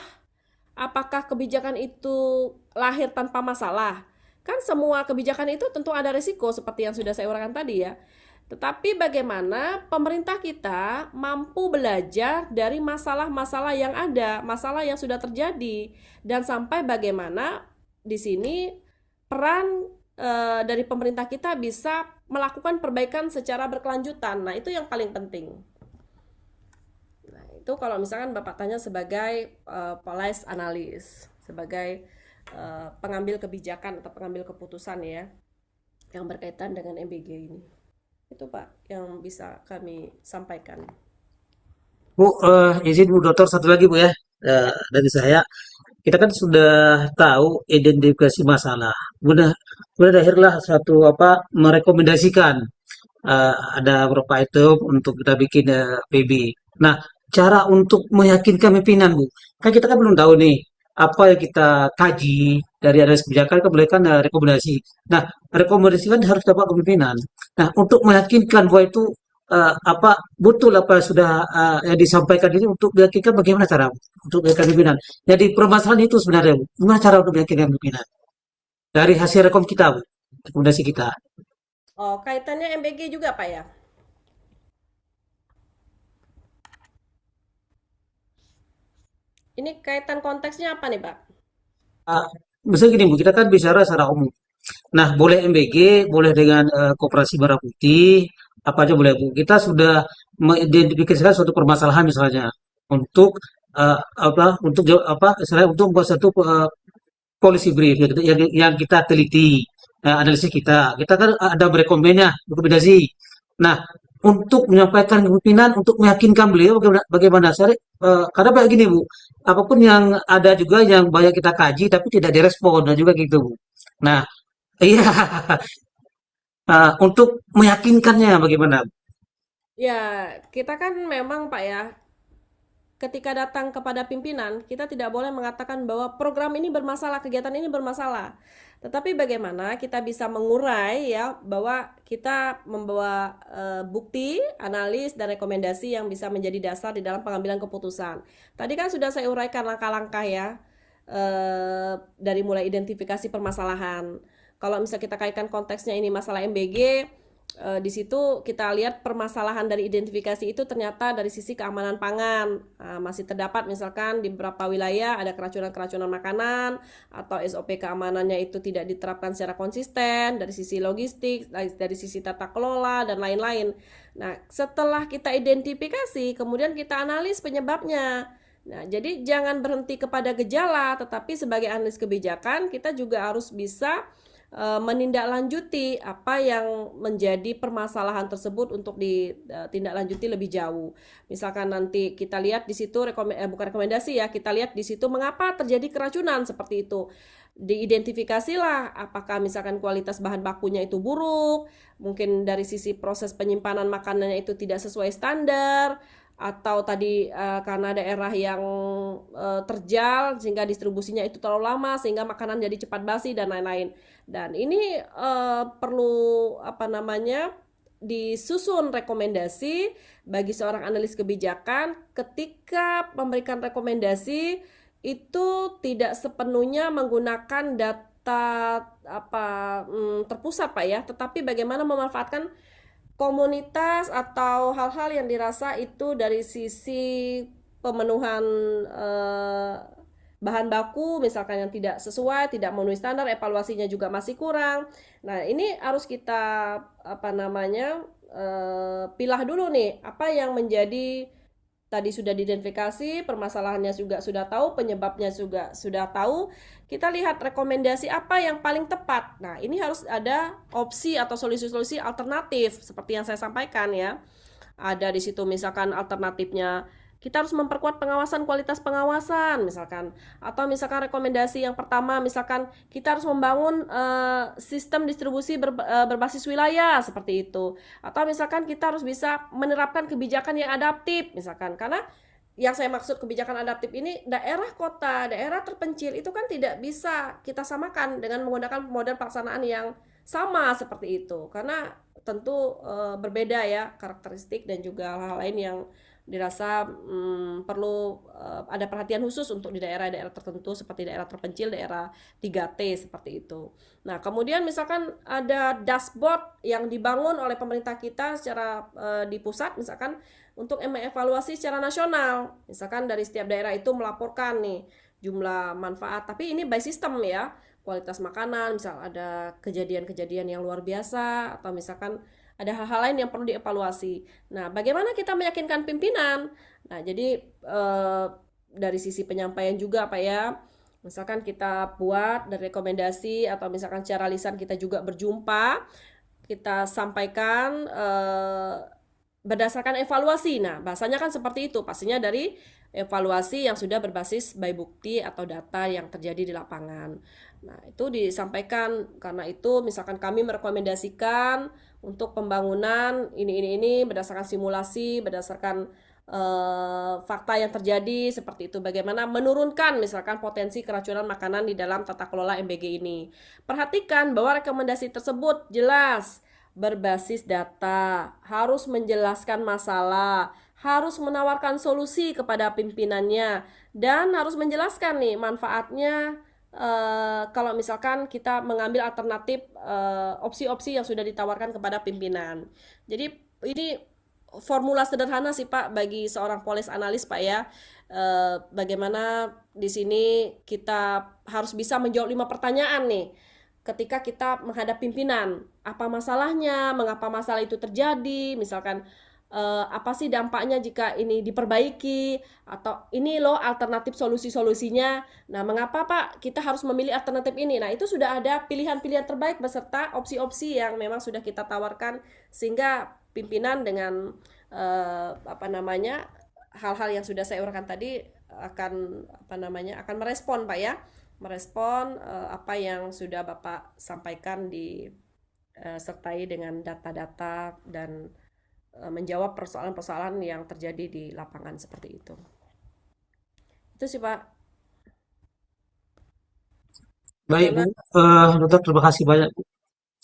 Speaker 1: apakah kebijakan itu lahir tanpa masalah. Kan semua kebijakan itu tentu ada risiko seperti yang sudah saya uraikan tadi ya. Tetapi bagaimana pemerintah kita mampu belajar dari masalah-masalah yang ada, masalah yang sudah terjadi, dan sampai bagaimana di sini peran dari pemerintah kita bisa melakukan perbaikan secara berkelanjutan. Nah, itu yang paling penting. Nah, itu kalau misalkan Bapak tanya sebagai policy analis, sebagai pengambil kebijakan atau pengambil keputusan ya, yang berkaitan dengan MBG ini. Itu Pak yang bisa kami sampaikan.
Speaker 3: Bu, izin Bu Dokter satu lagi Bu ya, dari saya. Kita kan sudah tahu identifikasi masalah. Kemudian akhirnya satu apa merekomendasikan ada beberapa item untuk kita bikin PB. Nah, cara untuk meyakinkan pimpinan Bu, kan kita kan belum tahu nih apa yang kita kaji dari analis kebijakan kan boleh kan rekomendasi. Nah, rekomendasi kan harus dapat kepemimpinan. Nah, untuk meyakinkan bahwa itu apa betul apa sudah yang disampaikan ini untuk meyakinkan bagaimana cara untuk meyakinkan pimpinan. Jadi permasalahan itu sebenarnya Bu, gimana cara untuk meyakinkan pimpinan dari hasil rekom kita Bu, rekomendasi kita.
Speaker 1: Oh, kaitannya MBG juga Pak ya? Ini kaitan konteksnya apa nih Pak?
Speaker 3: Misalnya gini Bu, kita kan bicara secara umum. Nah, boleh MBG, boleh dengan koperasi barang putih, apa aja boleh Bu. Kita sudah mengidentifikasikan suatu permasalahan misalnya untuk apa untuk apa istilahnya untuk membuat satu policy brief yang kita teliti analisis kita kan ada rekomendasi. Nah, untuk menyampaikan kepemimpinan untuk meyakinkan beliau bagaimana saya karena kayak gini Bu, apapun yang ada juga yang banyak kita kaji tapi tidak direspon dan juga gitu Bu. Nah, iya, untuk meyakinkannya bagaimana?
Speaker 1: Ya, kita kan memang Pak ya, ketika datang kepada pimpinan, kita tidak boleh mengatakan bahwa program ini bermasalah, kegiatan ini bermasalah. Tetapi bagaimana kita bisa mengurai ya bahwa kita membawa bukti, analis dan rekomendasi yang bisa menjadi dasar di dalam pengambilan keputusan. Tadi kan sudah saya uraikan langkah-langkah ya dari mulai identifikasi permasalahan. Kalau misalnya kita kaitkan konteksnya ini masalah MBG, di situ kita lihat permasalahan dari identifikasi itu ternyata dari sisi keamanan pangan masih terdapat misalkan di beberapa wilayah ada keracunan-keracunan makanan atau SOP keamanannya itu tidak diterapkan secara konsisten dari sisi logistik, dari sisi tata kelola dan lain-lain. Nah, setelah kita identifikasi, kemudian kita analis penyebabnya. Nah, jadi jangan berhenti kepada gejala, tetapi sebagai analis kebijakan kita juga harus bisa menindaklanjuti apa yang menjadi permasalahan tersebut untuk ditindaklanjuti lebih jauh. Misalkan nanti kita lihat di situ bukan rekomendasi ya, kita lihat di situ mengapa terjadi keracunan seperti itu. Diidentifikasilah apakah misalkan kualitas bahan bakunya itu buruk, mungkin dari sisi proses penyimpanan makanannya itu tidak sesuai standar, atau tadi karena daerah yang terjal sehingga distribusinya itu terlalu lama sehingga makanan jadi cepat basi dan lain-lain. Dan ini perlu disusun rekomendasi bagi seorang analis kebijakan ketika memberikan rekomendasi itu tidak sepenuhnya menggunakan data terpusat Pak ya, tetapi bagaimana memanfaatkan komunitas atau hal-hal yang dirasa itu dari sisi pemenuhan eh, bahan baku misalkan yang tidak sesuai, tidak memenuhi standar, evaluasinya juga masih kurang. Nah, ini harus kita pilah dulu nih apa yang menjadi tadi sudah diidentifikasi, permasalahannya juga sudah tahu, penyebabnya juga sudah tahu. Kita lihat rekomendasi apa yang paling tepat. Nah, ini harus ada opsi atau solusi-solusi alternatif seperti yang saya sampaikan ya. Ada di situ misalkan alternatifnya kita harus memperkuat pengawasan kualitas pengawasan misalkan, atau misalkan rekomendasi yang pertama misalkan kita harus membangun sistem distribusi berbasis wilayah seperti itu, atau misalkan kita harus bisa menerapkan kebijakan yang adaptif misalkan, karena yang saya maksud kebijakan adaptif ini daerah kota, daerah terpencil itu kan tidak bisa kita samakan dengan menggunakan model pelaksanaan yang sama seperti itu, karena tentu berbeda ya karakteristik dan juga hal-hal lain yang dirasa perlu ada perhatian khusus untuk di daerah-daerah tertentu seperti daerah terpencil, daerah 3T seperti itu. Nah, kemudian misalkan ada dashboard yang dibangun oleh pemerintah kita secara di pusat misalkan untuk mengevaluasi secara nasional. Misalkan dari setiap daerah itu melaporkan nih jumlah manfaat, tapi ini by system ya. Kualitas makanan, misal ada kejadian-kejadian yang luar biasa atau misalkan ada hal-hal lain yang perlu dievaluasi. Nah, bagaimana kita meyakinkan pimpinan? Nah, jadi dari sisi penyampaian juga Pak ya, misalkan kita buat dari rekomendasi atau misalkan secara lisan kita juga berjumpa, kita sampaikan berdasarkan evaluasi. Nah, bahasanya kan seperti itu, pastinya dari evaluasi yang sudah berbasis by bukti atau data yang terjadi di lapangan. Nah, itu disampaikan karena itu misalkan kami merekomendasikan untuk pembangunan ini berdasarkan simulasi, berdasarkan fakta yang terjadi seperti itu. Bagaimana menurunkan misalkan potensi keracunan makanan di dalam tata kelola MBG ini. Perhatikan bahwa rekomendasi tersebut jelas berbasis data, harus menjelaskan masalah, harus menawarkan solusi kepada pimpinannya, dan harus menjelaskan nih manfaatnya kalau misalkan kita mengambil alternatif opsi-opsi yang sudah ditawarkan kepada pimpinan. Jadi ini formula sederhana sih Pak bagi seorang polis analis Pak ya. Bagaimana di sini kita harus bisa menjawab 5 pertanyaan nih ketika kita menghadap pimpinan. Apa masalahnya? Mengapa masalah itu terjadi? Misalkan apa sih dampaknya jika ini diperbaiki, atau ini loh alternatif solusi-solusinya. Nah, mengapa Pak kita harus memilih alternatif ini? Nah, itu sudah ada pilihan-pilihan terbaik beserta opsi-opsi yang memang sudah kita tawarkan sehingga pimpinan dengan hal-hal yang sudah saya uraikan tadi akan merespon Pak ya. Merespon apa yang sudah Bapak sampaikan sertai dengan data-data dan menjawab persoalan-persoalan yang terjadi di lapangan seperti itu. Itu sih Pak.
Speaker 3: Baik Bu, Dokter terima kasih banyak Bu.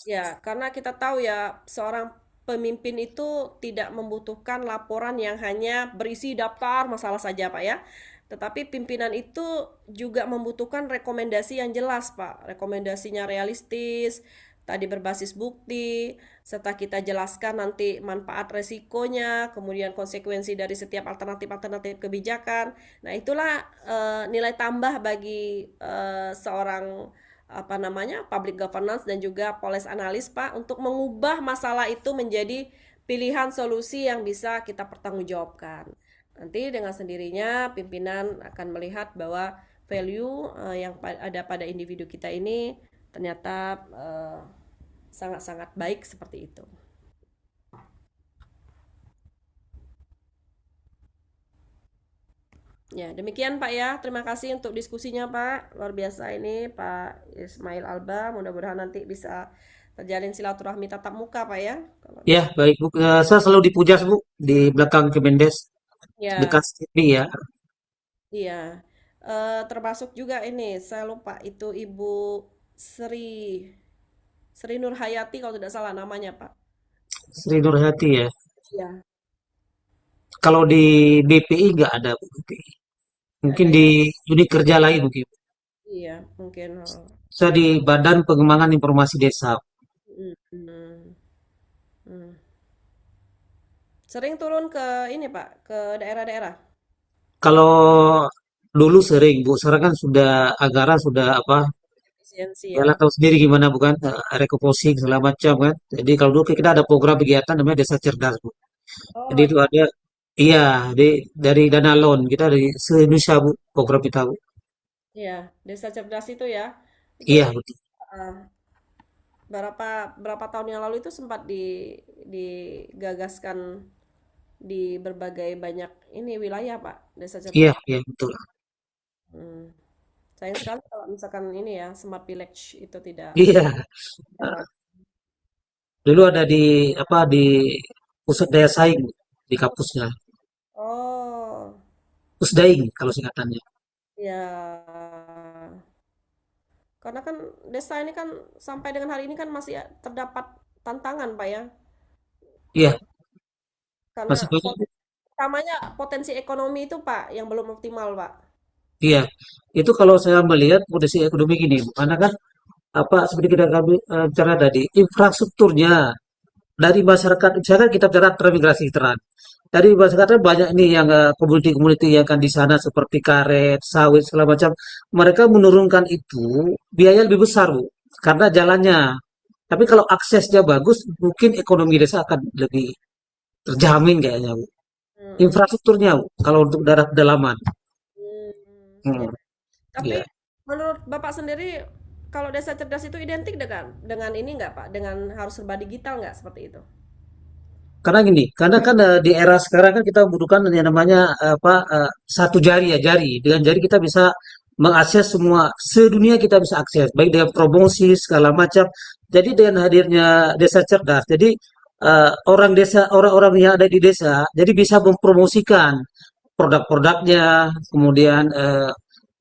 Speaker 1: Ya, karena kita tahu ya seorang pemimpin itu tidak membutuhkan laporan yang hanya berisi daftar masalah saja Pak ya. Tetapi pimpinan itu juga membutuhkan rekomendasi yang jelas Pak. Rekomendasinya realistis, tadi berbasis bukti, serta kita jelaskan nanti manfaat resikonya, kemudian konsekuensi dari setiap alternatif-alternatif kebijakan. Nah, itulah nilai tambah bagi seorang public governance dan juga policy analis Pak untuk mengubah masalah itu menjadi pilihan solusi yang bisa kita pertanggungjawabkan. Nanti dengan sendirinya pimpinan akan melihat bahwa value yang ada pada individu kita ini ternyata sangat-sangat baik seperti itu. Ya, demikian Pak ya. Terima kasih untuk diskusinya Pak. Luar biasa ini Pak Ismail Alba. Mudah-mudahan nanti bisa terjalin silaturahmi tatap muka Pak ya.
Speaker 3: Ya, baik Bu. Saya selalu dipujas Bu di belakang Kemendes
Speaker 1: Ya,
Speaker 3: dekat TV ya.
Speaker 1: iya. Termasuk juga ini, saya lupa itu Ibu Sri. Sri Nur Hayati kalau tidak salah namanya, Pak.
Speaker 3: Sri Nurhati ya.
Speaker 1: Ya,
Speaker 3: Kalau di BPI nggak ada Bu, BPI.
Speaker 1: nggak
Speaker 3: Mungkin
Speaker 1: ada
Speaker 3: di
Speaker 1: ya.
Speaker 3: unit kerja lain mungkin.
Speaker 1: Iya, mungkin.
Speaker 3: Saya di Badan Pengembangan Informasi Desa.
Speaker 1: Mm, mm, mm. Sering turun ke ini, Pak, ke daerah-daerah.
Speaker 3: Kalau dulu sering Bu, sekarang kan sudah anggaran sudah apa?
Speaker 1: Efisiensi
Speaker 3: Ya
Speaker 1: ya.
Speaker 3: lah tahu sendiri gimana bukan refocusing segala macam kan. Jadi kalau dulu kita ada program kegiatan namanya Desa Cerdas Bu.
Speaker 1: Oh,
Speaker 3: Jadi itu
Speaker 1: masih.
Speaker 3: ada iya dari dana loan kita dari se-Indonesia Bu program kita Bu.
Speaker 1: Iya, Desa Cerdas itu ya. Itu
Speaker 3: Iya betul.
Speaker 1: uh, berapa berapa tahun yang lalu itu sempat digagaskan di berbagai banyak ini wilayah, Pak, Desa
Speaker 3: Iya
Speaker 1: Cerdas.
Speaker 3: iya betul.
Speaker 1: Hmm. Sayang sekali kalau misalkan ini ya Smart Village itu tidak
Speaker 3: Iya.
Speaker 1: jalan.
Speaker 3: Dulu ada di apa di pusat daya saing Bu, di kampusnya.
Speaker 1: Oh,
Speaker 3: Pusdaing kalau singkatannya.
Speaker 1: ya. Karena kan desa ini kan sampai dengan hari ini kan masih terdapat tantangan, Pak ya.
Speaker 3: Iya,
Speaker 1: Karena
Speaker 3: masih banyak Bu.
Speaker 1: utamanya potensi ekonomi itu, Pak, yang belum optimal, Pak.
Speaker 3: Iya. Itu kalau saya melihat kondisi ekonomi gini Bu. Karena kan apa seperti kita kami bicara tadi infrastrukturnya dari masyarakat misalkan kita bicara transmigrasi terang dari masyarakat banyak nih yang komoditi-komoditi yang kan di sana seperti karet, sawit segala macam mereka menurunkan itu biaya lebih besar Bu karena jalannya tapi kalau aksesnya bagus mungkin ekonomi desa akan lebih terjamin kayaknya Bu
Speaker 1: Mm-mm.
Speaker 3: infrastrukturnya Bu kalau untuk daerah pedalaman.
Speaker 1: Ya.
Speaker 3: Hmm,
Speaker 1: Tapi
Speaker 3: ya.
Speaker 1: menurut Bapak sendiri, kalau desa cerdas itu identik dengan ini nggak, Pak? Dengan harus serba digital nggak seperti itu?
Speaker 3: Karena gini, karena kan di era sekarang kan kita membutuhkan yang namanya apa satu jari ya jari. Dengan jari kita bisa mengakses semua sedunia kita bisa akses, baik dengan promosi segala macam. Jadi dengan hadirnya desa cerdas, jadi orang desa orang-orang yang ada di desa, jadi bisa mempromosikan produk-produknya, kemudian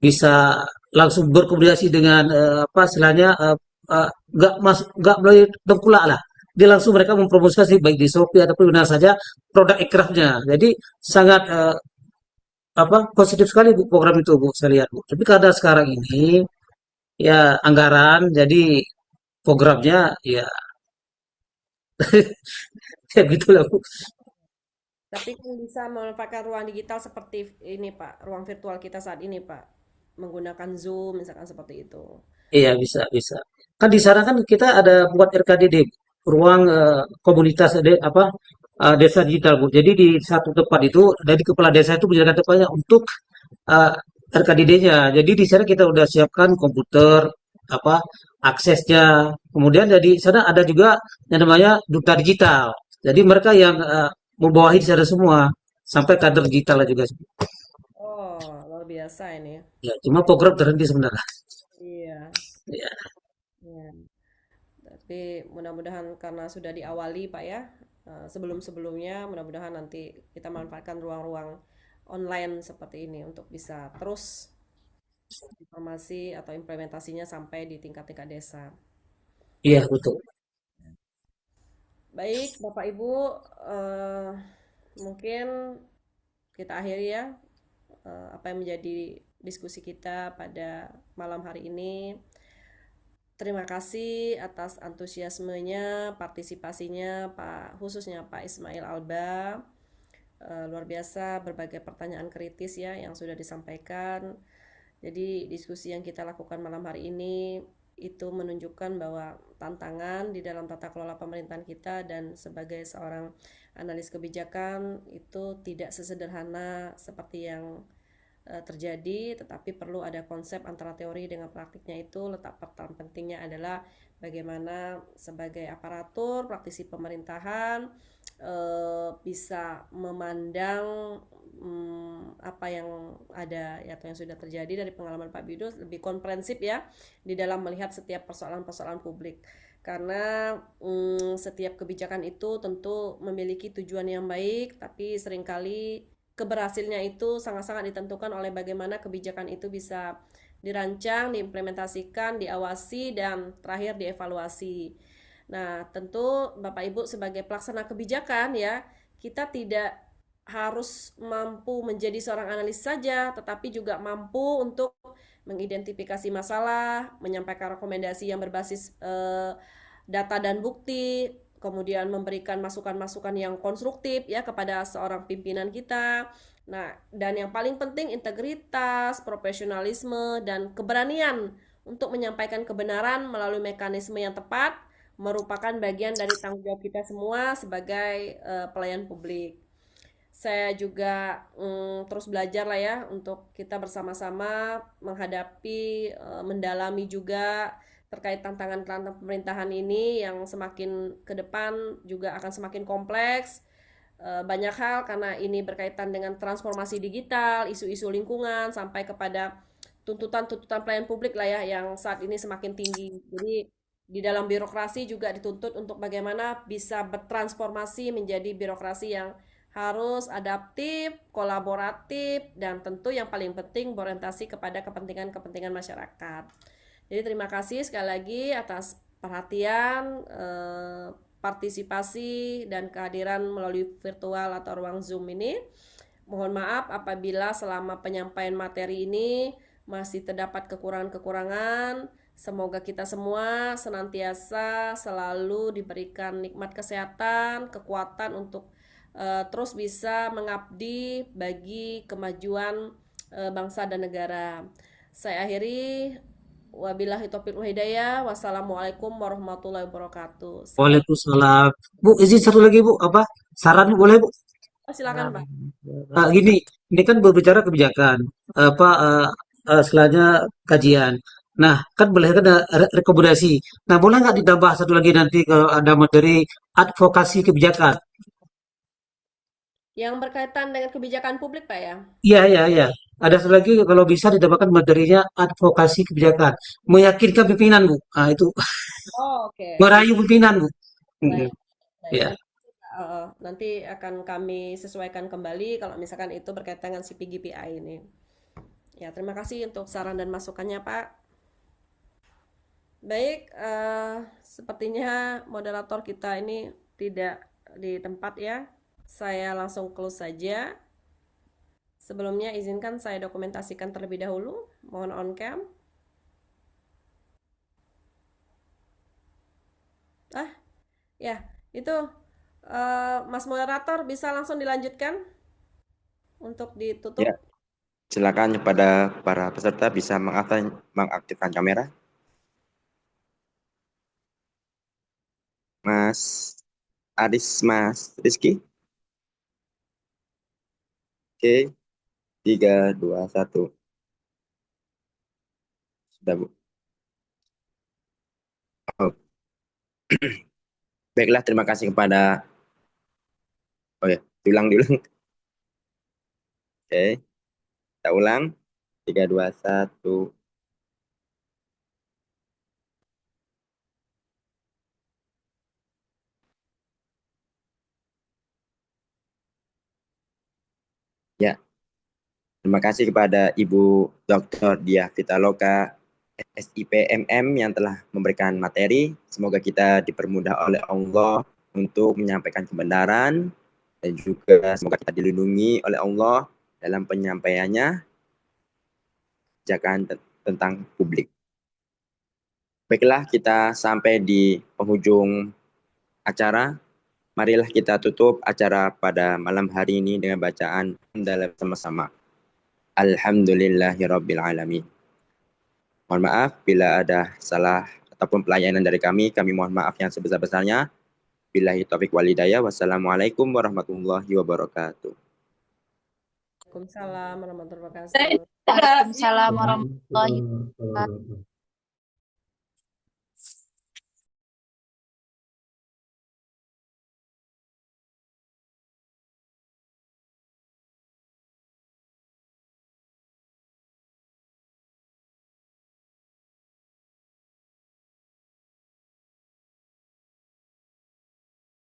Speaker 3: bisa langsung berkomunikasi dengan apa istilahnya nggak melalui tengkulak lah dia langsung mereka mempromosikan sih baik di Shopee ataupun di mana saja produk ikrafnya. Jadi sangat apa positif sekali Bu program itu Bu saya lihat Bu. Tapi karena sekarang ini ya anggaran jadi programnya ya ya gitulah Bu.
Speaker 1: Tapi kan bisa memanfaatkan ruang digital seperti ini, Pak, ruang virtual kita saat ini, Pak. Menggunakan Zoom, misalkan seperti itu.
Speaker 3: Iya bisa bisa. Kan di sana kan kita ada buat RKDD ruang komunitas apa desa digital Bu. Jadi di satu tempat itu dari kepala desa itu menjalankan tempatnya untuk uh, RKDD-nya. Jadi di sana kita udah siapkan komputer, apa aksesnya. Kemudian jadi sana ada juga yang namanya duta digital. Jadi mereka yang membawahi di sana semua sampai kader digital juga.
Speaker 1: Oh, luar biasa ini.
Speaker 3: Ya, cuma program terhenti sebenarnya.
Speaker 1: Iya,
Speaker 3: Ya,
Speaker 1: iya. Tapi mudah-mudahan karena sudah diawali, Pak ya, sebelum-sebelumnya mudah-mudahan nanti kita manfaatkan ruang-ruang online seperti ini untuk bisa terus informasi atau implementasinya sampai di tingkat-tingkat desa.
Speaker 3: iya betul.
Speaker 1: Baik, Bapak Ibu, eh, mungkin kita akhiri ya apa yang menjadi diskusi kita pada malam hari ini. Terima kasih atas antusiasmenya, partisipasinya, Pak, khususnya Pak Ismail Alba. Luar biasa berbagai pertanyaan kritis ya yang sudah disampaikan. Jadi diskusi yang kita lakukan malam hari ini itu menunjukkan bahwa tantangan di dalam tata kelola pemerintahan kita dan sebagai seorang analis kebijakan itu tidak sesederhana seperti yang terjadi, tetapi perlu ada konsep antara teori dengan praktiknya itu. Letak peran pentingnya adalah bagaimana sebagai aparatur praktisi pemerintahan bisa memandang apa yang ada ya, atau yang sudah terjadi dari pengalaman Pak Bido lebih komprehensif ya di dalam melihat setiap persoalan-persoalan publik. Karena setiap kebijakan itu tentu memiliki tujuan yang baik, tapi seringkali keberhasilannya itu sangat-sangat ditentukan oleh bagaimana kebijakan itu bisa dirancang, diimplementasikan, diawasi, dan terakhir dievaluasi. Nah, tentu Bapak Ibu sebagai pelaksana kebijakan ya, kita tidak harus mampu menjadi seorang analis saja, tetapi juga mampu untuk mengidentifikasi masalah, menyampaikan rekomendasi yang berbasis data dan bukti, kemudian memberikan masukan-masukan yang konstruktif ya kepada seorang pimpinan kita. Nah, dan yang paling penting integritas, profesionalisme, dan keberanian untuk menyampaikan kebenaran melalui mekanisme yang tepat merupakan bagian dari tanggung jawab kita semua sebagai pelayan publik. Saya juga terus belajar lah ya untuk kita bersama-sama menghadapi, mendalami juga terkait tantangan-tantangan pemerintahan ini yang semakin ke depan juga akan semakin kompleks. Banyak hal karena ini berkaitan dengan transformasi digital, isu-isu lingkungan, sampai kepada tuntutan-tuntutan pelayan publik lah ya yang saat ini semakin tinggi. Jadi di dalam birokrasi juga dituntut untuk bagaimana bisa bertransformasi menjadi birokrasi yang harus adaptif, kolaboratif, dan tentu yang paling penting berorientasi kepada kepentingan-kepentingan masyarakat. Jadi terima kasih sekali lagi atas perhatian, partisipasi, dan kehadiran melalui virtual atau ruang Zoom ini. Mohon maaf apabila selama penyampaian materi ini masih terdapat kekurangan-kekurangan. Semoga kita semua senantiasa selalu diberikan nikmat kesehatan, kekuatan untuk terus bisa mengabdi bagi kemajuan bangsa dan negara. Saya akhiri, wabillahi taufiq wal hidayah. Wassalamualaikum warahmatullahi wabarakatuh.
Speaker 3: Waalaikumsalam. Bu, izin satu lagi Bu, apa saran boleh Bu?
Speaker 1: Silakan Pak.
Speaker 3: Gini, ini kan berbicara kebijakan, apa istilahnya kajian. Nah, kan boleh kan ada rekomendasi. Nah, boleh nggak ditambah satu lagi nanti kalau ada materi advokasi kebijakan?
Speaker 1: Yang berkaitan dengan kebijakan publik Pak ya.
Speaker 3: Iya, iya, iya. Ada satu lagi kalau bisa ditambahkan materinya advokasi kebijakan, meyakinkan pimpinan Bu. Nah, itu
Speaker 1: Oh, oke.
Speaker 3: merayu pimpinan Bu.
Speaker 1: Baik, baik.
Speaker 3: Ya.
Speaker 1: Nanti akan kami sesuaikan kembali kalau misalkan itu berkaitan dengan CPGPI ini. Ya, terima kasih untuk saran dan masukannya, Pak. Baik, sepertinya moderator kita ini tidak di tempat ya. Saya langsung close saja. Sebelumnya izinkan saya dokumentasikan terlebih dahulu. Mohon on cam. Ya, itu Mas moderator bisa langsung dilanjutkan untuk ditutup.
Speaker 5: Ya, silakan kepada para peserta bisa mengaktifkan kamera. Mas Aris, Mas Rizky. Oke, 3, 2, 1. Sudah, Bu. Oh. Baiklah, terima kasih kepada... Oh ya, diulang. Oke, kita ulang. 3, 2, 1. Ya, terima kasih kepada Ibu Dr. Diah Pitaloka, SIPMM yang telah memberikan materi. Semoga kita dipermudah oleh Allah untuk menyampaikan kebenaran dan juga semoga kita dilindungi oleh Allah dalam penyampaiannya kebijakan tentang publik. Baiklah, kita sampai di penghujung acara. Marilah kita tutup acara pada malam hari ini dengan bacaan dalam sama-sama. Alhamdulillahirabbil alamin. Mohon maaf bila ada salah ataupun pelayanan dari kami mohon maaf yang sebesar-besarnya. Billahi taufiq wal hidayah. Wassalamualaikum warahmatullahi wabarakatuh.
Speaker 1: Waalaikumsalam warahmatullahi wabarakatuh.
Speaker 2: Waalaikumsalam warahmatullahi wabarakatuh.